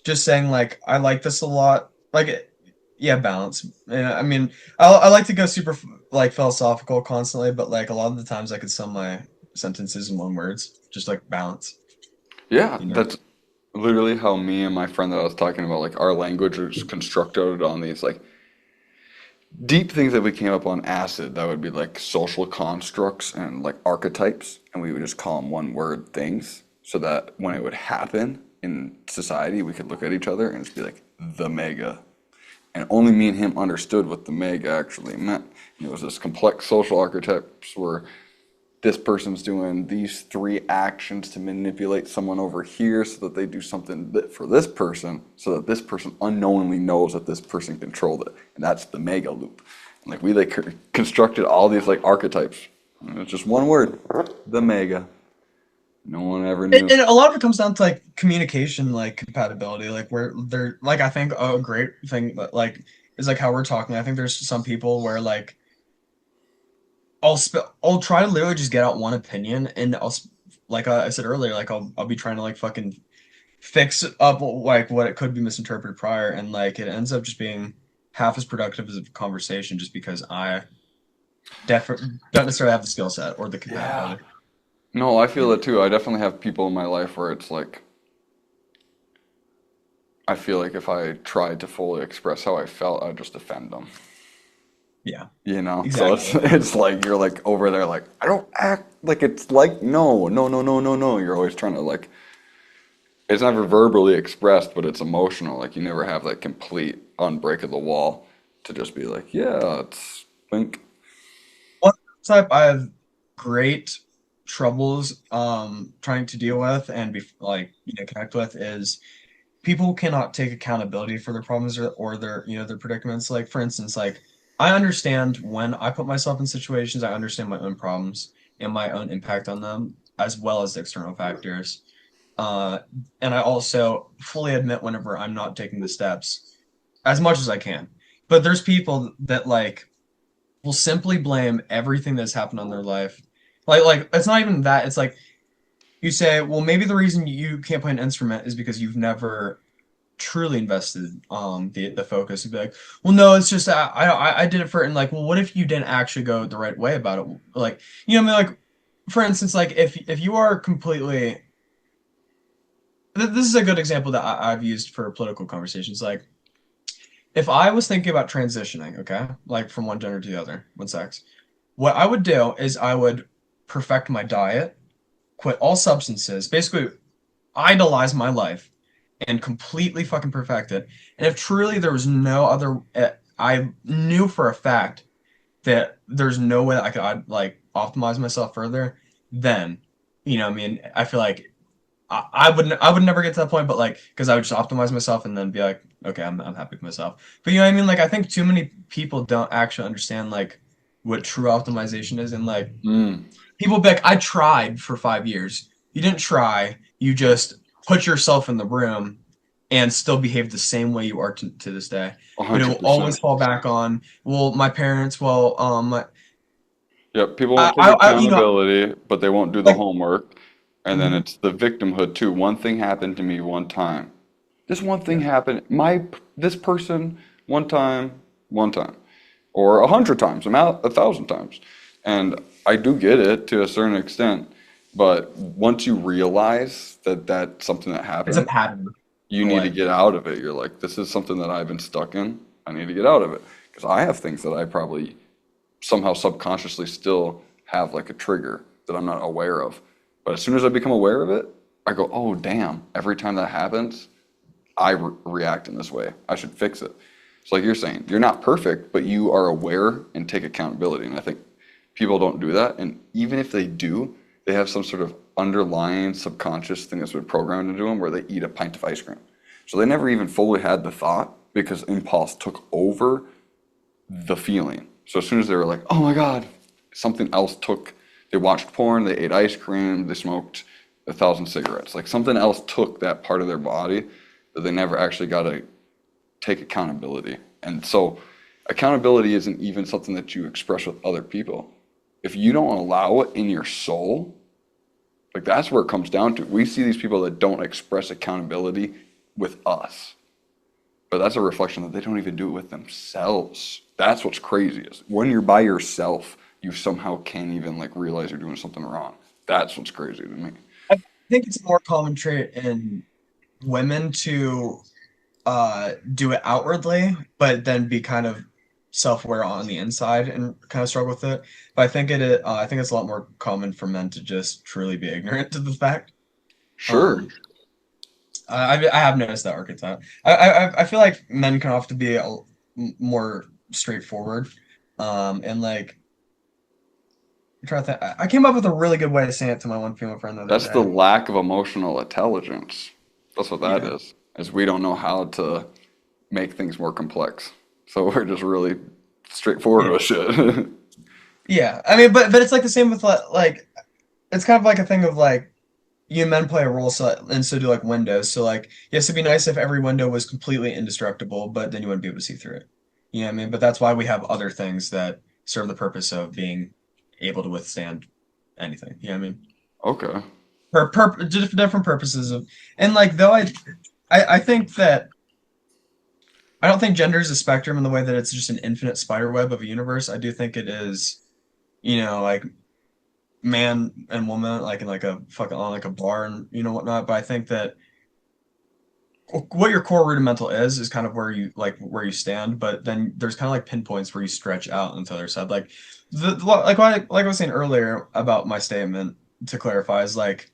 just saying like I like this a lot. Yeah, balance. Yeah, I mean, I like to go super like philosophical constantly, but like a lot of the times I could sum my sentences in one words, just like balance, Yeah, you know. that's literally how me and my friend that I was talking about, like our language is constructed on these like deep things that we came up on acid that would be like social constructs and like archetypes, and we would just call them one word things so that when it would happen in society, we could look at each other and just be like, the mega. And only me and him understood what the mega actually meant. And it was this complex social archetypes where this person's doing these three actions to manipulate someone over here so that they do something for this person so that this person unknowingly knows that this person controlled it, and that's the mega loop. And like we like constructed all these like archetypes, and it's just one word, the mega. No one ever knew. And a lot of it comes down to like communication, like compatibility, like where they're like I think a great thing that like is like how we're talking. I think there's some people where like I'll try to literally just get out one opinion, and like I said earlier, like I'll be trying to like fucking fix up like what it could be misinterpreted prior, and like it ends up just being half as productive as a conversation, just because I definitely don't necessarily have the skill set or the Yeah. compatibility. No, I You feel know? that too. I definitely have people in my life where it's like I feel like if I tried to fully express how I felt, I'd just offend them. Yeah, You know, so it's exactly. it's like you're like over there like I don't act like it's like no no no no no no. You're always trying to like it's never verbally expressed, but it's emotional. Like you never have that complete unbreak of the wall to just be like, yeah, it's think. One type I have great troubles trying to deal with and be like connect with is people who cannot take accountability for their problems or their their predicaments. Like for instance, like I understand when I put myself in situations, I understand my own problems and my own impact on them, as well as the external factors. Uh, and I also fully admit whenever I'm not taking the steps as much as I can. But there's people that like will simply blame everything that's happened on their life. Like it's not even that. It's like you say, well, maybe the reason you can't play an instrument is because you've never truly invested the focus and be like, well, no, it's just that I did it for and like, well, what if you didn't actually go the right way about it? Like, what I mean, like for instance, like if you are completely this is a good example that I've used for political conversations. Like, if I was thinking about transitioning, okay, like from one gender to the other, one sex, what I would do is I would perfect my diet, quit all substances, basically idolize my life, and completely fucking perfect it. And if truly there was no other, I knew for a fact that there's no way that I could like optimize myself further, then, I mean, I feel like I would never get to that point, but like, because I would just optimize myself and then be like, okay, I'm happy with myself. But you know what I mean? Like, I think too many people don't actually understand like what true optimization is, and like Mm, people be like, I tried for 5 years. You didn't try. You just put yourself in the room and still behave the same way you are to this day. But it will 100%. always fall back on, well, my parents, well, Yep, people won't take accountability, but they won't do the like, homework. And then mhm, it's the victimhood too. One thing happened to me one time. This one thing yeah, happened. This person one time, or 100 times, a 1,000 times. And I do get it to a certain extent, but once you realize that that's something that it's a happened, pattern you in need to life. get out of it. You're like, this is something that I've been stuck in. I need to get out of it because I have things that I probably somehow subconsciously still have like a trigger that I'm not aware of. But as soon as I become aware of it, I go, oh, damn, every time that happens, I react in this way. I should fix it. So, like you're saying, you're not perfect, but you are aware and take accountability. And I think people don't do that. And even if they do, they have some sort of underlying subconscious thing that's been programmed into them where they eat a pint of ice cream. So they never even fully had the thought because impulse took over the feeling. So as soon as they were like, oh my God, something else took, they watched porn, they ate ice cream, they smoked 1,000 cigarettes. Like something else took that part of their body that they never actually got to take accountability. And so accountability isn't even something that you express with other people. If you don't allow it in your soul, Like that's where it comes down to. We see these people that don't express accountability with us, but that's a reflection that they don't even do it with themselves. That's what's crazy is when you're by yourself, you somehow can't even like realize you're doing something wrong. That's what's crazy to me. I think it's a more common trait in women to do it outwardly, but then be kind of self-aware on the inside and kind of struggle with it. But I think it's a lot more common for men to just truly be ignorant to the fact. Sure. Um, I have noticed that archetype. I feel like men can often be more straightforward. And like I'm trying to think, I came up with a really good way to say it to my one female friend the other That's the day. lack of emotional intelligence. That's what that Yeah. is we don't know how to make things more complex. So we're just really straightforward Yeah. with shit. Yeah. I mean, but it's like the same with like it's kind of like a thing of like you men play a role, so and so do like windows. So like yes, it'd be nice if every window was completely indestructible, but then you wouldn't be able to see through it. You know what I mean? But that's why we have other things that serve the purpose of being able to withstand anything. You know what I mean? Okay. Different purposes of and like though I think that I don't think gender is a spectrum in the way that it's just an infinite spider web of a universe. I do think it is, like man and woman, like in like a fucking on like a bar and whatnot. But I think that what your core rudimental is kind of where you stand. But then there's kind of like pinpoints where you stretch out into the other side. Like like I was saying earlier about my statement to clarify is like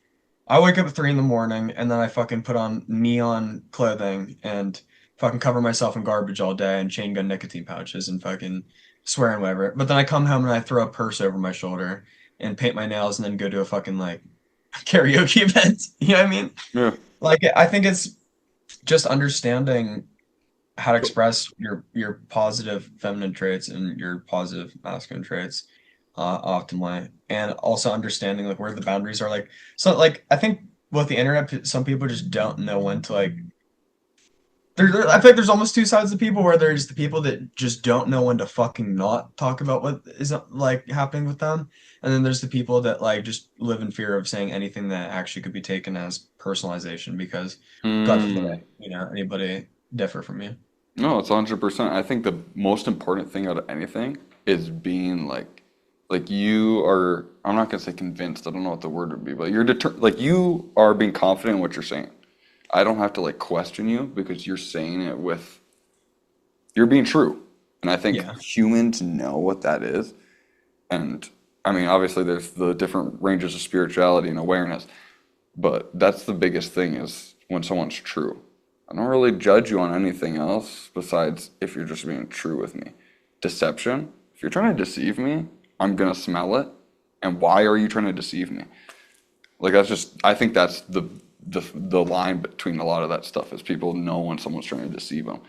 I wake up at 3 in the morning and then I fucking put on neon clothing and fucking cover myself in garbage all day and chain gun nicotine pouches and fucking swear and whatever. But then I come home and I throw a purse over my shoulder and paint my nails and then go to a fucking like karaoke event. You know what I mean? Yeah. Like I think it's just understanding how to express your positive feminine traits and your positive masculine traits optimally, and also understanding like where the boundaries are. Like so, like I think with the internet, some people just don't know when to like. I feel like there's almost two sides of people where there's the people that just don't know when to fucking not talk about what is like happening with them, and then there's the people that like just live in fear of saying anything that actually could be taken as personalization because God Mm. forbid, anybody differ from you. No, it's 100%. I think the most important thing out of anything is being like you are, I'm not gonna say convinced, I don't know what the word would be, but like you are being confident in what you're saying. I don't have to like question you because you're saying it with, you're being true. And I think Yeah. humans know what that is. And I mean, obviously there's the different ranges of spirituality and awareness, but that's the biggest thing is when someone's true. I don't really judge you on anything else besides if you're just being true with me. Deception, if you're trying to deceive me, I'm gonna smell it. And why are you trying to deceive me? Like that's just, I think that's the line between a lot of that stuff is people know when someone's trying to deceive them,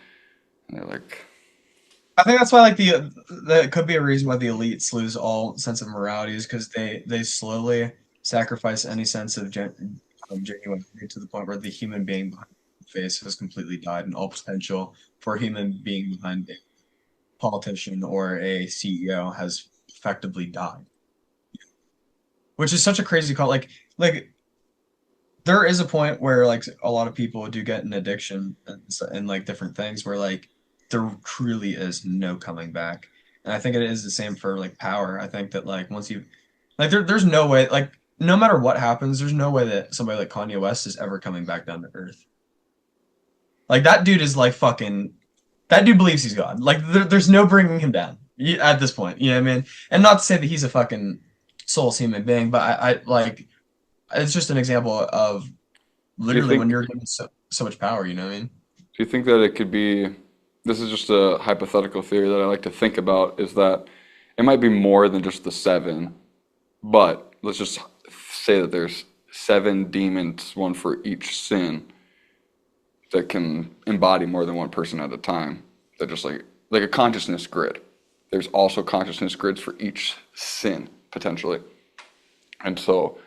and they're like, I think that's why like that could be a reason why the elites lose all sense of morality is because they slowly sacrifice any sense of genuinity to the point where the human being behind the face has completely died and all potential for a human being behind a politician or a CEO has effectively died. Which is such a crazy call. Like there is a point where like a lot of people do get an addiction and like different things where like there truly is no coming back. And I think it is the same for like power. I think that like once you like there's no way like no matter what happens, there's no way that somebody like Kanye West is ever coming back down to earth. Like that dude is like fucking that dude believes he's God. Like there's no bringing him down at this point. You know what I mean? And not to say that he's a fucking soulless human being, but I like it's just an example of do you literally when think, you're given so much power, you know what I mean? do you think that it could be, this is just a hypothetical theory that I like to think about, is that it might be more than just the seven, but let's just say that there's seven demons, one for each sin, that can embody more than one person at a time. They're just like a consciousness grid. There's also consciousness grids for each sin potentially. And so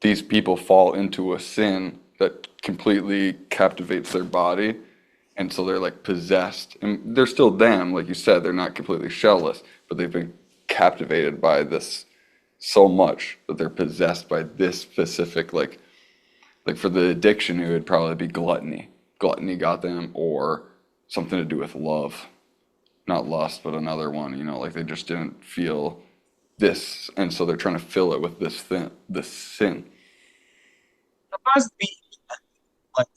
these people fall into a sin that completely captivates their body. And so they're like possessed. And they're still them, like you said, they're not completely shellless, but they've been captivated by this so much that they're possessed by this specific like for the addiction it would probably be gluttony. Gluttony got them, or something to do with love. Not lust, but another one, like they just didn't feel this, and so they're trying to fill it with this sin. Sometimes like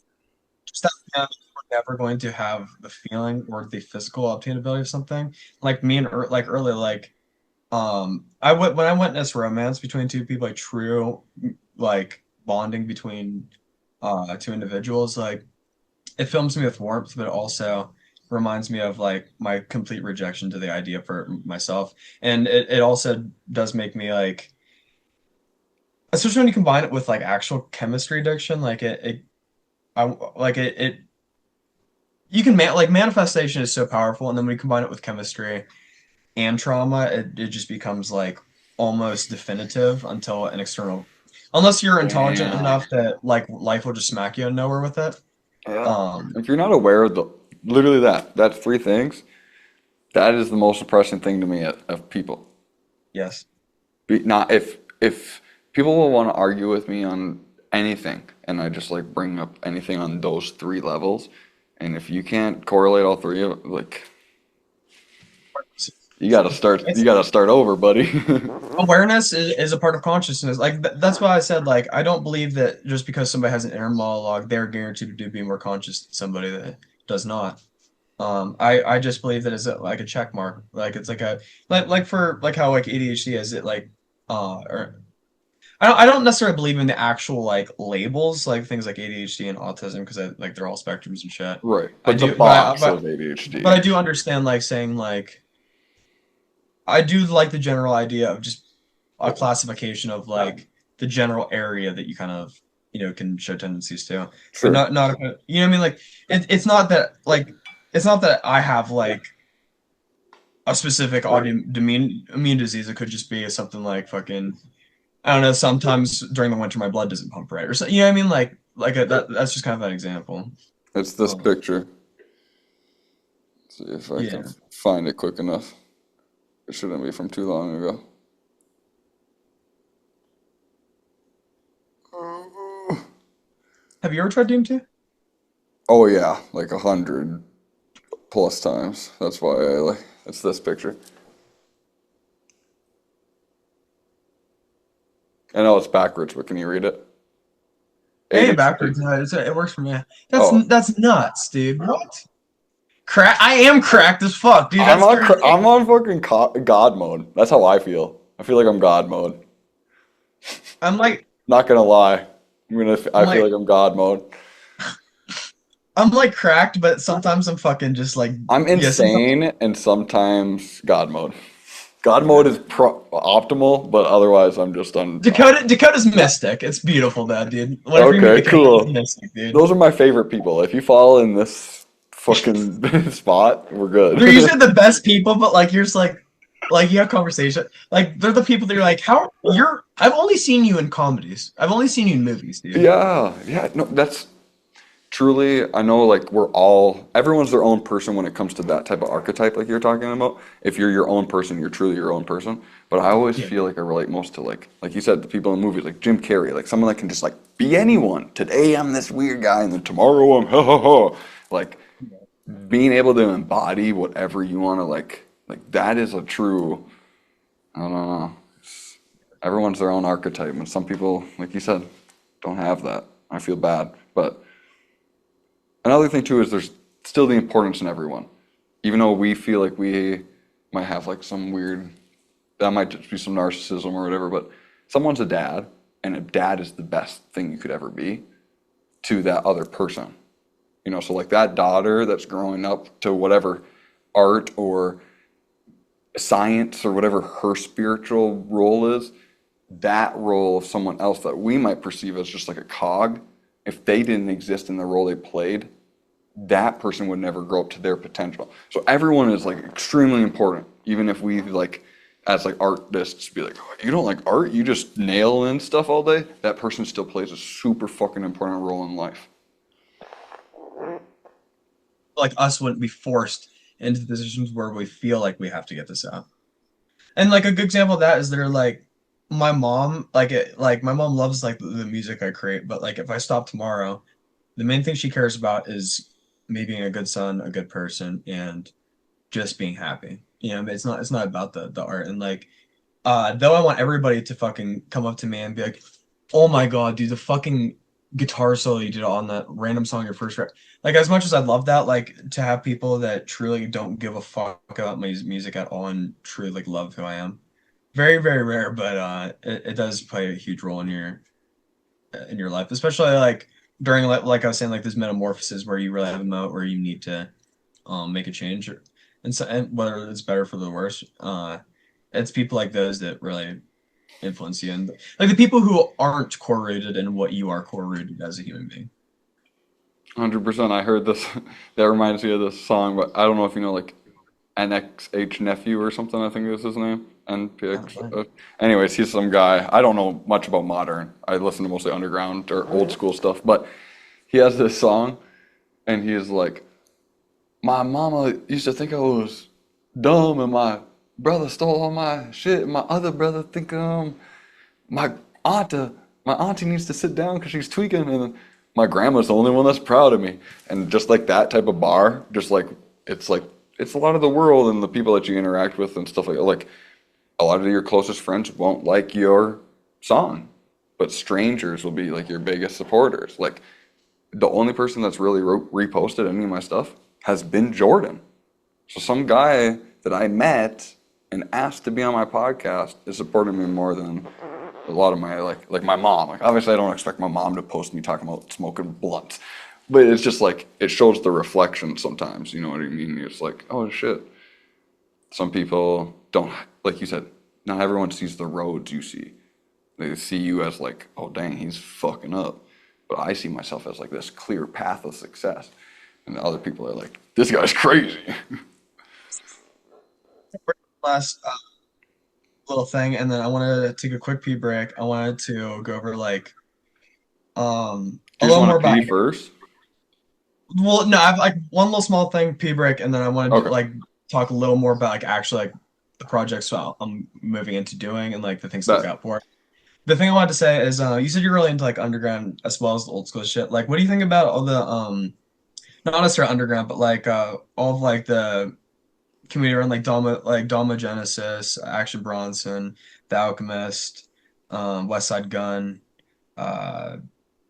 just that feeling we're never going to have the feeling or the physical obtainability of something. Like me and like earlier, like I went when I witnessed romance between two people, like true like bonding between two individuals, like it fills me with warmth, but it also reminds me of like my complete rejection to the idea for myself. And it also does make me like, especially when you combine it with like actual chemistry addiction, like I like it you can like manifestation is so powerful, and then when you combine it with chemistry and trauma, it just becomes like almost definitive until an external, unless you're intelligent Damn. enough that like life will just smack you out of nowhere with it. Yeah. Um, If you're not aware of the literally that three things, that is the most depressing thing to me of people. yes. Not if people will want to argue with me on anything, and I just like bring up anything on those three levels, and if you can't correlate all three of like you It's gotta start over, buddy. awareness is a part of consciousness. Like that's why I said like I don't believe that just because somebody has an inner monologue, they're guaranteed to be more conscious than somebody that does not. I just believe that it's like a check mark. Like it's like a like for like how like ADHD is it like or I don't necessarily believe in the actual like labels like things like ADHD and autism because like they're all spectrums and shit. Right, I but the do, but box of but ADHD. I do understand like saying like I do like the general idea of just a classification of like the general area that you kind of can show tendencies to, but Sure, not you know what I mean like it's not that like it's not that I have like a specific immune disease. It could just be something like fucking I don't know. Sometimes during the winter my blood doesn't pump right or so. You know what I mean that's just kind of an example. it's this Um, picture. See if I can yeah. find it quick enough. It shouldn't be from too long ago. Have you ever tried DMT? Oh yeah, like 100+ times. That's why I like. It's this picture. I know it's backwards, but can you read it? Hey, ADHD. backwards. No, it works for me. Oh, That's nuts, dude. What? Crack. I am cracked as fuck, dude. That's I'm crazy. on fucking God mode. That's how I feel. I feel like I'm God mode. I'm like, Not gonna lie. I'm I feel like, like I'm God mode. I'm like cracked, but sometimes I'm fucking just like, I'm yeah. Sometimes insane and sometimes God mode. God mode is optimal, but otherwise I'm just on. Dakota's mystic. It's beautiful, that dude. Whenever you meet Okay, Dakota, he's cool. mystic, dude. Those are my favorite people. If you fall in this fucking spot, we're They're good. usually the best people, but like you're just like you have conversation. Like they're the people that you're like, how you're. I've only seen you in comedies. I've only seen you in movies, dude. Yeah, yeah. No, that's truly, I know like everyone's their own person when it comes to that type of archetype like you're talking about. If you're your own person, you're truly your own person. But I always Yeah. feel like I relate most to like you said, the people in movies, like Jim Carrey, like someone that can just like be anyone. Today I'm this weird guy, and then tomorrow I'm ha ha ha. Like being able to embody whatever you want to like that is a true, I don't know. Everyone's their own archetype, and some people, like you said, don't have that. I feel bad, but another thing too is there's still the importance in everyone. Even though we feel like we might have like some weird, that might just be some narcissism or whatever, but someone's a dad, and a dad is the best thing you could ever be to that other person. So like that daughter that's growing up to whatever art or science or whatever her spiritual role is, that role of someone else that we might perceive as just like a cog, if they didn't exist in the role they played, that person would never grow up to their potential. So everyone is like extremely important, even if we like as like artists be like, oh, you don't like art, you just nail in stuff all day. That person still plays a super fucking important role in life. Like us wouldn't be forced into positions where we feel like we have to get this out. And like a good example of that is they're like my mom like my mom loves like the music I create, but like if I stop tomorrow, the main thing she cares about is me being a good son, a good person, and just being happy. You know, it's not about the art. And like though I want everybody to fucking come up to me and be like, "Oh my God, dude, the fucking guitar solo you did on that random song your first rap." Like as much as I love that, like to have people that truly don't give a fuck about my music at all and truly like love who I am. Very, very rare, but it does play a huge role in your life, especially like during like I was saying, like this metamorphosis where you really have a moment where you need to make a change, and so and whether it's better for the worse, it's people like those that really influence you, and like the people who aren't correlated in what you are correlated as a human being. 100%. I heard this. That reminds me of this song, but I don't know if you know like NXH Nephew or something. I think is his name. I don't NPX. know. Anyways, he's some guy. I don't know much about modern. I listen to mostly underground or old school stuff. But he has this song, and he is like, "My mama used to think I was dumb, and my brother stole all my shit, and my other brother think my aunt, my auntie needs to sit down because she's tweaking, and my grandma's the only one that's proud of me." And just like that type of bar, just like it's a lot of the world and the people that you interact with and stuff like that. Like a lot of your closest friends won't like your song, but strangers will be like your biggest supporters. Like the only person that's really reposted any of my stuff has been Jordan. So some guy that I met and asked to be on my podcast is supporting me more than a lot of my like my mom. Like obviously I don't expect my mom to post me talking about smoking blunts. But it's just like it shows the reflection sometimes, you know what I mean? It's like, oh shit. Some people don't, like you said, not everyone sees the roads you see. They see you as like, oh dang, he's fucking up. But I see myself as like this clear path of success. And other people are like, this guy's crazy. Last little thing, and then I wanted to take a quick pee break. I wanted to go over like Do a you just little want more to about. pee first? Well, no, I've like one little small thing, pee break, and then I wanted to Okay. like talk a little more about like actually like the projects I'm moving into doing and like the things to look Bet. out for. The thing I wanted to say is, you said you're really into like underground as well as the old school shit. Like, what do you think about all the not necessarily underground, but like all of like the community around like Dama Genesis, Action Bronson, The Alchemist, West Side Gun, uh,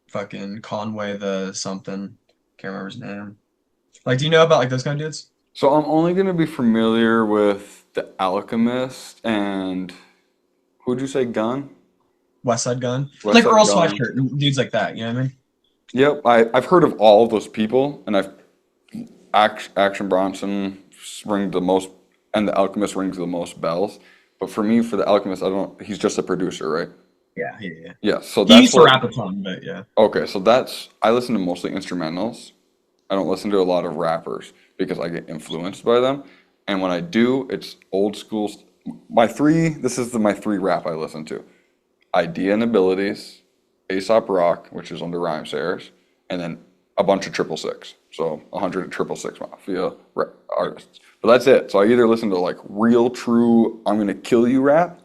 fucking Conway the something, can't remember his name. Like, do you know about like those kind of dudes? So I'm only going to be familiar with The Alchemist and who'd you say, Gun? West Side Gun, West like Side Earl Gun. Sweatshirt, and dudes like that. You know what I mean? Yep, I've heard of all of those people, and Action Bronson rings the most, and The Alchemist rings the most bells. But for me, for The Alchemist, I don't. He's just a producer, right? Yeah, yeah, yeah. Yeah. So He that's used to what. rap a ton, but yeah. Okay, so that's I listen to mostly instrumentals. I don't listen to a lot of rappers because I get influenced by them. And when I do, it's old school. My three. This is my three rap I listen to. Idea and Abilities, Aesop Rock, which is under Rhyme Sayers, and then a bunch of Triple Six. So 100 Triple Six Mafia artists. But that's it. So I either listen to like real, true, I'm gonna kill you rap,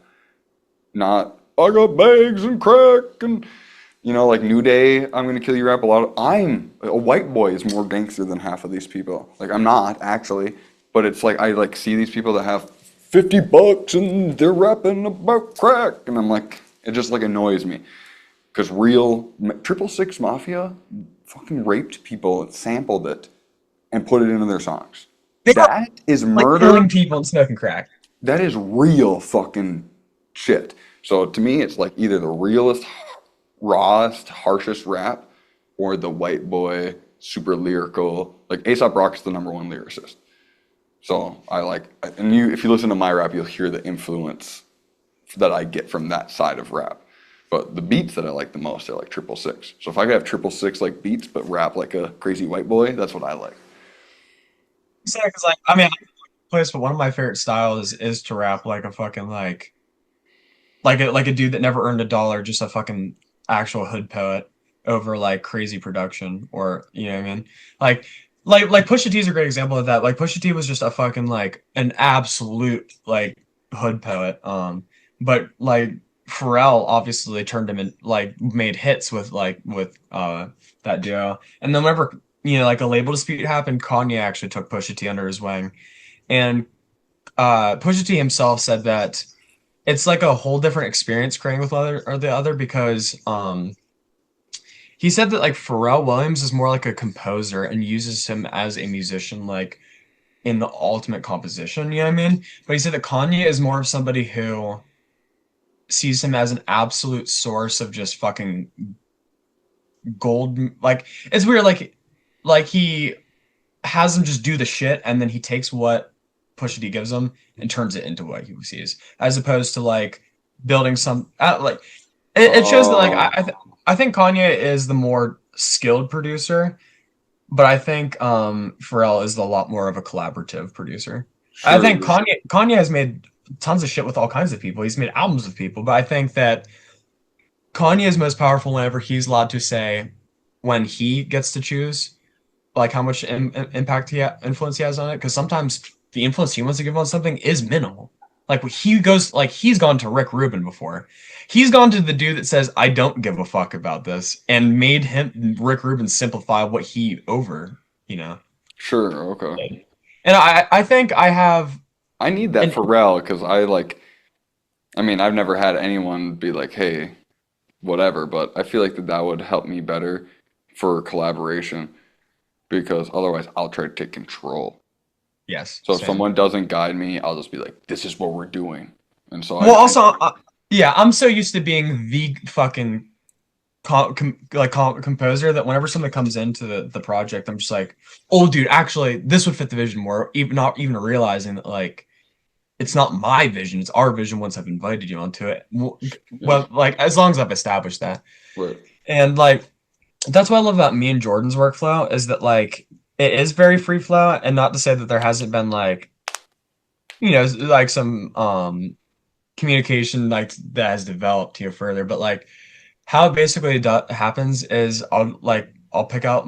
not I got bags and crack and like New Day, I'm gonna kill you rap. I'm a white boy is more gangster than half of these people. Like I'm not actually, but it's like I like see these people that have $50 and they're rapping about crack, and I'm like, it just like annoys me because Triple Six Mafia fucking raped people, sampled it, and put it into their songs. They were That is like murder. killing people and smoking crack. That is real fucking shit. So to me, it's like either the realest, rawest, harshest rap or the white boy, super lyrical. Like Aesop Rock's the number one lyricist. So I like, and if you listen to my rap, you'll hear the influence that I get from that side of rap. But the beats that I like the most are like Triple Six. So if I could have Triple Six like beats, but rap like a crazy white boy, that's what I like. Yeah, because like I mean, place, but one of my favorite styles is to rap like a fucking like a dude that never earned a dollar, just a fucking actual hood poet over like crazy production, or you know what I mean? Like like Pusha T is a great example of that. Like Pusha T was just a fucking like an absolute like hood poet. But like Pharrell obviously turned him in, like made hits with that duo. And then whenever like a label dispute happened, Kanye actually took Pusha T under his wing. And Pusha T himself said that it's like a whole different experience creating with other or the other because he said that like Pharrell Williams is more like a composer and uses him as a musician like in the ultimate composition, you know what I mean? But he said that Kanye is more of somebody who sees him as an absolute source of just fucking gold. Like it's weird, like he has him just do the shit, and then he takes what Pusha T gives him and turns it into what he sees, as opposed to like building some like it shows that like Oh, I think Kanye is the more skilled producer, but I think Pharrell is a lot more of a collaborative producer. I think sure. Kanye has made tons of shit with all kinds of people. He's made albums with people, but I think that Kanye is most powerful whenever he's allowed to say when he gets to choose like how much impact influence he has on it. Because sometimes the influence he wants to give on something is minimal. Like he goes, like he's gone to Rick Rubin before. He's gone to the dude that says I don't give a fuck about this, and made him Rick Rubin simplify what he over, you know. Sure, okay. And I think I have I need that an Pharrell because I mean, I've never had anyone be like, hey, whatever, but I feel like that would help me better for collaboration because otherwise I'll try to take control. yes, So if same. someone doesn't guide me, I'll just be like, this is what we're doing. And so Well, also, yeah, I'm so used to being the fucking composer that whenever something comes into the project, I'm just like, oh, dude, actually, this would fit the vision more. Even not even realizing that like it's not my vision, it's our vision once I've invited you onto it. yeah, Well, like as long as I've established that, right. and like that's what I love about me and Jordan's workflow is that like it is very free flow, and not to say that there hasn't been like like some communication like that has developed here further, but like how it basically happens is I'll pick out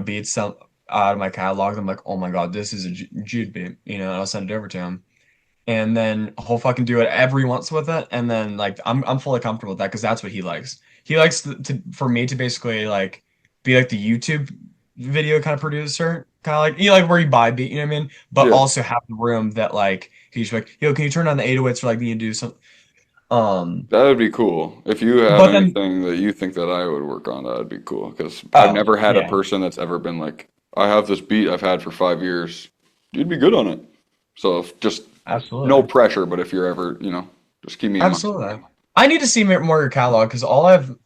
beats out of my catalog. I'm like, oh my god, this is a Jude beat, and I'll send it over to him, and then he'll fucking do whatever he wants with it, and then like I'm fully comfortable with that because that's what he likes. He likes for me to basically like be like the YouTube video kind of producer, kind of like like where you buy beat, you know what I mean? But Yeah, also have the room that like he's like, yo, can you turn on the 808s for like me to do some that would be cool. If you have but then anything that you think that I would work on, that would be cool. Because I've oh never had a yeah, person that's ever been like, I have this beat I've had for 5 years. You'd be good on it. So if just no absolutely. pressure, but if you're ever, just keep me in mind. Absolutely. I need to see more of your catalog because all I've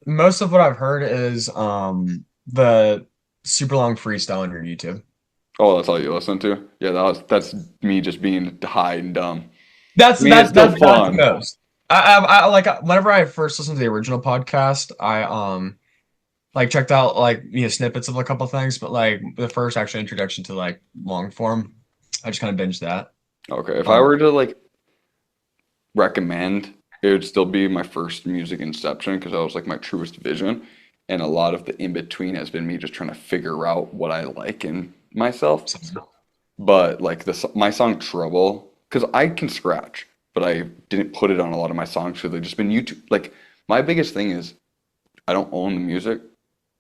most of what I've heard is the super long freestyle on your YouTube. Oh, that's all you listen to? Yeah, that's me just being high and dumb. That's I mean, it's that's still that's the fun. most. I like whenever I first listened to the original podcast, I like checked out like snippets of a couple things, but like the first actual introduction to like long form, I just kind of binged that. Okay, if I Um, were to like recommend, it would still be my first music inception because that was like my truest vision. And a lot of the in between has been me just trying to figure out what I like in myself. But like my song Trouble, because I can scratch, but I didn't put it on a lot of my songs because they've just been YouTube. Like my biggest thing is I don't own the music,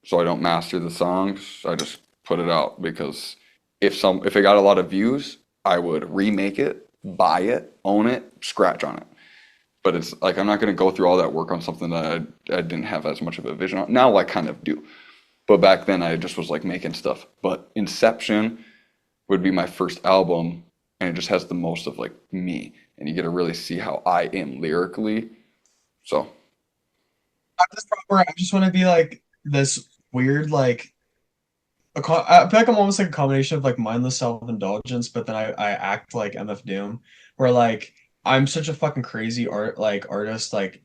so I don't master the songs. I just put it out because if it got a lot of views, I would remake it, buy it, own it, scratch on it. But it's like I'm not going to go through all that work on something that I didn't have as much of a vision on. Now I kind of do, but back then I just was like making stuff. But Inception would be my first album, and it just has the most of like me, and you get to really see how I am lyrically. So at this point where I just want to be like this weird like I feel like I'm almost like a combination of like mindless self-indulgence, but then I act like MF Doom, where like I'm such a fucking crazy artist like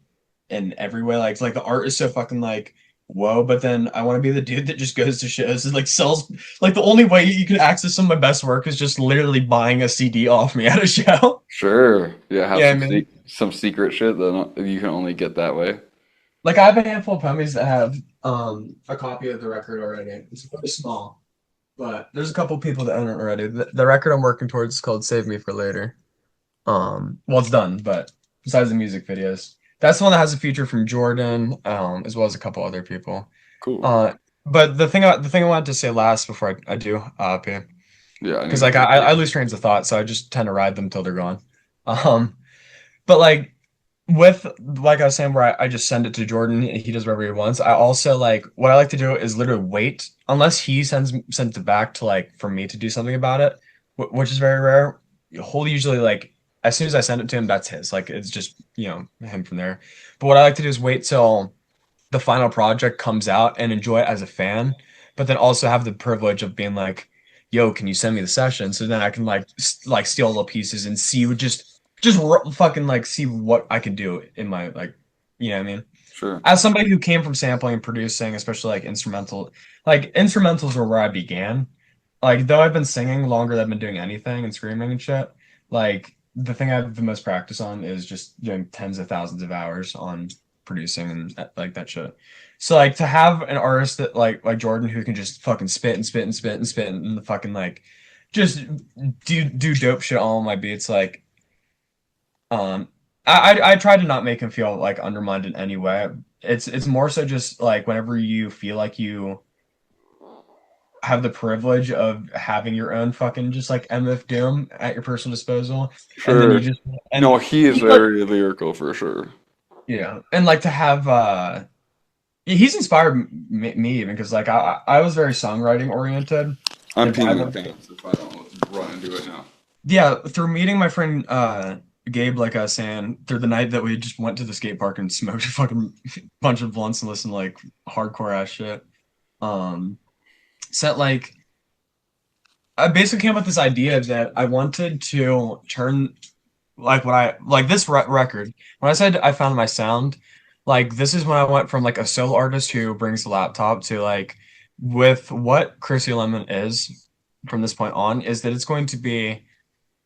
in every way. Like the art is so fucking like whoa, but then I want to be the dude that just goes to shows and like sells like the only way you can access some of my best work is just literally buying a CD off me at a show. sure, yeah, have Yeah, I mean, some secret shit that you can only get that way. like I have a handful of homies that have a copy of the record already. It's very small. But there's a couple people that own it already. The record I'm working towards is called Save Me for Later. Well, it's done, but besides the music videos. That's the one that has a feature from Jordan, as well as a couple other people. Cool. Uh, but the thing I wanted to say last before I do pee, Yeah, I need because to like pee too. I lose trains of thought, so I just tend to ride them till they're gone. Um, but like with like I was saying, where I just send it to Jordan, he does whatever he wants. I also like what I like to do is literally wait unless he sends it back to like for me to do something about it, which is very rare. He'll usually like as soon as I send it to him, that's his. Like it's just him from there. But what I like to do is wait till the final project comes out and enjoy it as a fan, but then also have the privilege of being like, "Yo, can you send me the session?" So then I can like steal little pieces and see fucking like see what I can do in my like, you know what I mean? Sure. As somebody who came from sampling and producing, especially like instrumentals were where I began. Like though I've been singing longer than I've been doing anything and screaming and shit, like the thing I have the most practice on is just doing tens of thousands of hours on producing and like that shit. So like to have an artist that like Jordan who can just fucking spit and spit and spit and spit and the fucking like just do dope shit all on my beats like um I try to not make him feel like undermined in any way. It's more so just like whenever you feel like you have the privilege of having your own fucking just like MF Doom at your personal disposal, and then you Sure. just and No, he is he's like very lyrical for sure. and like to have he's inspired me even because like I was very songwriting oriented. I'm If I peeing my went pants if I don't run and do it now. Yeah, through meeting my friend Gabe, like I was saying, through the night that we just went to the skate park and smoked a fucking bunch of blunts and listened to like hardcore ass shit. Um, set like I basically came up with this idea that I wanted to turn like what I like this record. When I said I found my sound, like this is when I went from like a solo artist who brings the laptop to like with what Chrissy Lemon is from this point on is that it's going to be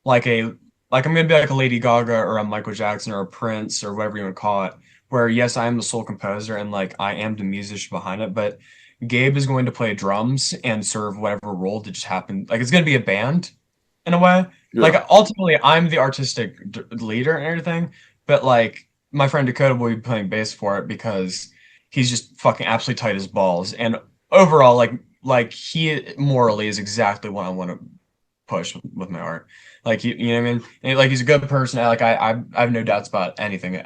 like a like I'm gonna be like a Lady Gaga or a Michael Jackson or a Prince or whatever you want to call it. Where yes, I am the sole composer and like I am the musician behind it, but Gabe is going to play drums and serve whatever role that just happened. Like it's gonna be a band in a way. Like Yeah. ultimately, I'm the artistic leader and everything, but like my friend Dakota will be playing bass for it because he's just fucking absolutely tight as balls. And overall, like he morally is exactly what I want to push with my art. Like you know what I mean? And, like he's a good person. I have no doubts about anything.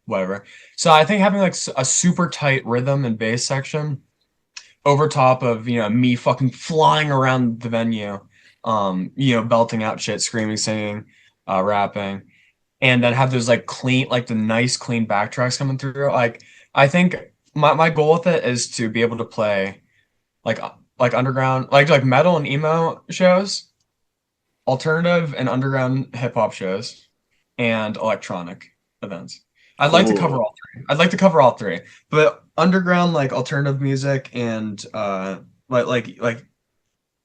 Whatever. So I think having like a super tight rhythm and bass section over top of me fucking flying around the venue, belting out shit, screaming, singing, rapping, and then have those like clean, like the nice clean backtracks coming through. Like I think my goal with it is to be able to play like underground, like metal and emo shows, alternative and underground hip hop shows, and electronic events. I'd like to cover Cool. all three. I'd like to cover all three, but underground like alternative music and like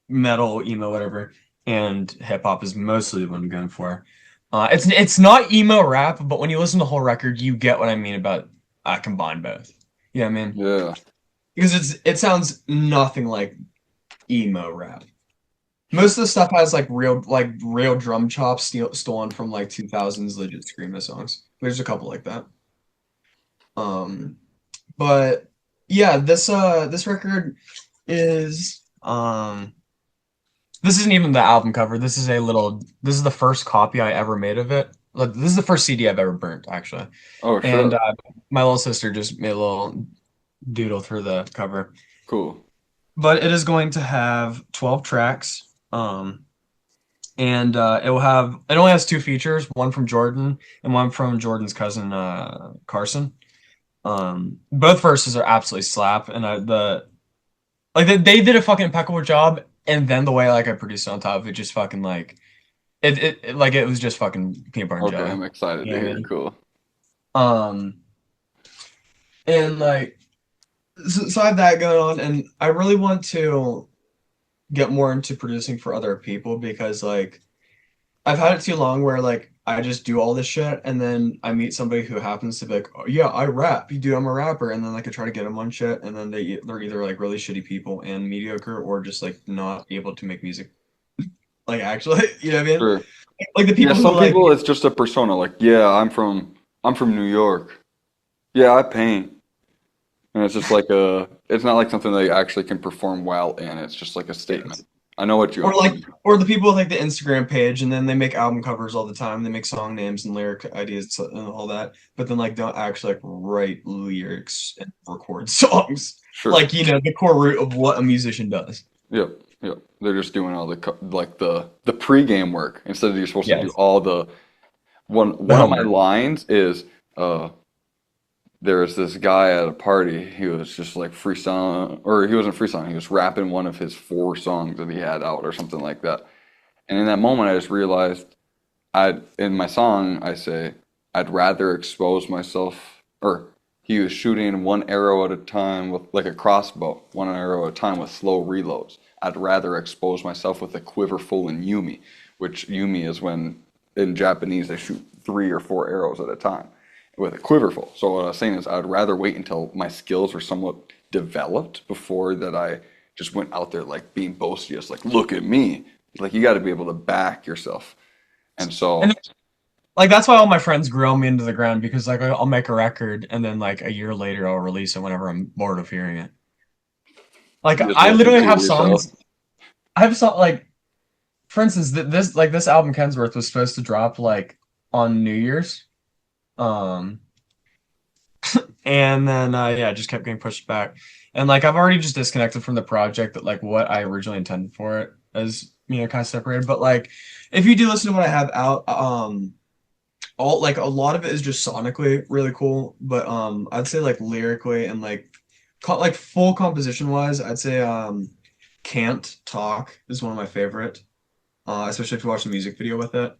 metal, emo, whatever, and hip hop is mostly what I'm going for. It's not emo rap, but when you listen to the whole record, you get what I mean about combine both. You know what I mean? Yeah. Because it sounds nothing like emo rap. Most of the stuff has like real drum chops stolen from like 2000s legit screamo songs. There's a couple like that. Um, but yeah, this record is this isn't even the album cover. This is the first copy I ever made of it. Like, this is the first CD I've ever burnt, actually. Oh, And shit. my little sister just made a little doodle for the cover. Cool. But it is going to have 12 tracks. And it only has two features, one from Jordan and one from Jordan's cousin Carson. Both verses are absolutely slap, and they did a fucking impeccable job. And then the way like I produced it on top of it, just fucking like like it was just fucking peanut butter and Okay, jelly. I'm excited You to know what I hear. mean? Cool. Um, and like so I have that going on, and I really want to get more into producing for other people because like I've had it too long where like I just do all this shit and then I meet somebody who happens to be like, oh, yeah, I rap. You do, I'm a rapper, and then like I try to get them on shit, and then they're either like really shitty people and mediocre or just like not able to make music. Like actually, you know what I mean? Sure. Like the Yeah, people who some like people it's just a persona. Like, yeah, I'm from New York. Yeah, I paint. And it's just like it's not like something they actually can perform well in. It's just like a statement. Yes. I know what Or you like, mean. or the people with like the Instagram page, and then they make album covers all the time. They make song names and lyric ideas and all that, but then like don't actually like write lyrics and record songs. Sure. Like, the core root of what a musician does. Yep. Yep. They're just doing all the like the pregame work instead of you're supposed to do Yes. all the The one of my homework. lines is there was this guy at a party. He was just like freestyling, or he wasn't freestyling. He was rapping one of his four songs that he had out, or something like that. And in that moment, I just realized, in my song, I say, I'd rather expose myself, or he was shooting one arrow at a time with like a crossbow, one arrow at a time with slow reloads. I'd rather expose myself with a quiver full in Yumi, which Yumi is when in Japanese they shoot three or four arrows at a time with a quiver full. So what I was saying is I'd rather wait until my skills were somewhat developed before that I just went out there like being boisterous, like look at me. Like you got to be able to back yourself. And And so like that's why all my friends grill me into the ground because like I'll make a record and then like a year later I'll release it whenever I'm bored of hearing it. Like you just I listen literally to it have yourself. songs. I have song like for instance this album Kensworth was supposed to drop like on New Year's. Um and then yeah, it just kept getting pushed back. And like I've already just disconnected from the project that like what I originally intended for it as kind of separated. But like if you do listen to what I have out, all like a lot of it is just sonically really cool, but I'd say like lyrically and like like full composition wise, I'd say Can't Talk is one of my favorite. Especially if you watch the music video with it.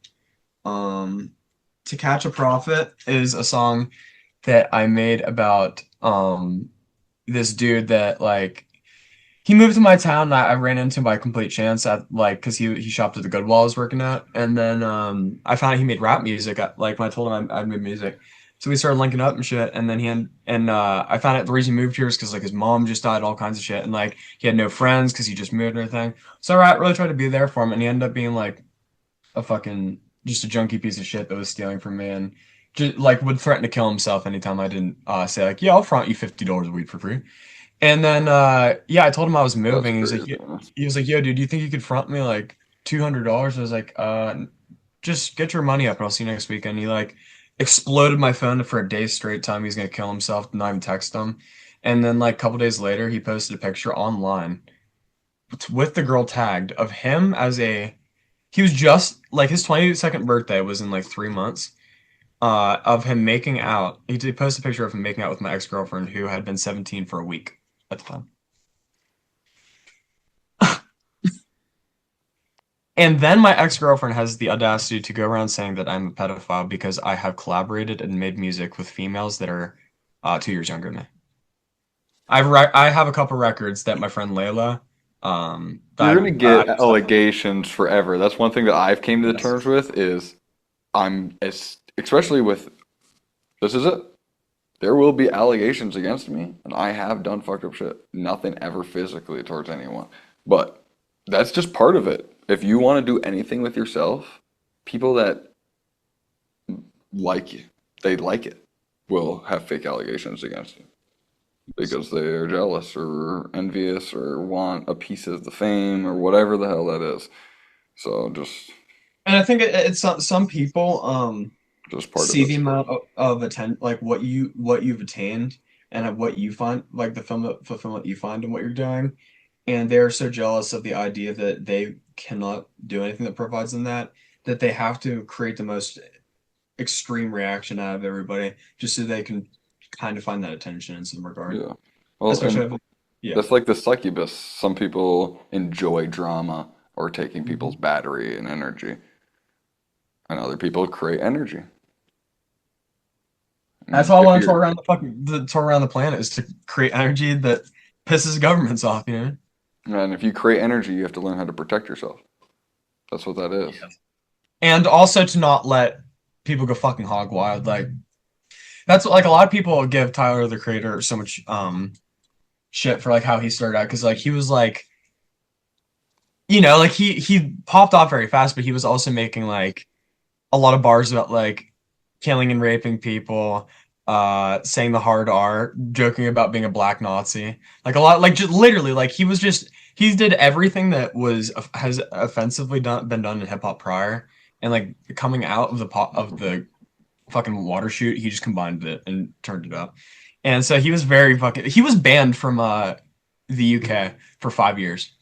Um To Catch a Prophet is a song that I made about this dude that like he moved to my town and I ran into him by complete chance at like because he shopped at the Goodwill I was working at, and then I found out he made rap music like when I told him I made music, so we started linking up and shit, and then I found out the reason he moved here is because like his mom just died, all kinds of shit, and like he had no friends because he just moved and everything. So I really tried to be there for him, and he ended up being like a fucking just a junky piece of shit that was stealing from me and just like would threaten to kill himself anytime I didn't say like yeah I'll front you $50 a week for free. And then yeah, I told him I was That's moving. crazy. He was like, "Yo, dude, do you think you could front me like $200?" I was like, just get your money up and I'll see you next weekend." He like exploded my phone for a day straight, time he's gonna kill himself, not even text him. And then like a couple days later, he posted a picture online with the girl tagged of him as a he was just like his 22nd birthday was in like 3 months. Of him making out. He did post a picture of him making out with my ex-girlfriend who had been 17 for a week at the time. And then my ex-girlfriend has the audacity to go around saying that I'm a pedophile because I have collaborated and made music with females that are 2 years younger than me. I have a couple records that my friend Layla, You're that gonna I get stuff on. allegations forever. That's one thing that I've came to the Yes. terms with is especially with this is it. There will be allegations against me, and I have done fucked up shit. Nothing ever physically towards anyone. But that's just part of it. If you want to do anything with yourself, people that like you, they like it, will have fake allegations against you because they are jealous or envious or want a piece of the fame or whatever the hell that is. So And I think it's some people just part of see the it. amount of like what you've attained and of what you find like the fulfillment you find in what you're doing, and they're so jealous of the idea that they cannot do anything that provides them that they have to create the most extreme reaction out of everybody just so they can kind of find that attention in some regard. Yeah. Well, Especially and if, yeah. that's like the succubus. Some people enjoy drama or taking people's Mhm. battery and energy, and other people create energy. That's And why I if want to tour you're around the tour around the planet is to create energy that pisses governments off, you know? and if you create energy, you have to learn how to protect yourself. That's what that is. Yeah. And also to not let people go fucking hog wild. Like that's like a lot of people give Tyler the Creator so much shit for like how he started out because like he was like like he popped off very fast, but he was also making like a lot of bars about like killing and raping people, saying the hard R, joking about being a black Nazi. Like a lot, like just literally, like he did everything that has offensively been done in hip hop prior, and like coming out of the fucking water shoot, he just combined it and turned it up. And so he was banned from the UK for 5 years.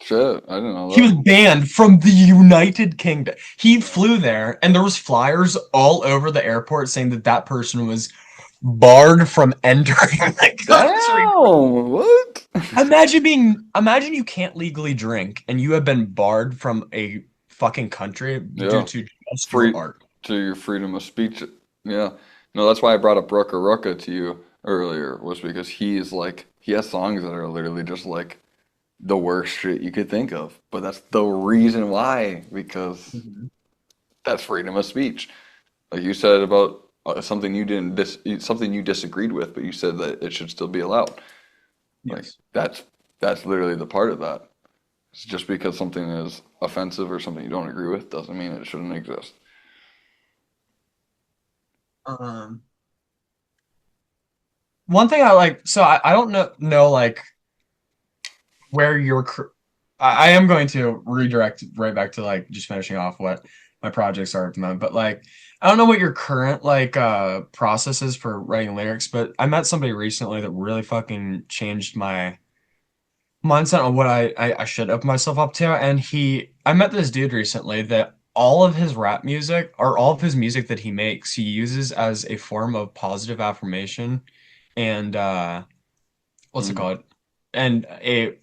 Shit, I didn't He know was that. banned from the United Kingdom. He flew there, and there was flyers all over the airport saying that that person was barred from entering the country. Damn, what? Imagine you can't legally drink, and you have been barred from a fucking country due Yeah, to just your free art. to your freedom of speech. Yeah, no, that's why I brought up Rucka Rucka to you earlier, was because he has songs that are literally just like the worst shit you could think of. But that's the reason why, because Mhm. that's freedom of speech. Like you said about something you didn't something you disagreed with, but you said that it should still be allowed. Like Yes. that's literally the part of that. It's just because something is offensive or something you don't agree with doesn't mean it shouldn't exist. Um, One thing I like, so I don't know like where I am going to redirect right back to like just finishing off what my projects are at the moment, but like I don't know what your current like process is for writing lyrics, but I met somebody recently that really fucking changed my mindset on what I should open myself up to. And I met this dude recently that all of his rap music or all of his music that he makes, he uses as a form of positive affirmation and what's it Mm. called? And a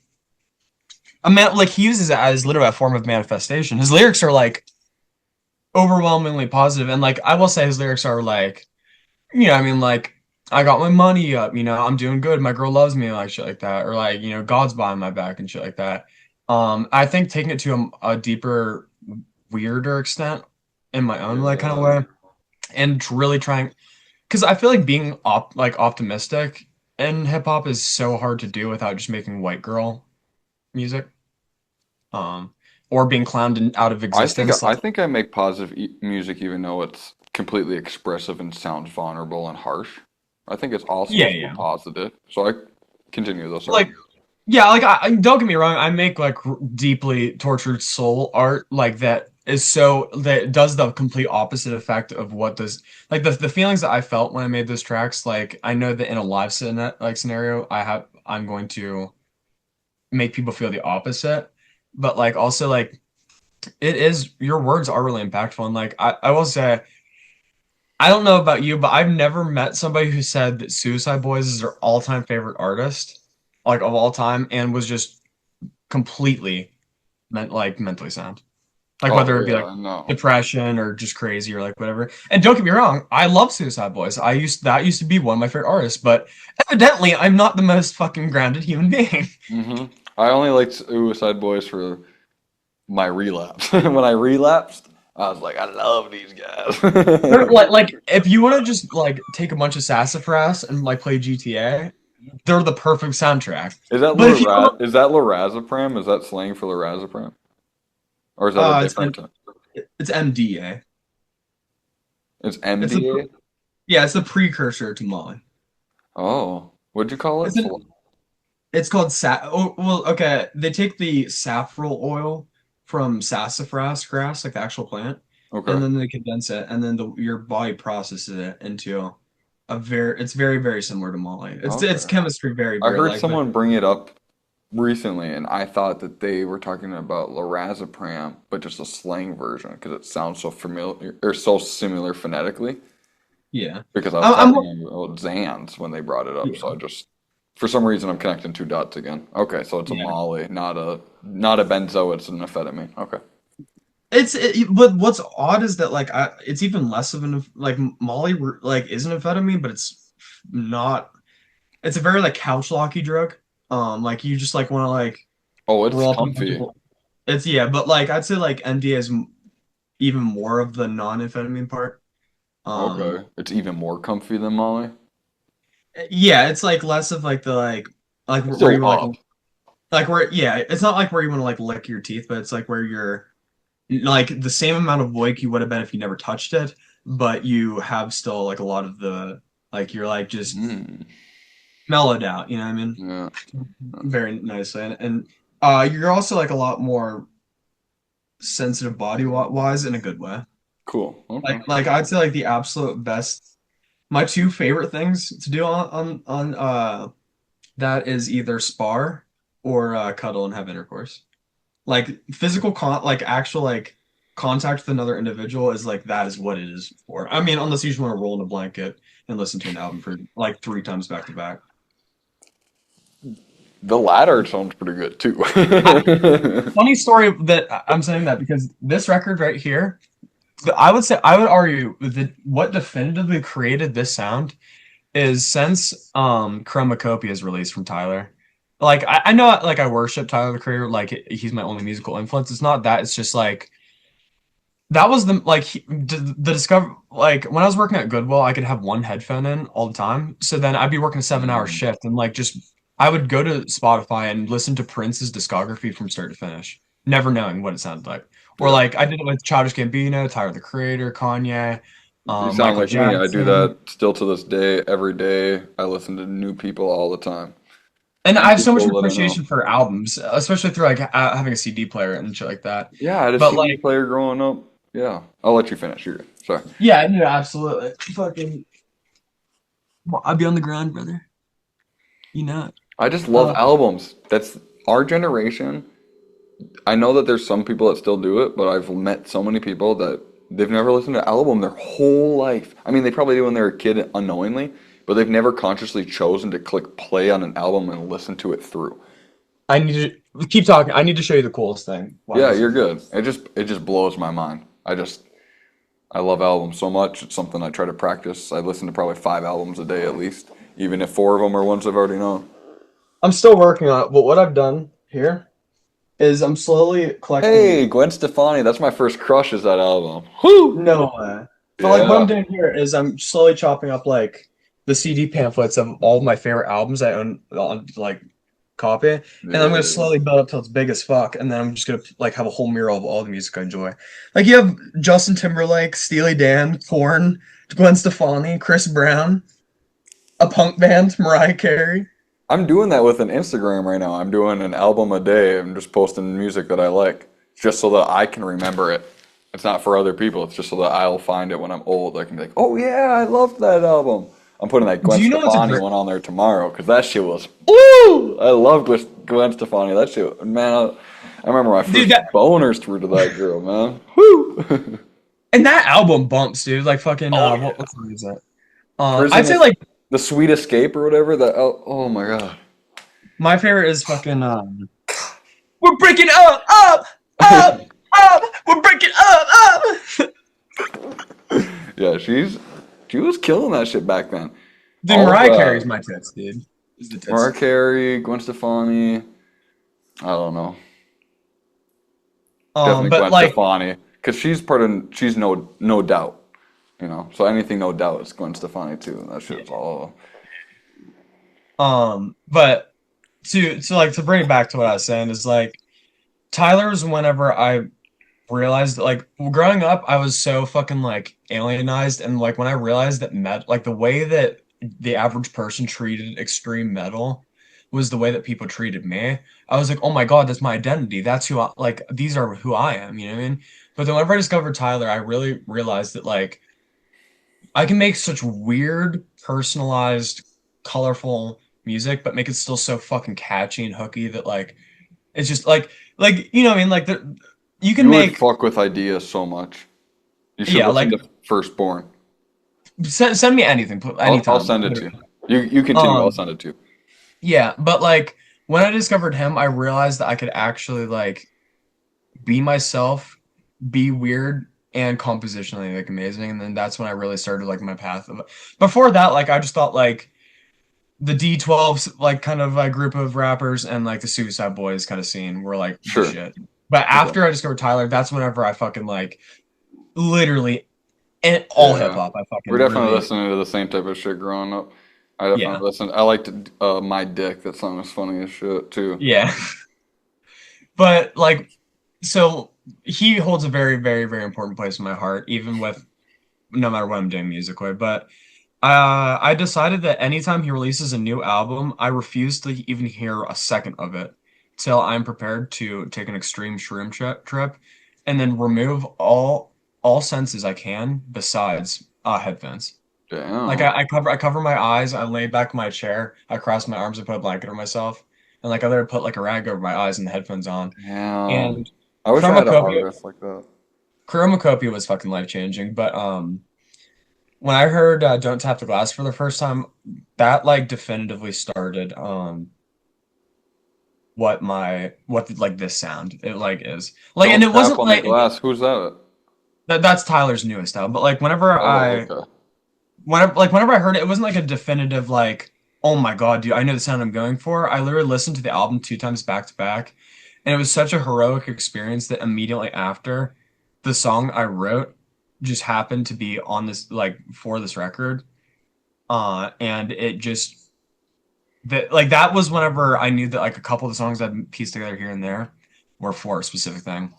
man like he uses it as literally a form of manifestation. His lyrics are like overwhelmingly positive, and like I will say his lyrics are like, I mean like I got my money up, I'm doing good, my girl loves me, like shit like that, or like, God's behind my back and shit like that. I think taking it to a deeper, weirder extent in my own like kind of Yeah. way, and really trying, because I feel like being optimistic in hip hop is so hard to do without just making white girl music, um, or being clowned out of existence. I Like, think I make positive music even though it's completely expressive and sounds vulnerable and harsh. I think it's also yeah, still yeah, positive. So I continue though, sorry. like yeah, like don't get me wrong, I make like deeply tortured soul art like that is so that does the complete opposite effect of what does like the feelings that I felt when I made those tracks. Like I know that in a scenario, I'm going to make people feel the opposite, but like also like it is your words are really impactful. And like I will say, I don't know about you, but I've never met somebody who said that Suicide Boys is their all-time favorite artist, like of all time, and was just completely mentally sound. Like Oh whether it be like yeah, no. depression or just crazy or like whatever. And don't get me wrong, I love Suicide Boys. That used to be one of my favorite artists, but evidently I'm not the most fucking grounded human being. hmm I only liked Suicide Boys for my relapse. When I relapsed, I was like, I love these They're guys. like if you want to just like take a bunch of sassafras and like play GTA, they're the perfect soundtrack. But if you want, Is that lorazepam? Is that slang for lorazepam? Or is that a it's different term? it's MDA. It's It's a MDA? Yeah, it's the precursor to Molly. Oh, what'd you call it? It's an It's called oh, well, okay. They take the saffron oil from sassafras grass, like the actual plant, and Okay. then they condense it, and then your body processes it into it's very, very similar to Molly. It's Okay. chemistry very, I very heard like, but someone bring it up recently, and I thought that they were talking about lorazepam, but just a slang version because it sounds so familiar or so similar phonetically. yeah. Because I was I'm talking about Zans when they brought it up, so yeah, I just for some reason I'm connecting two dots again. Okay, so it's a yeah. Molly, not a benzo, it's an amphetamine. Okay. But what's odd is that like it's even less of an like Molly like is an amphetamine, but it's not. It's a very like couch locky drug. Like you just like want to like Oh, it's roll up a bunch comfy. of. It's yeah, but like I'd say like MD is even more of the non-amphetamine part. Um, Okay. It's even more comfy than Molly. yeah, it's like less of like the like It's where you still want up. like where yeah, it's not like where you want to like lick your teeth, but it's like where you're like the same amount of awake you would have been if you never touched it, but you have still like a lot of the like you're like just Mm, mellowed out, you know what I mean? yeah. Very nicely. And you're also like a lot more sensitive body wise in a good way. Cool. Okay. Like I'd say like the absolute best my two favorite things to do on that is either spar or cuddle and have intercourse. Like physical like actual like contact with another individual is like that is what it is for. I mean, unless you just want to roll in a blanket and listen to an album for like three times back to back. The latter sounds pretty good too. I, funny story that I'm saying that because this record right here, I would say I would argue that what definitively created this sound is since Chromacopia is released from Tyler. Like I know like I worship Tyler the Creator, like he's my only musical influence. It's not that, it's just like that was the like the discover like when I was working at Goodwill, I could have one headphone in all the time. So then I'd be working a 7 hour Mm, shift and like just I would go to Spotify and listen to Prince's discography from start to finish, never knowing what it sounded like. Or yeah. like I did it with Childish Gambino, Tyler the Creator, Kanye, You sound Michael like me. I do Jackson. that still to this day. Every day, I listen to new people all the time, And I and have so much people that I know. appreciation for albums, especially through like having a CD player and shit like that. Yeah, I had a But CD like, player growing up. Yeah, I'll let you finish. You're good. Sorry. yeah, no, absolutely. Fucking, I'd be on the ground, brother. You know it. I just love Uh, albums. That's our generation. I know that there's some people that still do it, but I've met so many people that they've never listened to an album their whole life. I mean, they probably do when they were a kid unknowingly, but they've never consciously chosen to click play on an album and listen to it through. I need to keep talking. I need to show you the coolest thing while I'm Yeah, you're listening. good. It just blows my mind. I love albums so much. It's something I try to practice. I listen to probably 5 albums a day at least, even if 4 of them are ones I've already known. I'm still working on it, but what I've done here is I'm slowly collecting. Hey, Gwen Stefani, that's my first crush is that album. Whoo! No way. But like what I'm Yeah. doing here is I'm slowly chopping up like the CD pamphlets of all of my favorite albums I own on like copy, and I'm gonna Yeah. slowly build up till it's big as fuck, and then I'm just gonna like have a whole mural of all the music I enjoy. Like you have Justin Timberlake, Steely Dan, Korn, Gwen Stefani, Chris Brown, a punk band, Mariah Carey. I'm doing that with an Instagram right now. I'm doing an album a day. I'm just posting music that I like, just so that I can remember it. It's not for other people. It's just so that I'll find it when I'm old. I can be like, oh yeah, I loved that album. I'm putting that Do Gwen you know what's a Stefani great? one on there tomorrow because that shit was woo. I loved Gwen Stefani. That shit, man. I remember my Dude, first that boners through to that girl, man. Woo. and that album bumps, dude. Like fucking Oh what yeah. song is that? I'd Prison say is like the Sweet Escape or whatever. That oh my god. my favorite is fucking we're breaking up, up, we're breaking up. Yeah, she was killing that shit back then. Dude, All of Mariah Carey's my tits, dude. Is the Mariah tits. Carey, Gwen Stefani. I don't know. Definitely But Gwen like, Stefani because she's no doubt. So anything no doubt is Gwen Stefani too. That shit's yeah. all. But to like to bring it back to what I was saying is like Tyler's whenever I realized that like growing up I was so fucking like alienized and like when I realized that like the way that the average person treated extreme metal was the way that people treated me. I was like, oh my God, that's my identity. That's who I like these are who I am, you know what I mean? But then whenever I discovered Tyler, I really realized that like I can make such weird, personalized, colorful music, but make it still so fucking catchy and hooky that like it's just like you know what I mean? Like you can You would make fuck with ideas so much. You should yeah, listen like to Firstborn. send me anything, I'll anytime. send it to you. You continue. I'll Um, send it to you. yeah, but like when I discovered him, I realized that I could actually like be myself, be weird, and compositionally like amazing. And then that's when I really started like my path. Before that, like I just thought like the D12s, like kind of like group of rappers and like the Suicide Boys kind of scene were like the Sure. shit. But Okay. after I discovered Tyler, that's whenever I fucking like literally and all hip Yeah. hop I We're fucking definitely really listening to the same type of shit growing up. I yeah. definitely listened. I liked My Dick. That song was funny as shit too. Yeah. But like so he holds a very, very, very important place in my heart, even with no matter what I'm doing musically. But I decided that anytime he releases a new album, I refuse to even hear a second of it till I'm prepared to take an extreme shroom trip and then remove all senses I can besides headphones. Like Damn. I cover my eyes, I lay back in my chair, I cross my arms and put a blanket over myself, and like I literally put like a rag over my eyes and the headphones on. Damn. And I wish I had an Chromacopia artist like that. Chromacopia was fucking life changing, but when I heard Don't Tap the Glass for the first time, that like definitively started like this sound it like is. Like and Don't it tap wasn't on the like glass. Who's that? that's Tyler's newest album, but like Oh, okay. whenever I heard it, it wasn't like a definitive like, oh my God, dude, I know the sound I'm going for. I literally listened to the album two times back to back, and it was such a heroic experience that immediately after the song I wrote just happened to be on this like for this record. And it just that like that was whenever I knew that like a couple of the songs I'd pieced together here and there were for a specific thing.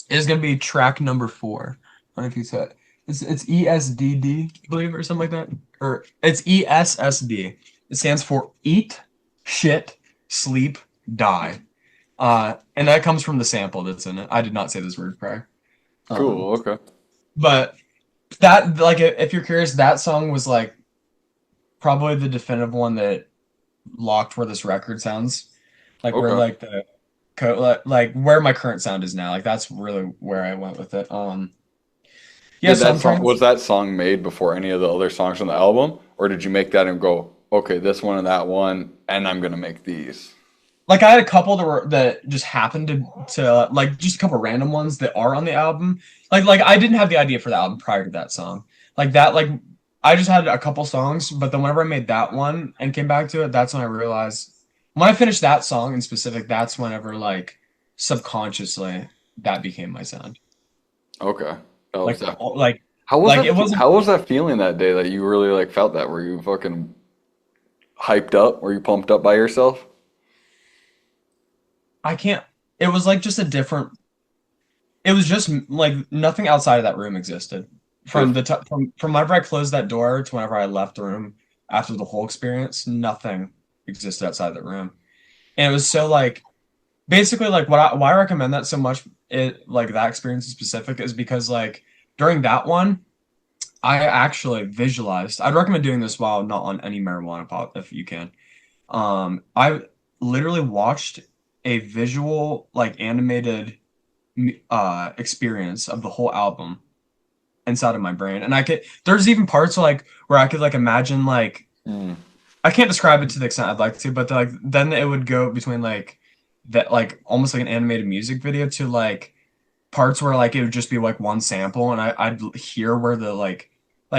It is gonna be track number 4. I don't know if you said it's ESDD, I believe, or something like that. Or it's ESSD. It stands for Eat, Shit, Sleep, Die. And that comes from the sample that's in it. I did not say this word prior. Cool. Okay. But that like if you're curious, that song was like probably the definitive one that locked where this record sounds. Like where Okay. like the like where my current sound is now. Like that's really where I went with it. Yeah, Did so that I'm song trying. was that song made before any of the other songs on the album, or did you make that and go, okay, this one and that one, and I'm gonna make these? Like I had a couple that just happened to like just a couple random ones that are on the album. Like I didn't have the idea for the album prior to that song. Like that like I just had a couple songs, but then whenever I made that one and came back to it, that's when I realized when I finished that song in specific, that's whenever like subconsciously that became my sound. Okay. That was Like that. like it wasn't. How was that feeling that day that you really like felt that? Were you fucking hyped up? Were you pumped up by yourself? I can't. It was like just a different. It was just like nothing outside of that room existed. From Just the from whenever I closed that door to whenever I left the room after the whole experience, nothing existed outside that room. And it was so like basically like why I recommend that so much. It like that experience in specific is because like during that one, I actually visualized. I'd recommend doing this while not on any marijuana pot if you can. I literally watched a visual, like animated, experience of the whole album inside of my brain, and I could. There's even parts like where I could like imagine like mm, I can't describe it to the extent I'd like to, but like then it would go between like that like almost like an animated music video to like parts where like it would just be like one sample, and I'd hear where the like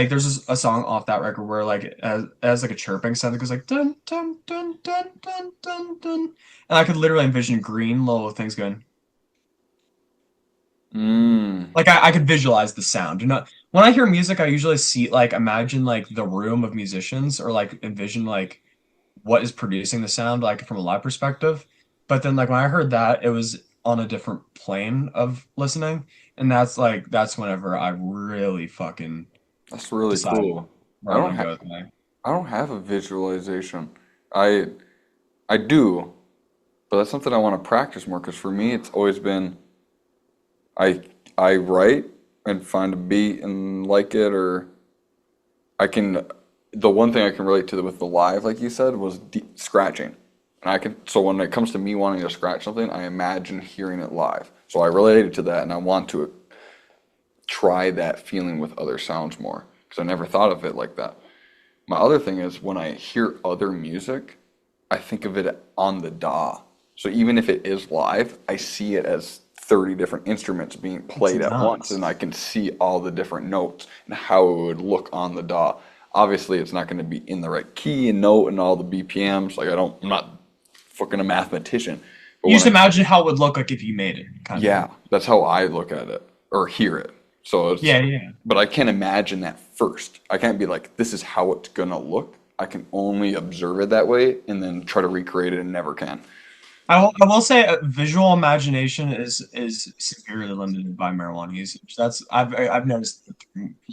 there's a song off that record where like as like a chirping sound that goes like dun dun dun dun dun dun dun, and I could literally envision green little things going mm. like I could visualize the sound. You know, when I hear music, I usually see like imagine like the room of musicians or like envision like what is producing the sound like from a live perspective. But then like when I heard that, it was on a different plane of listening, and that's whenever I really fucking That's really decided cool. where I I don't want to have go with my. I don't have a visualization. I I do, but that's something I want to practice more because for me it's always been I I write and find a beat and like it or I can the one thing I can relate to with the live like you said was scratching. And I can so when it comes to me wanting to scratch something, I imagine hearing it live. So I related to that and I want to try that feeling with other sounds more because I never thought of it like that. My other thing is when I hear other music, I think of it on the DAW. So even if it is live, I see it as 30 different instruments being It's played at once, and nuts. I can see all the different notes and how it would look on the DAW. Obviously, it's not going to be in the right key and note and all the BPMs. Like I'm not fucking a mathematician, but You when just I imagine how it would look like if you made it, kind of yeah, thing. that's how I look at it or hear it. So it's, Yeah, yeah. but I can't imagine that first. I can't be like, this is how it's gonna look. I can only observe it that way and then try to recreate it and never can. I will say visual imagination is severely limited by marijuana usage. That's I've noticed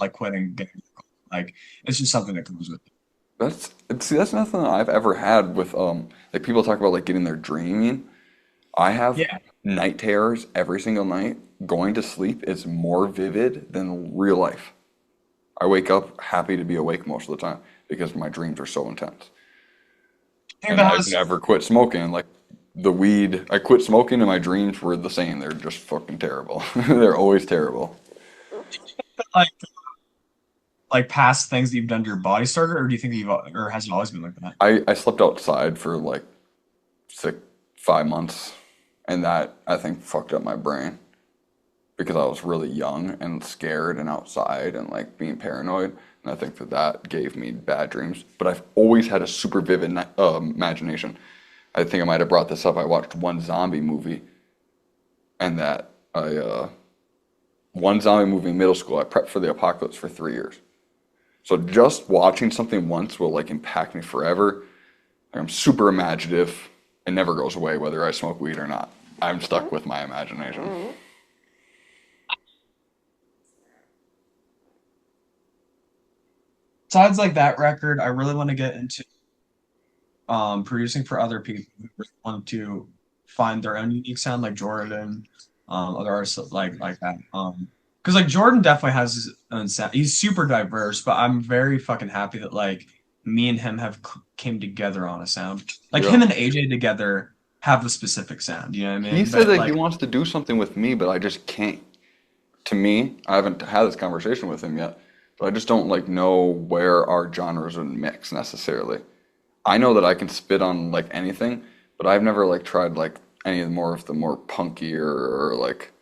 like quitting getting like it's just something that comes with it. That's see, that's nothing that I've ever had with like people talk about like getting their dreaming. I have Yeah. night terrors every single night. Going to sleep is more vivid than real life. I wake up happy to be awake most of the time because my dreams are so intense. I think And that I've has never quit smoking. Like the weed, I quit smoking and my dreams were the same. They're just fucking terrible. They're always terrible. like past things that you've done to your body started, or do you think that you've or has it always been like that? I slept outside for like six, 5 months, and that I think fucked up my brain because I was really young and scared and outside and like being paranoid. And I think that that gave me bad dreams. But I've always had a super vivid imagination. I think I might have brought this up. I watched one zombie movie, and that I one zombie movie in middle school. I prepped for the apocalypse for 3 years. So just watching something once will like impact me forever. Like, I'm super imaginative. It never goes away whether I smoke weed or not. I'm stuck with my imagination. Besides like that record, I really want to get into producing for other people who really want to find their own unique sound, like Jordan, other artists like that. Because like Jordan definitely has his own sound. He's super diverse, but I'm very fucking happy that like me and him have came together on a sound. Like Yeah. him and AJ together have a specific sound. You know what I He mean? said But that he like, wants to do something with me, but I just can't. To me, I haven't had this conversation with him yet, but I just don't like know where our genres would mix necessarily. I know that I can spit on like anything, but I've never like tried like any of the more of the more punkier or like,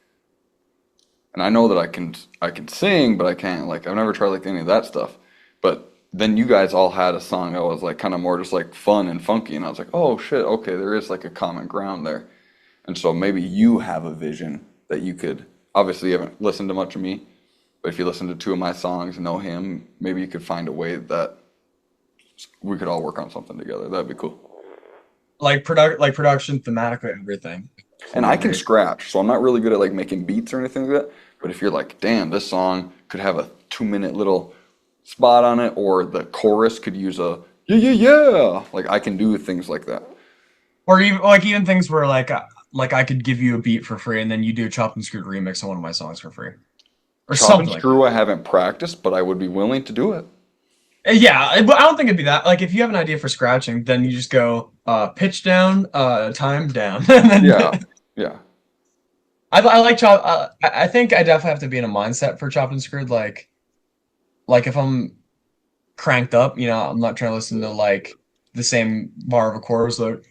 and I know that I can sing, but I can't like I've never tried like any of that stuff. But then you guys all had a song that was like kind of more just like fun and funky, and I was like, oh shit, okay, there is like a common ground there. And so maybe you have a vision that you could, obviously you haven't listened to much of me, but if you listen to two of my songs and know him, maybe you could find a way that we could all work on something together. That'd be cool. production, thematically, everything would And be I can great. scratch, so I'm not really good at like making beats or anything like that. But if you're like, damn, this song could have a 2 minute little spot on it, or the chorus could use a yeah, yeah, yeah. Like I can do things like that. Or even things where like I could give you a beat for free and then you do a chopped and screwed remix on one of my songs for free or Chop and something like that. screw, I haven't practiced, but I would be willing to do it. Yeah, but I don't think it'd be that. Like if you have an idea for scratching, then you just go pitch down, time down, and Yeah, then yeah. I like chop. I think I definitely have to be in a mindset for chopped and screwed. Like if I'm cranked up, I'm not trying to listen to like the same bar of a chorus like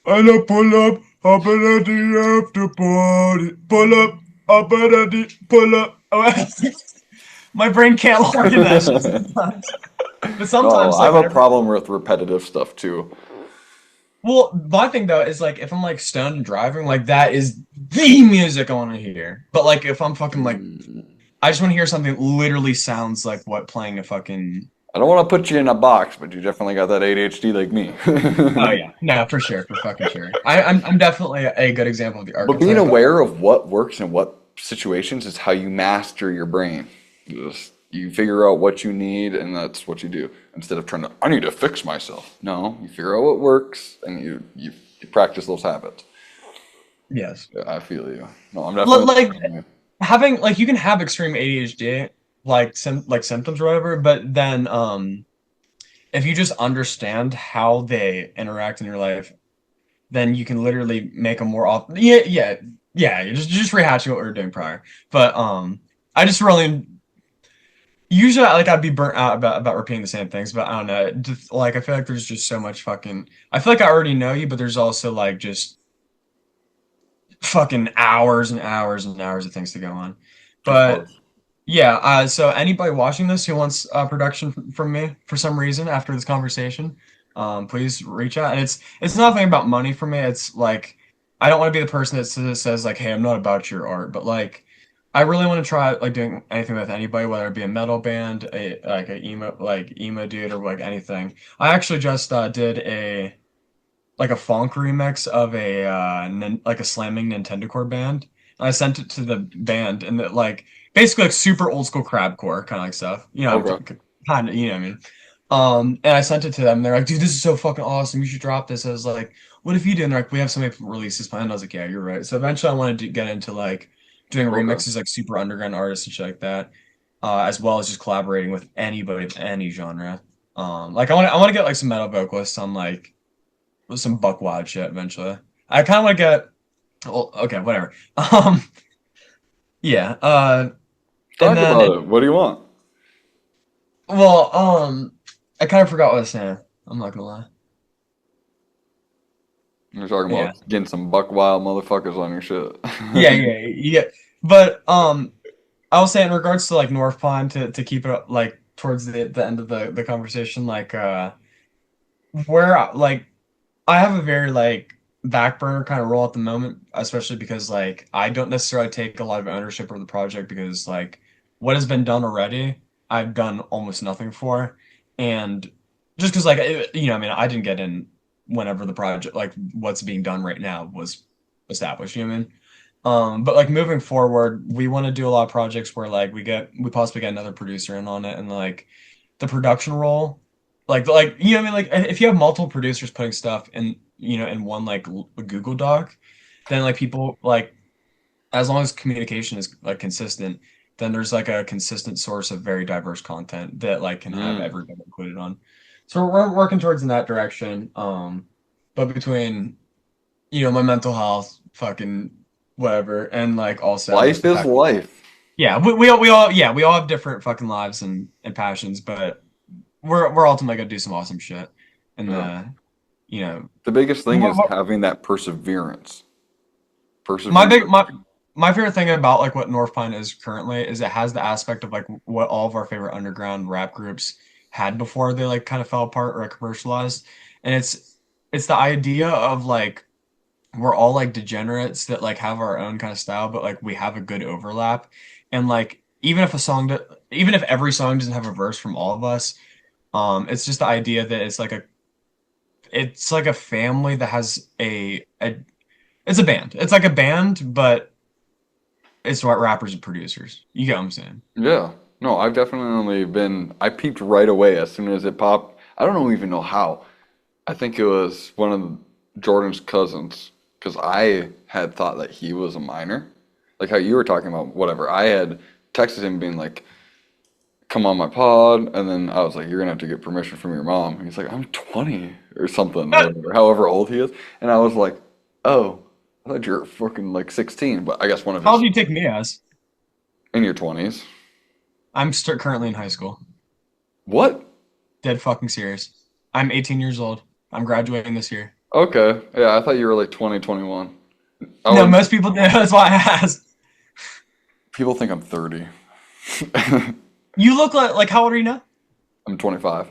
I love pull up, up at the after party, pull up, up at the pull up. My brain can't lock in that shit sometimes. But No, sometimes, I like, have a whenever. problem with repetitive stuff too. Well, my thing though is like, if I'm like stoned and driving, like, that is the music I want to hear. But like, if I'm fucking like, Mm. I just want to hear something that literally sounds like what playing a fucking. I don't want to put you in a box, but you definitely got that ADHD like me. Oh yeah, no, for fucking sure. I'm definitely a good example of the But being archetype of. aware of what works in what situations is how you master your brain. You figure out what you need, and that's what you do. Instead of trying to, I need to fix myself. No, you figure out what works, and you practice those habits. Yes. Yeah, I feel you. No, I'm definitely the Like same way. having like you can have extreme ADHD like symptoms or whatever, but then if you just understand how they interact in your life, then you can literally make a more off. Yeah. You're just rehashing what we were doing prior. But I just really usually like I'd be burnt out about repeating the same things. But I don't know. Just, like I feel like there's just so much fucking. I feel like I already know you, but there's also like just fucking hours and hours and hours of things to go on. Of But course. yeah, so anybody watching this who wants production from me for some reason after this conversation, please reach out. And it's nothing about money for me. It's like I don't want to be the person that says like, "Hey, I'm not about your art," but like I really want to try like doing anything with anybody, whether it be a metal band, a emo dude, or like anything. I actually just did a like a funk remix of a like a slamming Nintendo core band. And I sent it to the band, and it like basically like super old school crabcore kind of like stuff. Okay. Kind of, you know what I mean. And I sent it to them. They're like, "Dude, this is so fucking awesome. You should drop this." I was like, "What if you do?" And they're like, "We have so many releases planned." I was like, "Yeah, you're right." So eventually, I wanted to get into like doing Okay. remixes, like super underground artists and shit like that, as well as just collaborating with anybody of any genre. Like I want to get like some metal vocalists on like with some buck wild shit eventually. I kind of want to get. Well, okay, whatever. Um, yeah. And Talk then about it. What do you want? well, I kind of forgot what I was saying. I'm not gonna lie. You're talking Yeah. about getting some buck wild motherfuckers on your shit. Yeah. But I will say in regards to like North Pine to keep it up, like towards the end of the conversation, like where like I have a very like back burner kind of role at the moment, especially because like I don't necessarily take a lot of ownership of the project because like what has been done already, I've done almost nothing for, and just because like I mean, I didn't get in whenever the project like what's being done right now was established. You know what I mean? But like moving forward, we want to do a lot of projects where like we possibly get another producer in on it, and like the production role, like you know what I mean, like if you have multiple producers putting stuff in in one like a Google Doc, then like people like as long as communication is like consistent, then there's like a consistent source of very diverse content that like can have Mm. everybody included on. So we're working towards in that direction. But between my mental health, fucking whatever, and like also just Life the is fact, life. yeah, we all have different fucking lives and passions, but we're ultimately gonna do some awesome shit. And Yeah. you know, The biggest thing what, is what, having that perseverance. my big Perseverance. my favorite thing about like what North Pine is currently is it has the aspect of like what all of our favorite underground rap groups had before they like kind of fell apart or commercialized, and it's the idea of like we're all like degenerates that like have our own kind of style, but like we have a good overlap. And like even if every song doesn't have a verse from all of us, it's just the idea that it's like a family that has a it's a band. It's like a band, but it's what rappers and producers. You get what I'm saying? Yeah. No, I've definitely been. I peeped right away as soon as it popped. I don't even know how. I think it was one of Jordan's cousins because I had thought that he was a minor, like how you were talking about whatever. I had texted him being like, "Come on my pod," and then I was like, "You're gonna have to get permission from your mom." And he's like, "I'm 20 or something or whatever, however old he is," and I was like, "Oh, I thought you were fucking like 16," but I guess one of How old his do you take me as? in your 20s. I'm still currently in high school. What? Dead fucking serious. I'm 18 years old. I'm graduating this year. Okay, yeah, I thought you were like 20, 21. I No, would. most people do. That's why I asked. People think I'm 30. You look like how old are you now? I'm 25.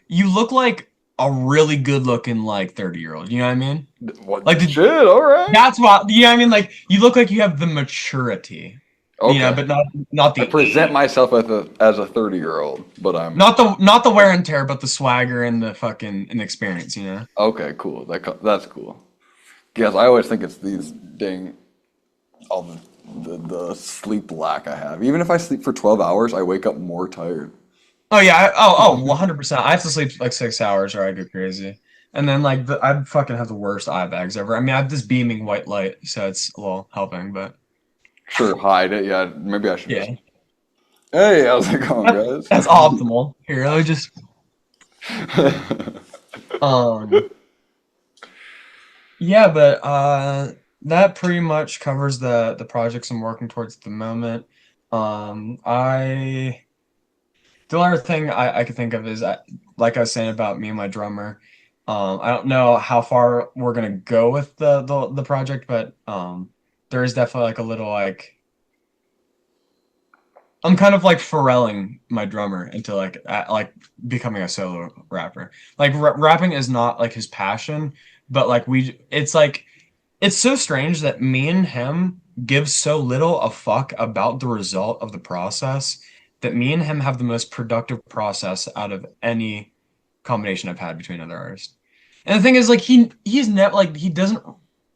You look like a really good looking like 30-year-old. You know what I mean? What? Like Shit, all right. that's what you know what I mean? Like you look like you have the maturity, Okay. but not I the present age. myself as a 30-year-old, but I'm Not the wear and tear, but the swagger and the fucking and experience, you know? okay, cool. That's cool. Yes, I always think it's these dang all the sleep lack I have. Even if I sleep for 12 hours, I wake up more tired. Oh yeah, 100%. I have to sleep like 6 hours or I go crazy. And then like I fucking have the worst eye bags ever. I mean, I have this beaming white light, so it's a little helping, but Sure, hide it. Yeah, maybe I should just. yeah. Hey, how's it going, That, guys? that's optimal. Here, let me just um yeah, but that pretty much covers the projects I'm working towards at the moment. I The only other thing I could think of is like I was saying about me and my drummer. I don't know how far we're gonna go with the project, but there is definitely like a little like I'm kind of like Pharrelling my drummer into like becoming a solo rapper. Like rapping is not like his passion, but like it's like it's so strange that me and him give so little a fuck about the result of the process that me and him have the most productive process out of any combination I've had between other artists. And the thing is, like, he's never like he doesn't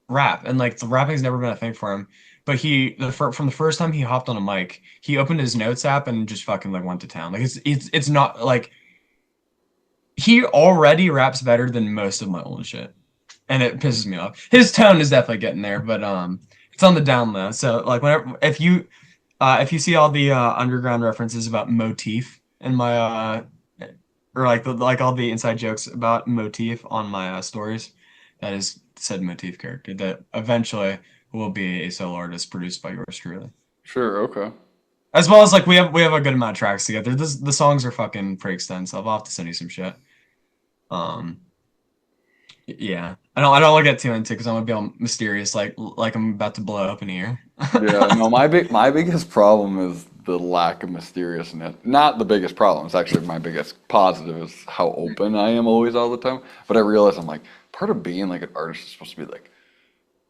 rap, and like the rapping's never been a thing for him. But from the first time he hopped on a mic, he opened his notes app and just fucking like went to town. Like it's not like he already raps better than most of my old shit, and it pisses me off. His tone is definitely getting there, but it's on the down low. So like whenever if you see all the underground references about motif in my or like like all the inside jokes about motif on my stories, that is said motif character that eventually will be a solo artist produced by yours truly. Sure, okay. As well as like we have a good amount of tracks together. The songs are fucking pretty extensive. I'll have to send you some shit. Um, yeah, I don't want to get too into because I'm gonna be all mysterious, like I'm about to blow up in here. Yeah, no, my biggest problem is the lack of mysteriousness. Not the biggest problem. It's actually my biggest positive is how open I am always all the time. But I realize I'm like part of being like an artist is supposed to be like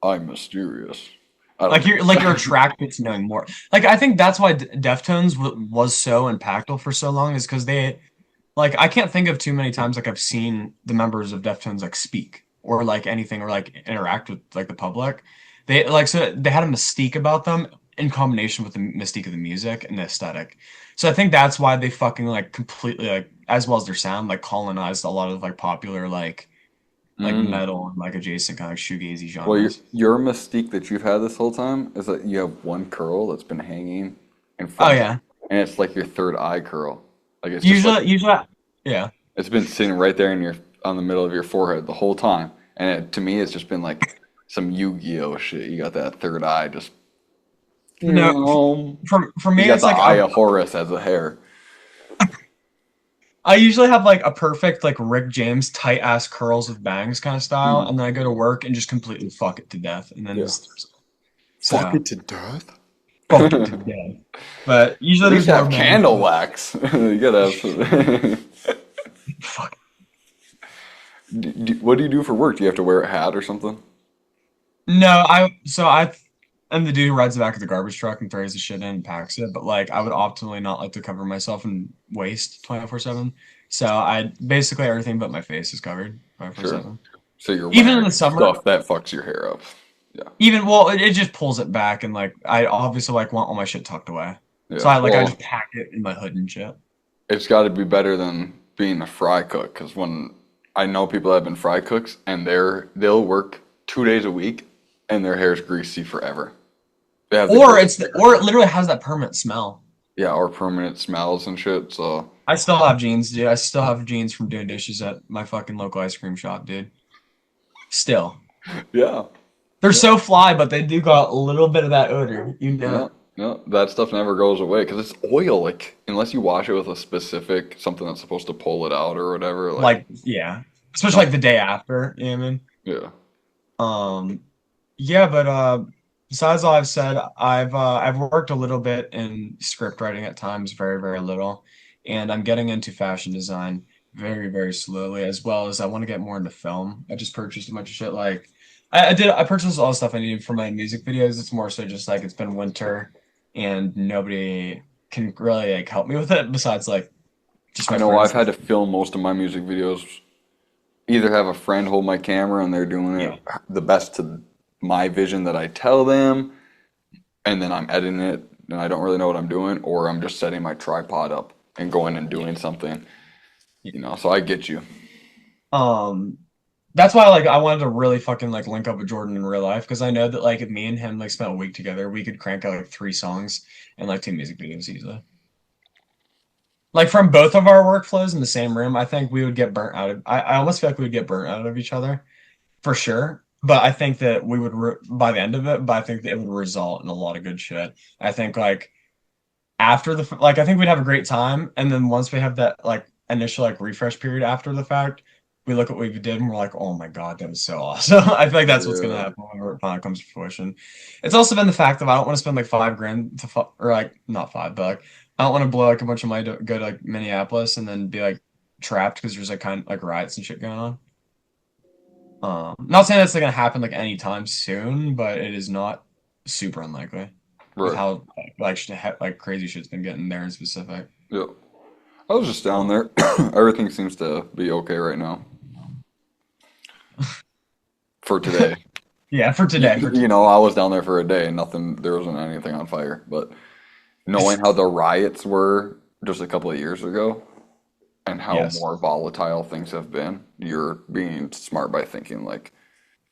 I'm mysterious. I don't Like you're know. attracted to knowing more. Like I think that's why Deftones was so impactful for so long is because they like I can't think of too many times like I've seen the members of Deftones like speak or like anything or like interact with like the public. They like so they had a mystique about them in combination with the mystique of the music and the aesthetic. So I think that's why they fucking like completely like as well as their sound like colonized a lot of like popular like Mm. metal and like adjacent kind of like shoegazy Well, genres. your mystique that you've had this whole time is that you have one curl that's been hanging in Oh front, yeah. and it's like your third eye curl. Like it's just like Usually yeah. it's been sitting right there in your on the middle of your forehead the whole time, and to me, it's just been like some Yu-Gi-Oh shit. You got that third eye just. No, He's for me, got it's the like eye of Horus as a hair. I usually have like a perfect like Rick James tight ass curls with bangs kind of style, Hmm. and then I go to work and just completely fuck it to death, and then Yeah. just Fuck so it to death. fuck it to death. But At usually least there's more have bangs. candle wax. You gotta have some. Fuck. What do you do for work? Do you have to wear a hat or something? No, I am the dude who rides the back of the garbage truck and throws the shit in and packs it, but like I would optimally not like to cover myself in waste 24/7. So I basically everything but my face is covered Sure. 24/7. So you're Even in the wearing summer, stuff that fucks your hair up. Yeah. even well, it just pulls it back and like I obviously like want all my shit tucked away. So Yeah. I just Well, pack it in my hood and shit. it's got to be better than being a fry cook because when I know people that have been fry cooks and they'll work 2 days a week and their hair's greasy forever. They have the Or it literally has that permanent smell. yeah, or permanent smells and shit. So I still have jeans, dude. I still have jeans from doing dishes at my fucking local ice cream shop, dude. Still. yeah, They're so fly, but they do got a little bit of that odor, you know. no, no, that stuff never goes away because it's oil. Like unless you wash it with a specific something that's supposed to pull it out or whatever. Like Like, yeah. Especially like no, the day after, you know what I mean? yeah, Um, yeah, but besides all I've said, I've worked a little bit in script writing at times, very, very little, and I'm getting into fashion design very, very slowly, as well as I want to get more into film. I just purchased a bunch of shit like I purchased all the stuff I needed for my music videos. It's more so just like it's been winter and nobody can really like help me with it besides like just I my know I've friends. had to film most of my music videos. Either have a friend hold my camera and they're doing it Yeah. the best to my vision that I tell them, and then I'm editing it and I don't really know what I'm doing, or I'm just setting my tripod up and going and doing something, Yeah. so I get you. Um, that's why like I wanted to really fucking like link up with Jordan in real life because I know that like if me and him like spent a week together, we could crank out like 3 songs and like 2 music videos easily. Like from both of our workflows in the same room, I think we would get burnt out of. I almost feel like we would get burnt out of each other for sure. But I think that we would by the end of it. But I think that it would result in a lot of good shit. I think like after like I think we'd have a great time, and then once we have that like initial like refresh period after the fact, we look at what we did and we're like, oh my God, that was so awesome. I feel like that's what's gonna Yeah, happen whenever it finally comes to fruition. It's also been the fact that I don't want to spend like 5 grand or like not five, but like I don't want to blow like a bunch of money to go to like Minneapolis and then be like trapped because there's like kind of like riots and shit going on. Not saying that's like gonna happen like anytime soon, but it is not super unlikely with right. how like crazy shit's been getting there in specific. Yeah. I was just down Um, there. Everything seems to be okay right now. for today. Yeah, for You, today, for you today. know, I was down there for a day and nothing, there wasn't anything on fire. But knowing how the riots were just a couple of years ago and how Yes. more volatile things have been, you're being smart by thinking like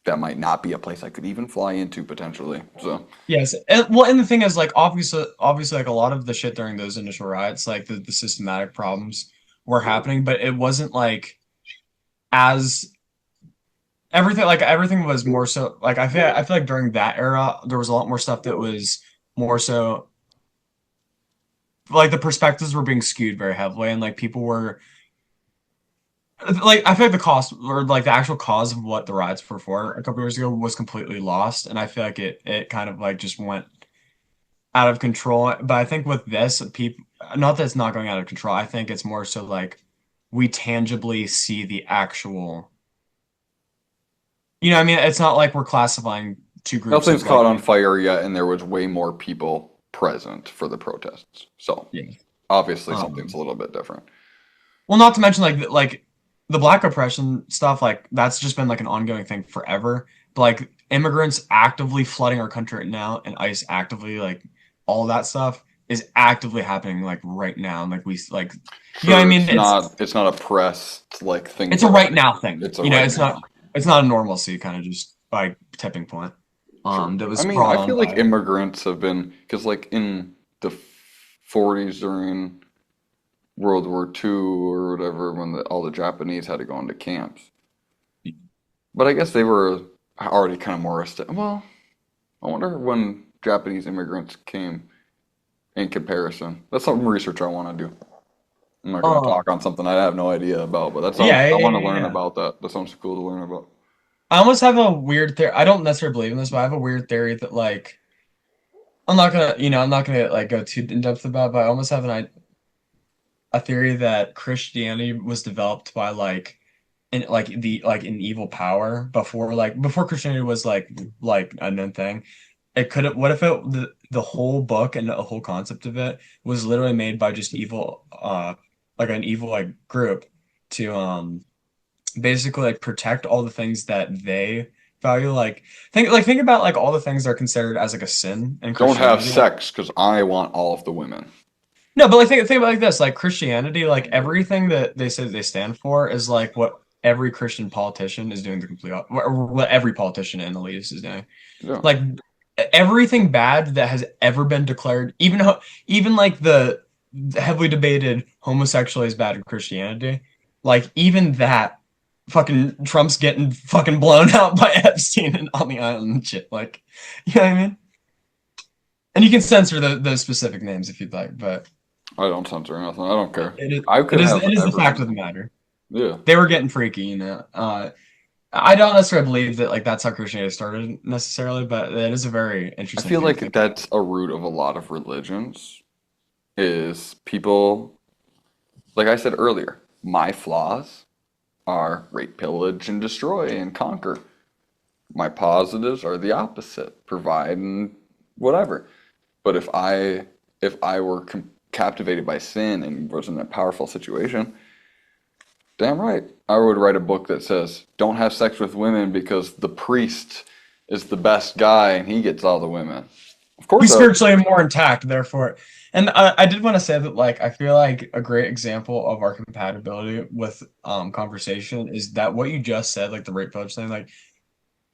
that might not be a place I could even fly into potentially. So, Yes. And the thing is, like, obviously, like a lot of the shit during those initial riots, like the systematic problems were happening, but it wasn't like as everything was more so like I feel like during that era there was a lot more stuff that was more so like the perspectives were being skewed very heavily and like people were like I feel like the cost or like the actual cause of what the riots were for a couple years ago was completely lost and I feel like it kind of like just went out of control. But I think with this, people, not that it's not going out of control. I think it's more so like we tangibly see the actual. You know, what I mean, it's not like we're classifying two groups nothing's of like. caught on fire yet, and there was way more people present for the protests. So, Yeah. obviously, something's Um, a little bit different. well, not to mention like the black oppression stuff. Like that's just been like an ongoing thing forever. But like immigrants actively flooding our country right now, and ICE actively like all that stuff is actively happening like right now. And like we like. You know what I Sure, mean? it's not a pressed like thing It's a to right like. now thing. It's a You know, right it's not now. it's not a normalcy kind of just by tipping point. Sure. That I was mean, brought I on feel like by immigrants have been because like in the 40s during World War II or whatever, when all the Japanese had to go into camps. But I guess they were already kind of more well, I wonder when Japanese immigrants came in comparison. That's some research I want to do. I'm not going to um talk on something I have no idea about, but yeah, I yeah, want to yeah, learn yeah. about that. That sounds cool to learn about. I almost have a weird theory. I don't necessarily believe in this, but I have a weird theory that like I'm not gonna like go too in depth about, it, but I almost have a theory that Christianity was developed by like an evil power before Christianity was like a known thing. It could have what if the whole book and the whole concept of it was literally made by just evil like an evil like group to basically like protect all the things that they value think about like all the things that are considered as like a sin in Don't have Christianity. sex because I want all of the women. No, but like think about it like this, like Christianity, like everything that they say they stand for is like what every Christian politician is doing the complete or what every politician and elitist is doing. Yeah. Like everything bad that has ever been declared, even like the heavily debated homosexuality is bad in Christianity, like even that fucking Trump's getting fucking blown out by Epstein and on the island and shit. Like, you know what I mean? And you can censor those specific names if you'd like, but I don't censor nothing. I don't care. it is I it could is have it is the fact everyone. of the matter. Yeah. They were getting freaky, you know. I don't necessarily believe that like that's how Christianity started necessarily, but it is a very I interesting feel thing to like think about. that's a root of a lot of religions is people, like I said earlier, my flaws are rape, pillage, and destroy and conquer. My positives are the opposite, provide and whatever. But if I were captivated by sin and was in a powerful situation, damn right, I would write a book that says, "Don't have sex with women because the priest is the best guy and he gets all the women." Of course, He's I would. spiritually more intact, therefore. And I did want to say that, like, I feel like a great example of our compatibility with conversation is that what you just said, like the rape coach thing, like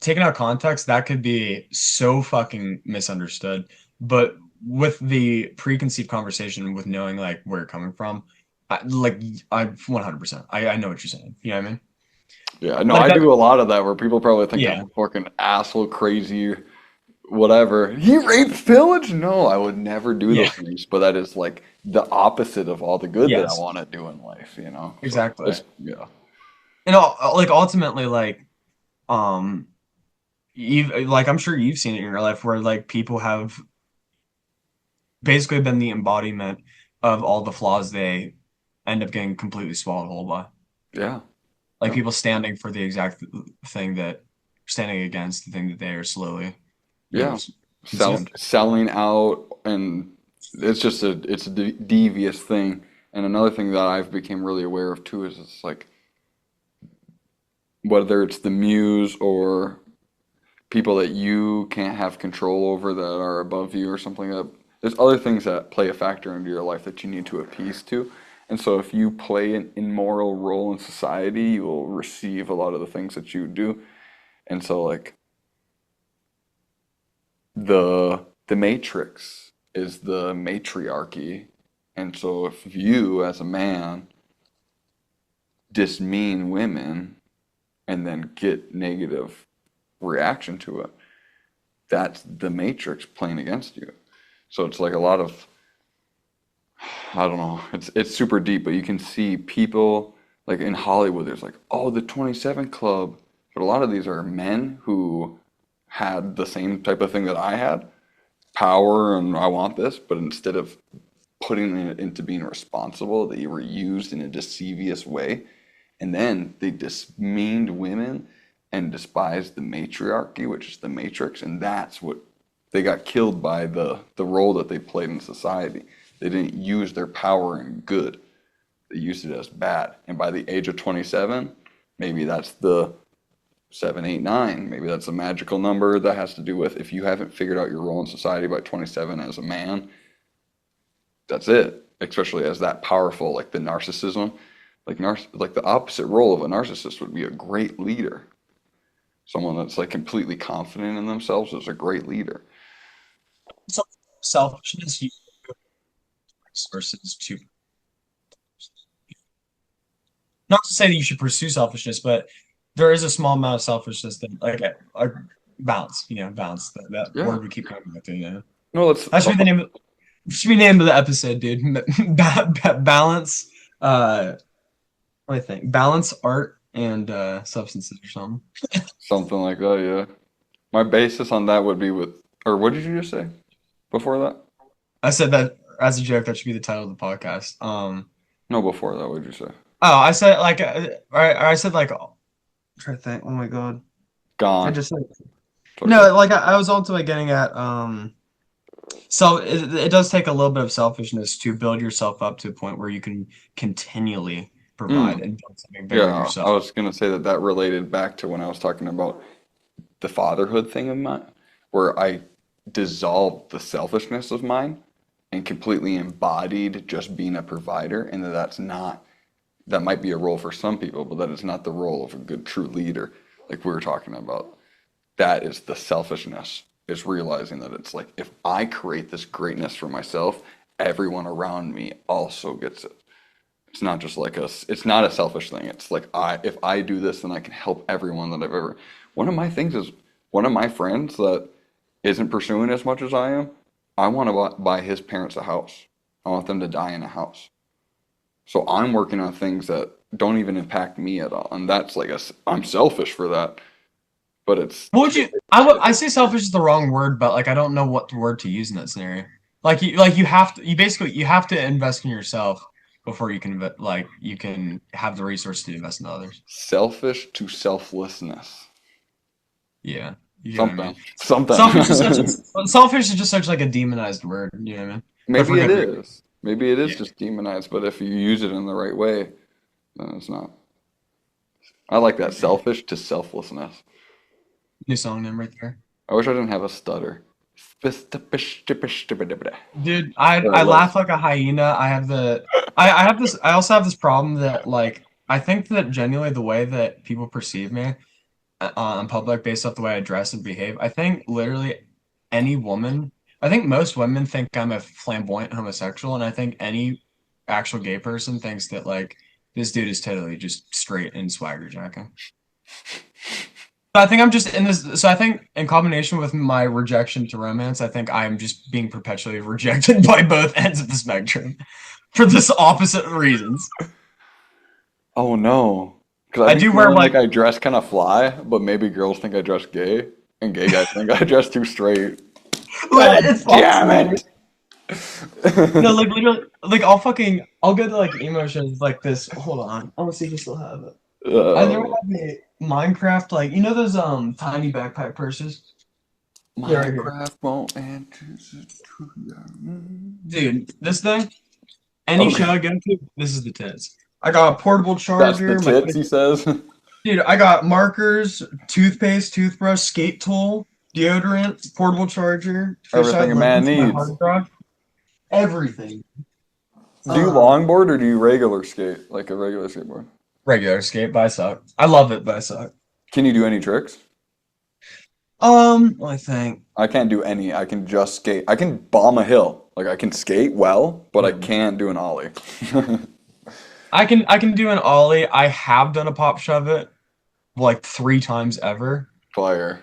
taken out of context, that could be so fucking misunderstood. But with the preconceived conversation, with knowing like where you're coming from, I 100%, I know what you're saying. You know what I mean? Yeah, no, Like I that, do a lot of that where people probably think I'm yeah, a fucking asshole, crazy, whatever. He rapes pillage? No, I would never do yeah, those things. But that is like the opposite of all the good that I yes, want to do in life, you know? So exactly. it's, yeah. And like ultimately, um. Like I'm sure you've seen it in your life where like people have basically been the embodiment of all the flaws they end up getting completely swallowed whole by. Yeah. Like Yeah. people standing for the exact thing that standing against the thing that they are slowly, Yeah. consumed. Selling out and it's a devious thing. And another thing that I've become really aware of too is it's like whether it's the muse or people that you can't have control over that are above you or something like that. There's other things that play a factor into your life that you need to appease to. And so if you play an immoral role in society, you will receive a lot of the things that you do. And so like the matrix is the matriarchy. And so if you as a man dismean women and then get negative reaction to it, that's the matrix playing against you. So it's like a lot of, I don't know, it's super deep, but you can see people like in Hollywood, there's like, oh, the 27 Club. But a lot of these are men who had the same type of thing that I had, power and I want this, but instead of putting it into being responsible, they were used in a deceivious way. And then they demeaned women and despised the matriarchy, which is the matrix, and that's what they got killed by the role that they played in society. They didn't use their power in good. They used it as bad. And by the age of 27, maybe that's the 789. Maybe that's a magical number that has to do with if you haven't figured out your role in society by 27 as a man, that's it. Especially as that powerful, like the narcissism, like the opposite role of a narcissist would be a great leader. Someone that's like completely confident in themselves is a great leader. So selfishness you resources to not to say that you should pursue selfishness, but there is a small amount of selfishness that like balance, balance. That Yeah. word we keep coming back to, No, that's That should be the name of should be the name of the episode, dude. Balance. What do I think? Balance, art, and substances or something. something like that, yeah. My basis on that would be with, or what did you just say before that? I said that as a joke. That should be the title of the podcast. No, before that, what did you say? Oh, I said like, I said like, I'm trying to think. Oh my God, I Gone. just said It's okay. no. Like I was also like getting at so it does take a little bit of selfishness to build yourself up to a point where you can continually provide Mm, and build something bigger of yeah, yourself. I was gonna say that that related back to when I was talking about the fatherhood thing of mine, where I dissolved the selfishness of mine and completely embodied just being a provider, and that's not, that might be a role for some people, but that is not the role of a good true leader, like we were talking about. That is the selfishness, is realizing that it's like if I create this greatness for myself, everyone around me also gets it. It's not just like it's not a selfish thing. It's like if I do this, then I can help everyone that I've ever. One of my things is one of my friends that isn't pursuing as much as I am. I want to buy his parents a house. I want them to die in a house. So I'm working on things that don't even impact me at all, and that's like I'm selfish for that, but it's What would you? I say selfish is the wrong word, but like I don't know what word to use in that scenario. You have to you have to invest in yourself before you can like you can have the resource to invest in others. selfish to selflessness. Yeah, you know what I Something, mean. Selfish is such something. selfish is just such like a demonized word. You know what I mean? But for Maybe it good reason. is. Maybe it is Yeah. just demonized, but if you use it in the right way, then it's not. I like that selfish to selflessness. New song name right there. I wish I didn't have a stutter. Dude, But I I love. laugh like a hyena. I have this I also have this problem that like I think that genuinely the way that people perceive me in public based off the way I dress and behave, I think literally any woman, I think most women think I'm a flamboyant homosexual, and I think any actual gay person thinks that like this dude is totally just straight and swagger jacking. So I think I'm just in this. So I think, in combination with my rejection to romance, I think I'm just being perpetually rejected by both ends of the spectrum for this opposite reasons. Oh no. Because I I be do wear feeling like like, I dress kind of fly, but maybe girls think I dress gay, and gay guys think I dress too straight. God it's damn opposite. it! No, like literally, like I'll go to like emotions like this. Hold on, I want to see if I still have it. I there Uh, have the Minecraft, like you know those tiny backpack purses. They're right here, Minecraft won't enter the dude. This thing, any show Okay, I go to, this is the tits. I got a portable that's the charger. My tits, he says. Dude, I got markers, toothpaste, toothbrush, skate tool, deodorant, portable charger, Everything fisheye a man lens, my needs. hard drive, everything. Do you Um, longboard or do you regular skate, like a regular skateboard? Regular skate, but I suck. I love it, but I suck. Can you do any tricks? I think. I can't do any. I can just skate. I can bomb a hill. Like I can skate well, but I Hmm. can't do an ollie. I can do an ollie. I have done a pop shove it like 3 times ever. Fire.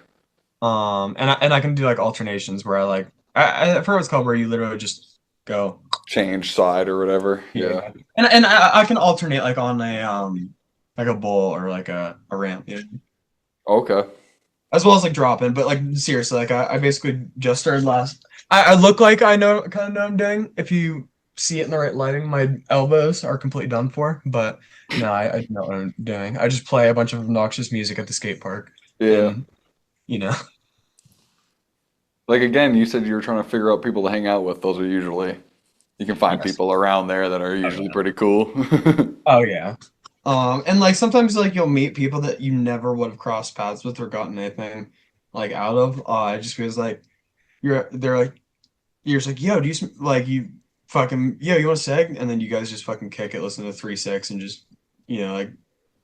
And I can do like alternations where I forget what it's called where you literally just go. Change side or whatever. Yeah. Yeah. And I can alternate like on like a bowl or like a ramp, Okay. as well as like drop in. But like seriously, like I basically just started last. I look like I know kind of know what I'm doing. If you see it in the right lighting, my elbows are completely done for. But no, I know what I'm doing. I just play a bunch of obnoxious music at the skate park, Yeah. and you know, Like again, you said you were trying to figure out people to hang out with. Those are usually you can find yes. people around there that are Oh usually yeah. pretty cool. Oh yeah. And like sometimes like you'll meet people that you never would have crossed paths with or gotten anything like out of. It just feels like they're like you're just like, yo, do you like you fucking yo, you want to seg? And then you guys just fucking kick it, listen to 3 6 and just like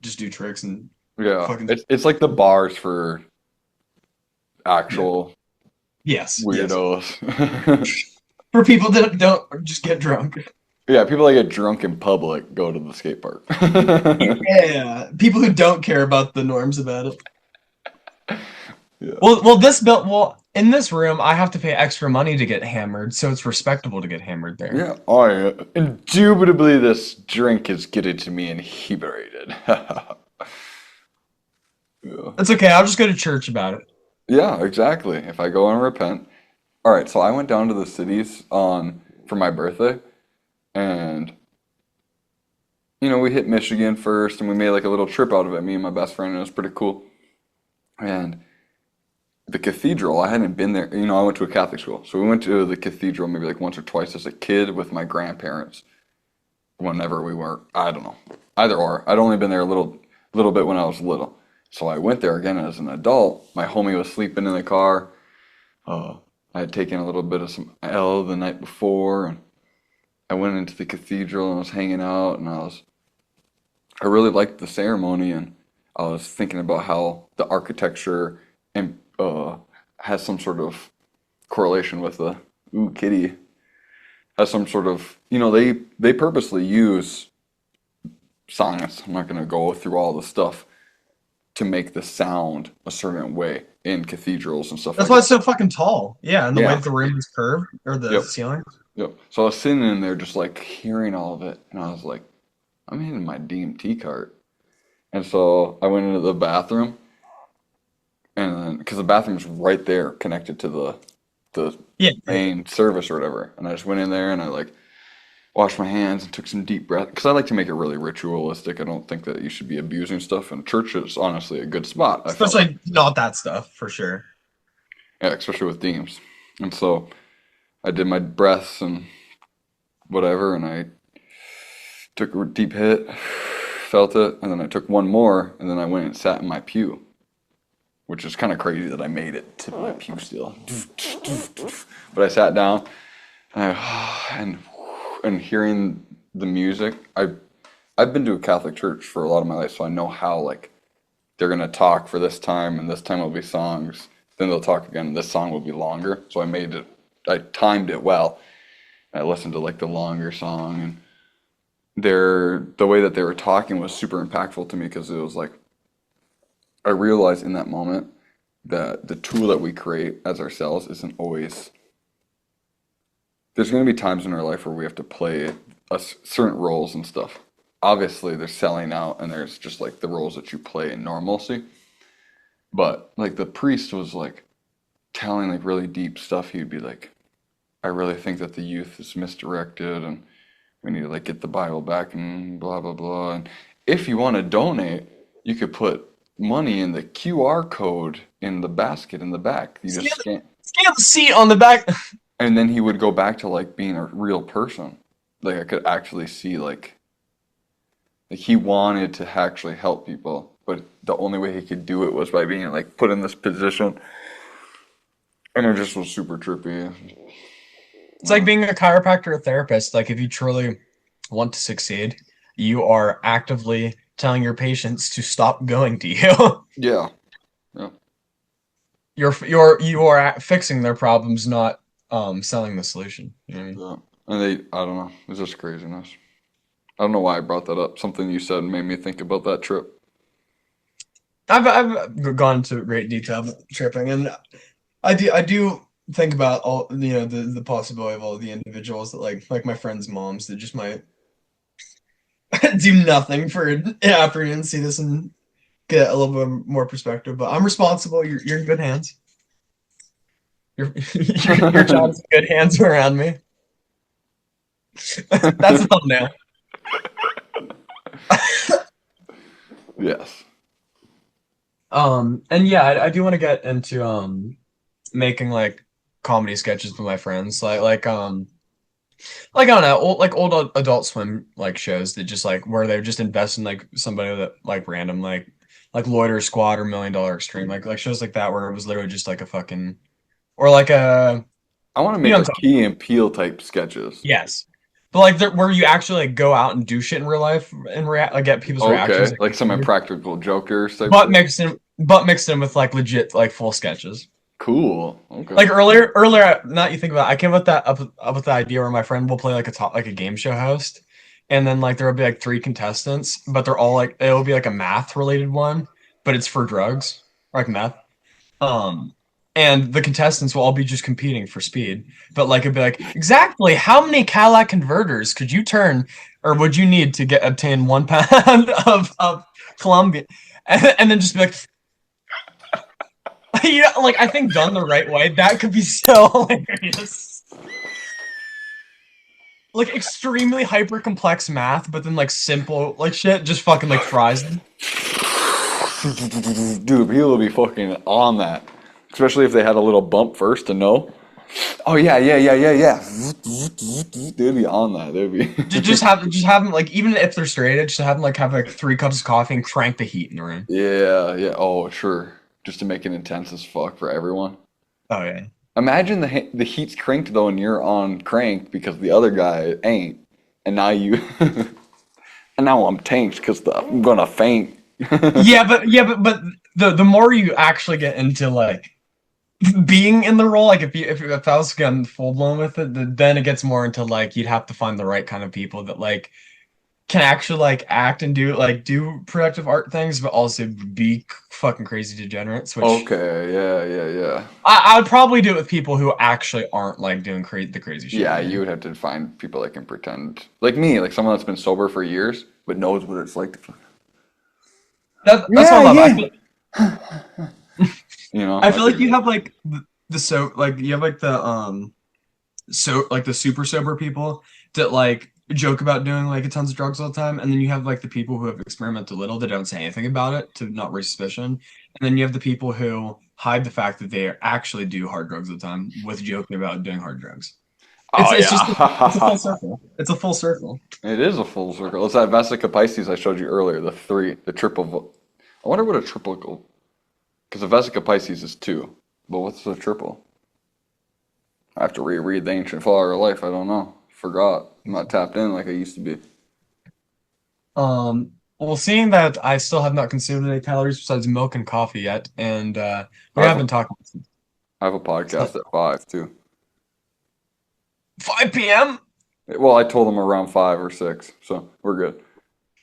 just do tricks and Yeah. fucking It's like the bars for yeah. actual Yes, yes. weirdos. For people that don't just get drunk. Yeah, people that get drunk in public go to the skate park. Yeah, people who don't care about the norms about it. Yeah. Well, in this room, I have to pay extra money to get hammered, so it's respectable to get hammered there. Yeah. Oh, yeah. Indubitably, this drink is getting to me inebriated. Yeah. It's okay. I'll just go to church about it. Yeah, exactly. If I go and repent. All right, so I went down to the cities on for my birthday, and we hit Michigan first, and we made like a little trip out of it. Me and my best friend, and it was pretty cool. And the cathedral, I hadn't been there. I went to a Catholic school, so we went to the cathedral maybe like once or twice as a kid with my grandparents. Whenever we were, I don't know, either or. I'd only been there a little bit when I was little, so I went there again as an adult. My homie was sleeping in the car. Uh, I had taken a little bit of some L the night before, and I went into the cathedral and was hanging out, and I really liked the ceremony, and I was thinking about how the architecture and has some sort of correlation with the kitty has some sort of they purposely use science. I'm not going to go through all the stuff to make the sound a certain way in cathedrals and stuff That's like why that. it's so fucking tall. Yeah, and the way Yeah. that the room is curved or the Yep. ceiling. Yep. So I was sitting in there just like hearing all of it, and I was like, I'm in my DMT cart. And so I went into the bathroom, and then because the bathroom's right there, connected to the Yeah, yeah. main service or whatever, and I just went in there and I like washed my hands and took some deep breath because I like to make it really ritualistic. I don't think that you should be abusing stuff, and church is honestly a good spot. I felt like, Especially not that stuff for sure. yeah, especially with themes. And so I did my breaths and whatever, and I took a deep hit, felt it, and then I took one more, and then I went and sat in my pew, which is kind of crazy that I made it to my pew still. But I sat down, and and hearing the music, I've been to a Catholic church for a lot of my life, so I know how like they're gonna talk for this time, and this time will be songs. Then they'll talk again, and this song will be longer. So I timed it well. I listened to like the longer song, and the way that they were talking was super impactful to me because it was like I realized in that moment that the tool that we create as ourselves isn't always. There's going to be times in our life where we have to play certain roles and stuff. Obviously, there's selling out, and there's just like the roles that you play in normalcy. But like the priest was like telling like really deep stuff. He'd be like, I really think that the youth is misdirected, and we need to like get the Bible back and blah blah blah. And if you want to donate, you could put money in the QR code in the basket in the back. You just Scan, scan, scan the seat on the back. and then he would go back to like being a real person. Like I could actually see like he wanted to actually help people. but the only way he could do it was by being like put in this position, and it just was super trippy. It's like being a chiropractor or therapist. Like if you truly want to succeed, you are actively telling your patients to stop going to you. Yeah, yeah, You are fixing their problems, not selling the solution. You know what I mean? yeah. And I don't know, it's just craziness. I don't know why I brought that up. Something you said made me think about that trip. I've gone into great detail about tripping, and I do think about all the possibility of all the individuals that like my friends' moms that just might do nothing for an afternoon, see this and get a little bit more perspective. But I'm responsible. You're in good hands. Your child's in good hands around me. That's a thumbnail. Yes. And yeah, I do want to get into making like comedy sketches with my friends, like I don't know, old Adult Swim like shows that just like where they just invest in like somebody that like random like Loiter Squad or $1 Million Extreme like shows like that where it was literally just like a fucking or like a I want to you know make what I'm like talking Key about. and Peele type sketches. Yes. But like where you actually like go out and do shit in real life and like get people's reactions Okay, like like some YouTube, impractical jokers type shit. but mixed in with like legit like full sketches. Cool. Okay. Like earlier, not you think about it, I came up with the idea where my friend will play like like a game show host, and then like there will be like three contestants, but they're all like it'll be like a math related one, but it's for drugs, like meth. Um, and the contestants will all be just competing for speed, but like it'd be like exactly how many Cadillac converters could you turn or would you need to get obtain 1 pound of Colombia, and then just be like yeah, like I think done the right way, that could be so hilarious. Like extremely hyper complex math, but then like simple like shit just fucking like fries them. Dude, people will be fucking on that. Especially if they had a little bump first to know. Oh yeah, yeah, yeah, yeah, yeah. They'd be on that. They'd be Just have them like even if they're straight edge, just have them like have like 3 cups of coffee and crank the heat in the room. Yeah, yeah. Oh, sure. Just to make it intense as fuck for everyone. Oh yeah. Imagine the heat's cranked though, and you're on crank because the other guy ain't, and now you, and now I'm tanked because I'm gonna faint. But the more you actually get into like being in the role, like if I was getting full blown with it, then it gets more into like you'd have to find the right kind of people that like can actually like act and do productive art things, but also be fucking crazy degenerates. Which Okay, yeah, yeah, yeah. I would probably do it with people who actually aren't like doing the crazy shit Yeah, I'm you doing. would have to find people that can pretend, like me, like someone that's been sober for years but knows what it's like to, That's what yeah, I love. yeah, you know, I I feel like could, you have like the so like you have like the so like the super sober people that like joke about doing like tons of drugs all the time, and then you have like the people who have experimented a little that don't say anything about it to not raise suspicion, and then you have the people who hide the fact that they actually do hard drugs all the time with joking about doing hard drugs. oh It's just it's a full yeah. circle. It's a full circle. It is a full circle. It's that Vesica Pisces I showed you earlier, the triple. I wonder what a triple, because the Vesica Pisces is two, but what's the triple? I have to reread the Ancient Flower of Life. I don't know. Forgot. I'm not tapped in like I used to be. Well, seeing that I still have not consumed any calories besides milk and coffee yet, and I we have have a, been talking I have a podcast at 5 too. 5 p.m. Well, I told them around 5 or 6, so we're good.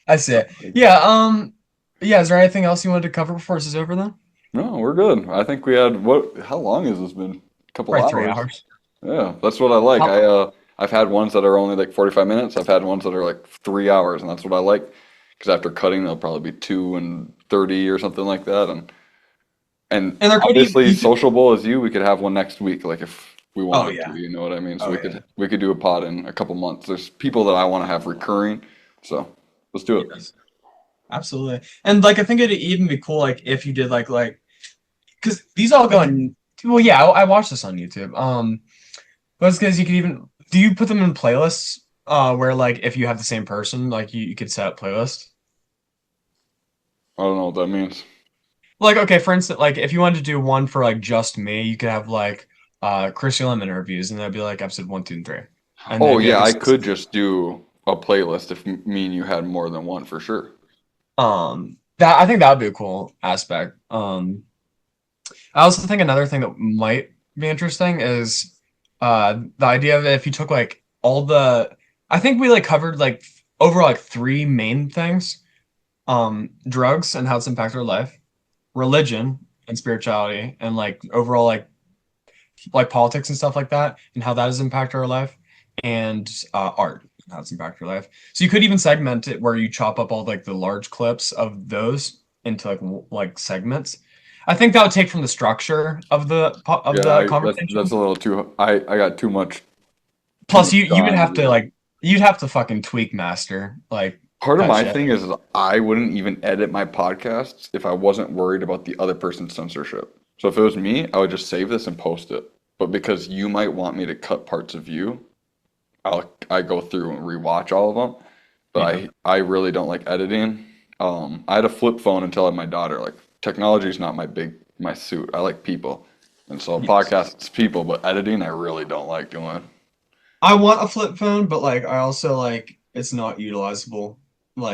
I see it. Yeah, yeah, is there anything else you wanted to cover before this is over then? No, we're good. I think we had what? How long has this been? A couple Probably three hours. hours. Yeah, that's what I like. How, I've had ones that are only like 45 minutes. I've had ones that are like 3 hours, and that's what I like. Because after cutting, they'll probably be 2 and 30 or something like that. And and there could even obviously, you could, sociable as you, we could have one next week, like if we oh wanted to. yeah. You know what I mean? So Oh we yeah. could do a pod in a couple months. There's people that I want to have recurring, so let's do it. Yes. Absolutely. And like I think it'd even be cool like if you did like because these all go on well yeah, I watched this on YouTube. But it's because you could even do you put them in playlists where like if you have the same person, like you could set up playlists? I don't know what that means. Like, okay, for instance, like if you wanted to do one for like just me, you could have like Chrissy Lemon interviews, and that'd be like episode one, two, and three, and then Oh it'd be yeah, like I could just do a playlist if me and you had more than one for sure. that I think that would be a cool aspect. I also think another thing that might be interesting is the idea of if you took like all the I think we like covered like over like three main things. Drugs and how it's impacted our life, religion and spirituality, and like overall like politics and stuff like that, and how that has impacted our life, and art and how it's impacted our life. So you could even segment it where you chop up all like the large clips of those into like segments. I think that would take from the structure of Yeah, the that's conversation. a little too. I got too Plus, much you would time to have to do. fucking tweak master like Part of that my shit. thing is I wouldn't even edit my podcasts if I wasn't worried about the other person's censorship. So if it was me, I would just save this and post it. But because you might want me to cut parts of you, I go through and rewatch all of them. But Yeah. I really don't like editing. I had a flip phone until I had my daughter. Like technology is not my suit. I like people, and so Yes. podcasts people, but editing I really don't like doing. I want a flip phone, but like I also like it's not utilizable.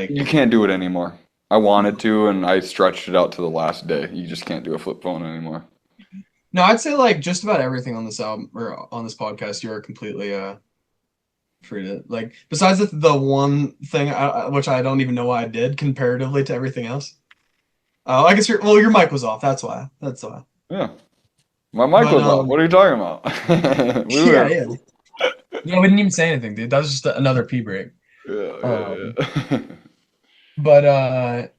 You Like can't do it anymore. I wanted to, and I stretched it out to the last day. You just can't do a flip phone anymore. no, I'd say like just about everything on this album or on this podcast, you're completely free to like. Besides the one thing which I don't even know why I did comparatively to everything else. Oh, I guess your mic was off. That's why. That's why. Yeah, my mic But was off. What are you talking about? We yeah, were. yeah, yeah. We didn't even say anything, dude. That was just another pee break. Yeah, yeah, Um, yeah. but let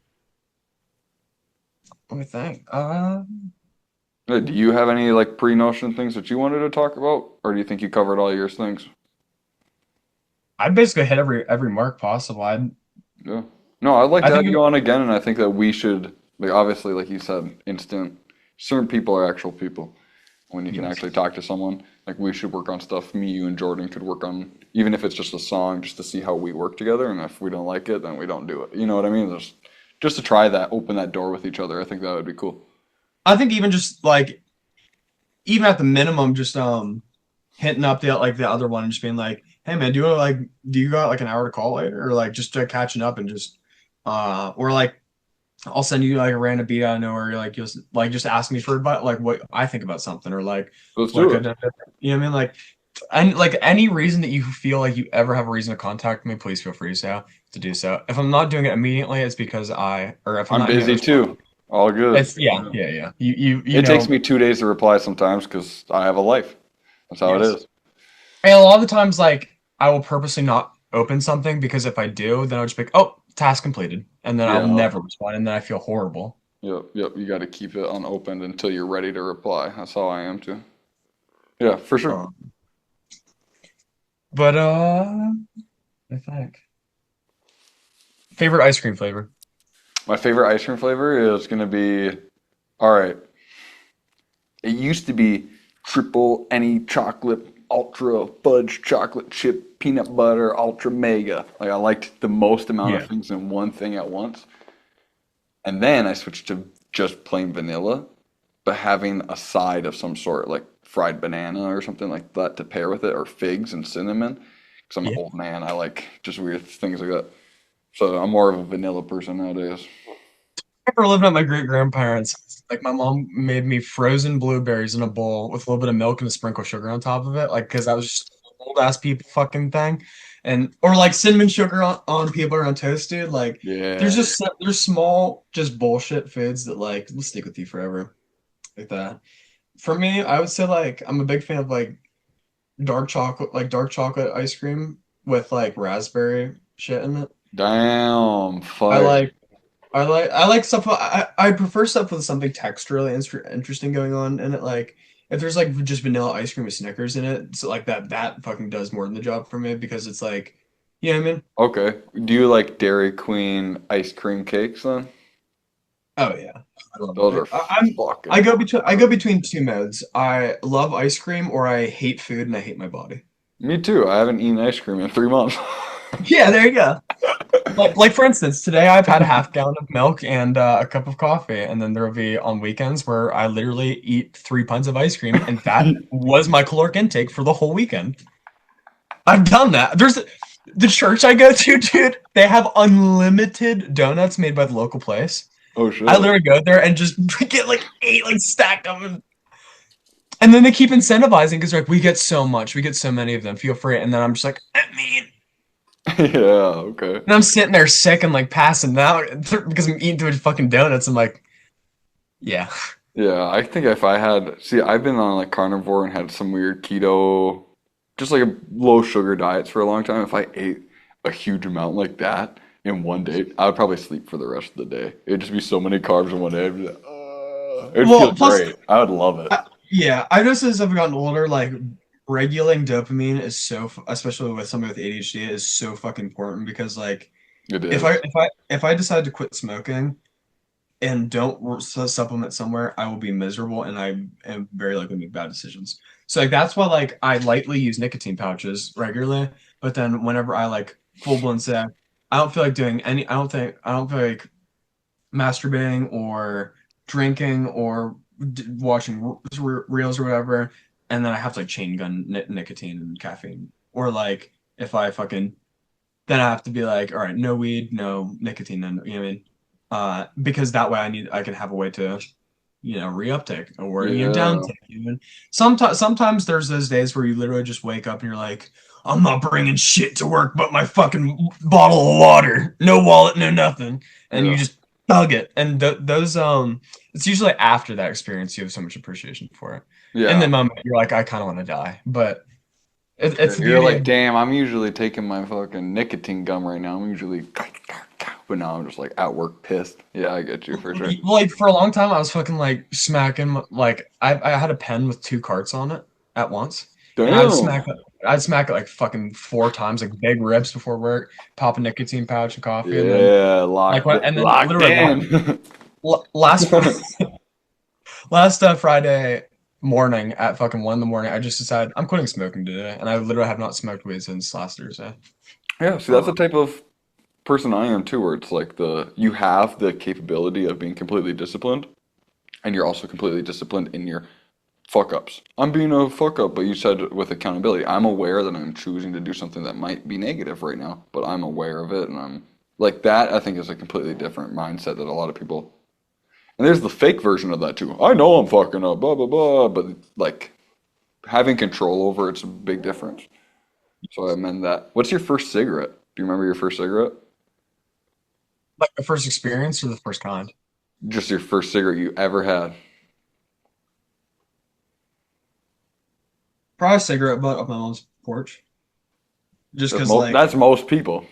me think. Do you have any like pre-notion things that you wanted to talk about, or do you think you covered all your things? I'd basically hit every mark possible. Yeah. No, I'd like I to have think you on again, and I think that we should, like, obviously, like you said, instant. Certain people are actual people. When you can yes. actually talk to someone, like we should work on stuff. Me, you, and Jordan could work on, even if it's just a song, just to see how we work together. And if we don't like it, then we don't do it. You know what I mean? Just to try that, open that door with each other. I think that would be cool. I think even just like even at the minimum, just hitting up the other one and just being like, "Hey man, do you got like an hour to call later?" Or like just catching up and just or like I'll send you like a random beat out of nowhere, like just ask me for advice, like what I think about something, or like Let's what do it. could you know what I mean? Like any reason that you feel like you ever have a reason to contact me, please feel free to do so. If I'm not doing it immediately, it's because or if I'm I'm not getting a busy response, too. All good. it's yeah. You It takes know, me 2 days to reply sometimes because I have a life. That's how it yes. is. And a lot of the times, like, I will purposely not open something because if I do, then I'll just be like, oh, task completed. And then I'll Yeah. never respond. And then I feel horrible. Yep. Yep. You got to keep it unopened until you're ready to reply. That's how I am too. Yeah, for sure. Um, but, I think. Favorite ice cream flavor? My favorite ice cream flavor is gonna be, all right. It used to be triple any chocolate, ultra fudge chocolate chip, peanut butter, ultra mega. Like I liked the most amount of Yeah. things in one thing at once. And then I switched to just plain vanilla, but having a side of some sort, like fried banana or something like that to pair with it, or figs and cinnamon. Because I'm an Yeah. old man, I like just weird things like that. So I'm more of a vanilla person nowadays. I remember living at my great grandparents. Like, my mom made me frozen blueberries in a bowl with a little bit of milk and a sprinkle of sugar on top of it. Like, because that was just an old ass people fucking thing. Or like cinnamon sugar on peanut butter on toast, dude. Like, Yeah. there's small, just bullshit foods that like will stick with you forever. Like that. For me, I would say like I'm a big fan of like dark chocolate ice cream with like raspberry shit in it. Damn, I fire. like I like stuff. I prefer stuff with something texturally interesting going on in it. Like if there's like just vanilla ice cream with Snickers in it, so like that fucking does more than the job for me because it's like, you know what I mean? Okay. Do you like Dairy Queen ice cream cakes then? Oh yeah, I love Those are it. fucking I go fire. between two modes. I love ice cream or I hate food and I hate my body. Me too. I haven't eaten ice cream in 3 months. Yeah, there you go. Like for instance, today I've had a half gallon of milk and a cup of coffee, and then there will be on weekends where I literally eat 3 pints of ice cream, and that was my caloric intake for the whole weekend. I've done that. There's the church I go to, dude. They have unlimited donuts made by the local place. Oh I shit. literally go there and just get like 8, like stacked up, and then they keep incentivizing because like we get so much, we get so many of them. Feel free, and then I'm just like, I mean, Yeah, okay. and I'm sitting there sick and like passing out because I'm eating too much fucking donuts. I'm like, yeah. Yeah, I think if I had, see, I've been on like carnivore and had some weird keto, just like a low sugar diets for a long time. If I ate a huge amount like that in one day, I would probably sleep for the rest of the day. It'd just be so many carbs in one day. I'd be like, it'd feel Well, plus, great. I would love it. yeah, I noticed as I've gotten older, like regulating dopamine is so, especially with somebody with ADHD, is so fucking important because like It if I is. if I if I decide to quit smoking and don't supplement somewhere, I will be miserable and I am very likely to make bad decisions. So like that's why like I lightly use nicotine pouches regularly, but then whenever I like full blown say I don't feel like doing any, I don't feel like masturbating or drinking or watching reels or whatever, and then I have to like chain gun nicotine and caffeine, or like if I fucking then I have to be like, all right, no weed, no nicotine, then you know what I mean? Because that way I can have a way to, reuptake or Yeah. downtake. Even sometimes there's those days where you literally just wake up and you're like, I'm not bringing shit to work but my fucking bottle of water, no wallet, no nothing, and you Yeah. just thug it. And those it's usually after that experience you have so much appreciation for it. In the Yeah. moment, you're like, I kind of want to die, but it's the You're beauty like, of damn, I'm usually taking my fucking nicotine gum right now. I'm usually, but now I'm just like at work pissed. Yeah, I get you for sure. like for a long time I was fucking like smacking like I had a pen with two carts on it at once, and Damn. I'd smack it like fucking 4 times, like big rips before work, pop a nicotine pouch and coffee, and then Yeah, like what, and then locked literally in. last last Friday morning at fucking 1 in the morning, I just decided I'm quitting smoking today, and I literally have not smoked weed since last Thursday. Yeah, see, that's the type of person I am too, where it's like you have the capability of being completely disciplined, and you're also completely disciplined in your fuck ups. I'm being a fuck up, but you said with accountability. I'm aware that I'm choosing to do something that might be negative right now, but I'm aware of it, and I'm like that. I think is a completely different mindset that a lot of people. And there's the fake version of that too. I know I'm fucking up, blah blah blah, but like having control over it's a big difference. So I amend that. What's your first cigarette? Do you remember your first cigarette? Like the first experience or the first kind? Just your first cigarette you ever had. Probably a cigarette butt up my mom's porch, just That's because like most people.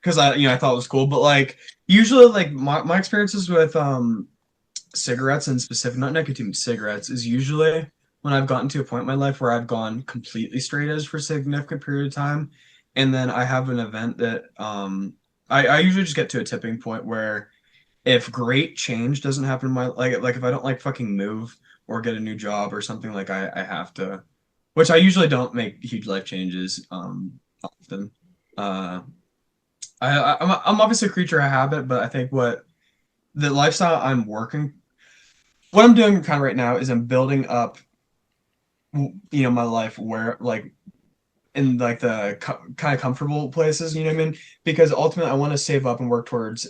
I thought it was cool, but like usually like my experiences with cigarettes and specific, not nicotine, cigarettes, is usually when I've gotten to a point in my life where I've gone completely straight edge for a significant period of time, and then I have an event that I usually just get to a tipping point where if great change doesn't happen in my like if I don't like fucking move or get a new job or something, like I have to, which I usually don't make huge life changes often. Uh I'm obviously a creature of habit, but I think what the lifestyle what I'm doing kind of right now is I'm building up, my life where like in like the kind of comfortable places, you know what I mean? Because ultimately I want to save up and work towards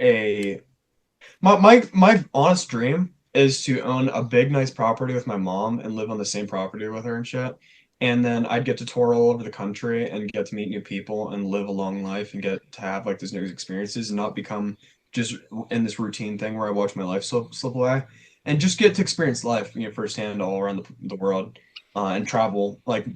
a my honest dream is to own a big nice property with my mom and live on the same property with her and shit. And then I'd get to tour all over the country and get to meet new people and live a long life and get to have like those new experiences and not become just in this routine thing where I watch my life slip away and just get to experience life, firsthand all around the world. And travel like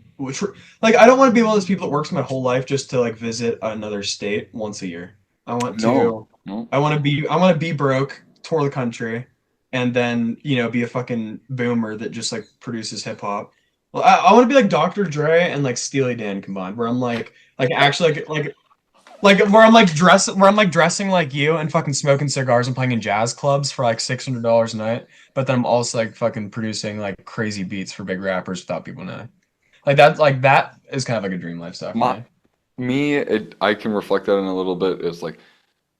I don't want to be one of those people that works my whole life just to like visit another state once a year. I want No, to no. I want to be broke, tour the country, and then be a fucking boomer that just like produces hip hop. Well, I want to be like Dr. Dre and like Steely Dan combined, where I'm like actually like where I'm like dressing like you and fucking smoking cigars and playing in jazz clubs for like $600 a night, but then I'm also like fucking producing like crazy beats for big rappers without people knowing. Like that is kind of like a dream lifestyle for My me. I can reflect that in a little bit. It's like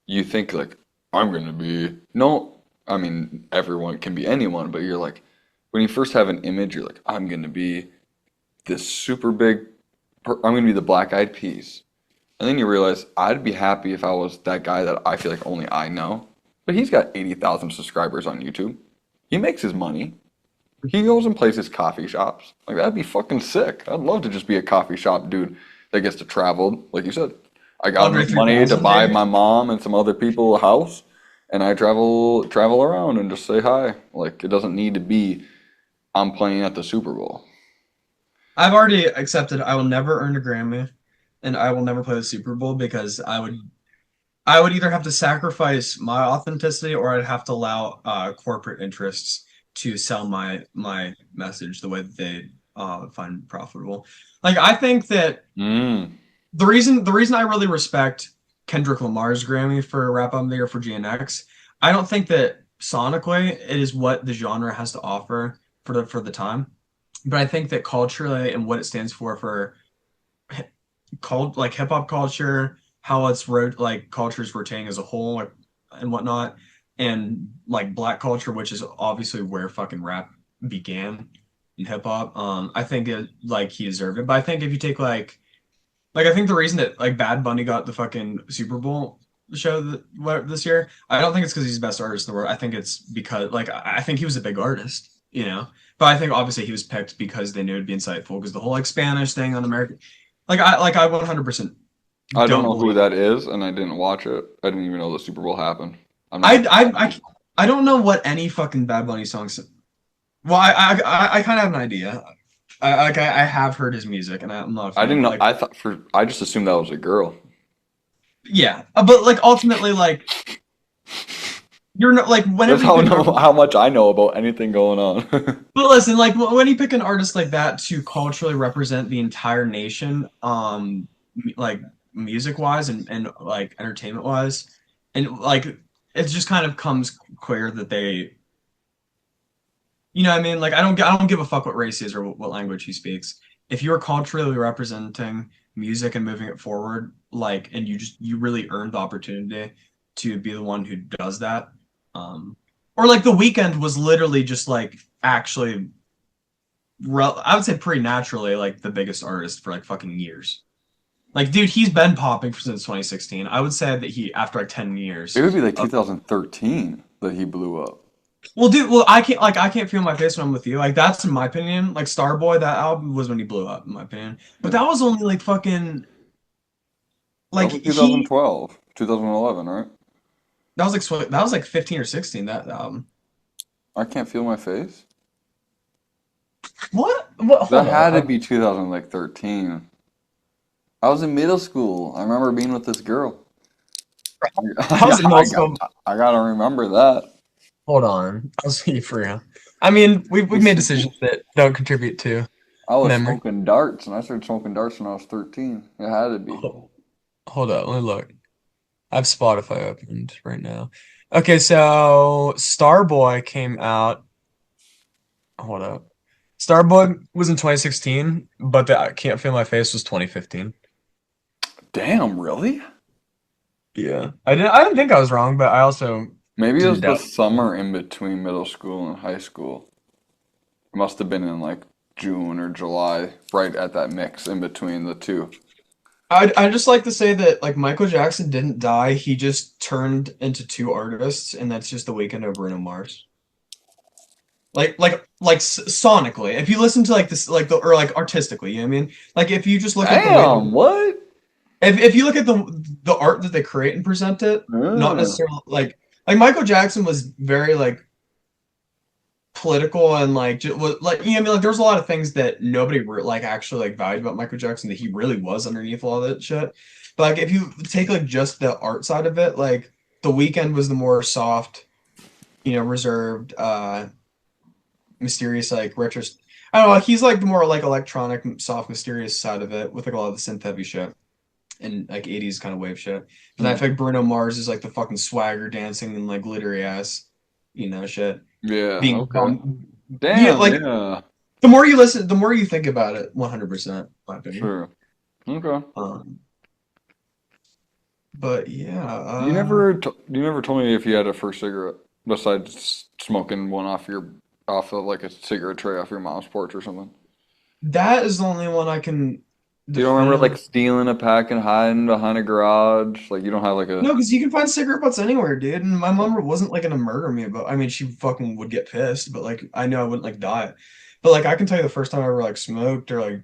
you think like I'm gonna be no, I mean everyone can be anyone, but you're like when you first have an image, you're like I'm gonna be this super big, I'm gonna be the Black Eyed Peas, and then you realize I'd be happy if I was that guy that I feel like only I know, but he's got 80,000 subscribers on YouTube. He makes his money. He goes and plays his coffee shops. Like that'd be fucking sick. I'd love to just be a coffee shop dude that gets to travel, like you said. I got Andre enough money to 3000, buy maybe? my mom and some other people a house, and I travel around and just say hi. Like it doesn't need to be I'm playing at the Super Bowl. I've already accepted I will never earn a Grammy and I will never play the Super Bowl because I would either have to sacrifice my authenticity or I'd have to allow corporate interests to sell my message the way that they find profitable. Like I think that Mm. the reason I really respect Kendrick Lamar's Grammy for Rap Album of the Year for GNX, I don't think that sonically it is what the genre has to offer for the time, but I think that culturally and what it stands for cult like hip hop culture, how like culture's rotating as a whole and whatnot, and like black culture, which is obviously where fucking rap began in hip hop. I think it like he deserved it, but I think if you take like I think the reason that like Bad Bunny got the fucking Super Bowl show this year, I don't think it's because he's the best artist in the world. I think it's because like I think he was a big artist, you know. But I think obviously he was picked because they knew it'd be insightful because the whole like Spanish thing on American, like I 100% I don't don't know who believe. that is, and I didn't watch it. I didn't even know the Super Bowl happened. I'm not. I I I I don't know what any fucking Bad Bunny songs. Well, I kind of have an idea. I have heard his music and I'm not a I fan, didn't but know. like I just assumed that was a girl. yeah, but like ultimately like you're not like That's whenever you how I pick an know artist. how much I know about anything going on. But listen, like when you pick an artist like that to culturally represent the entire nation, like music wise and like entertainment wise, and like it just kind of comes clear that they, you know what I mean? Like I don't give a fuck what race he is or what language he speaks. If you're culturally representing music and moving it forward, like and you really earned the opportunity to be the one who does that. Or like The Weeknd was literally just like actually I would say pretty naturally like the biggest artist for like fucking years. Like, dude, he's been popping since 2016. I would say that he, after like 10 It years would be like of, 2013 that he blew up. well, dude, well, I can't feel my face when I'm with you. Like, that's in my opinion. Like, Starboy, that album was when he blew up, in my opinion. But Yeah. that was only like fucking, That like, was like he, 2012, 2011, right? that was like 15 or 16, that album. I can't feel my face. What? What? That Hold had to up. be 2013. I was in middle school. I remember being with this girl. I was in middle school. I gotta remember that. Hold on. I'll see for real. I mean, we've made decisions that don't contribute to I was memory. smoking darts, and I started smoking darts when I was 13. It had to be. Hold up, let me look. I have Spotify opened right now. Okay, so Starboy came out. Hold up. Starboy was in 2016, but the I Can't Feel My Face was 2015. Damn, really? Yeah. I didn't think I was wrong, but I also Maybe it didn't was the doubt. summer in between middle school and high school. It must have been in like June or July, right at that mix in between the two. I just like to say that like Michael Jackson didn't die, he just turned into two artists, and that's just The Weeknd of Bruno Mars. Sonically, if you listen to like this, like the or like artistically, you know what I mean? Like if you just look at the way Damn, what? if you look at the art that they create and present it, not Uh, necessarily like Michael Jackson was very like political and like was like you know what I mean like there was a lot of things that nobody like actually like valued about Michael Jackson that he really was underneath all that shit. But like if you take like just the art side of it, like The Weeknd was the more soft, you know, reserved, mysterious, like retro. I don't know. Like, he's like the more like electronic, soft, mysterious side of it with like a lot of the synth heavy shit and like 80s kind of wave shit. But then I hmm. feel like Bruno Mars is like the fucking swagger dancing and like glittery ass, you know, shit. Yeah, Being okay. yeah, Damn, like yeah. the more you listen, the more you think about it. 100%, in my opinion. Sure. Okay. Um, But yeah, You never told me if you had a first cigarette besides smoking one off of like a cigarette tray off your mom's porch or something. that is the only one I can You don't remember definitively. like stealing a pack and hiding behind a garage? Like you don't have like a No, because you can find cigarette butts anywhere, dude. And my mom wasn't like gonna murder me, but I mean, she fucking would get pissed. But like, I know I wouldn't like die. But like, I can tell you the first time I ever like smoked, or like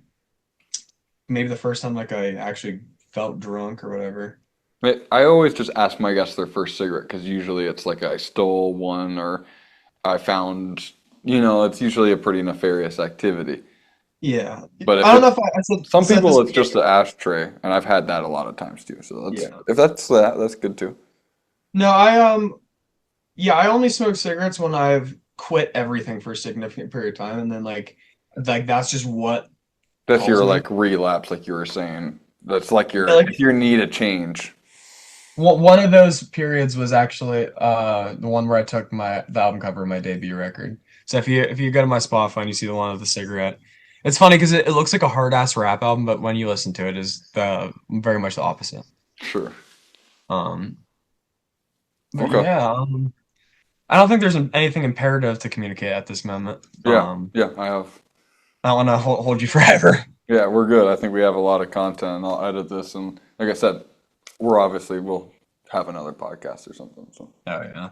maybe the first time like I actually felt drunk or whatever. I always just ask my guests their first cigarette because usually it's like I stole one or I found, it's usually a pretty nefarious activity. Yeah, But I if don't know it's if I some said people, this. it's just an ashtray, and I've had that a lot of times too. So Yeah. that's good too. No, yeah, I only smoke cigarettes when I've quit everything for a significant period of time, and then like that's just what That's calls your me. like relapse, like you were saying. That's like Yeah, like your need a change. one of those periods was actually the one where I took the album cover of my debut record. So if you go to my Spotify and you see the one with the cigarette, it's funny because it looks like a hard ass rap album, but when you listen to it, is the very much the opposite. Sure. Um, but Okay. yeah, I don't think there's anything imperative to communicate at this moment. Yeah. Yeah, I have. I don't want to hold you forever. Yeah, we're good. I think we have a lot of content. I'll edit this, and like I said, we'll have another podcast or something. So. Oh yeah.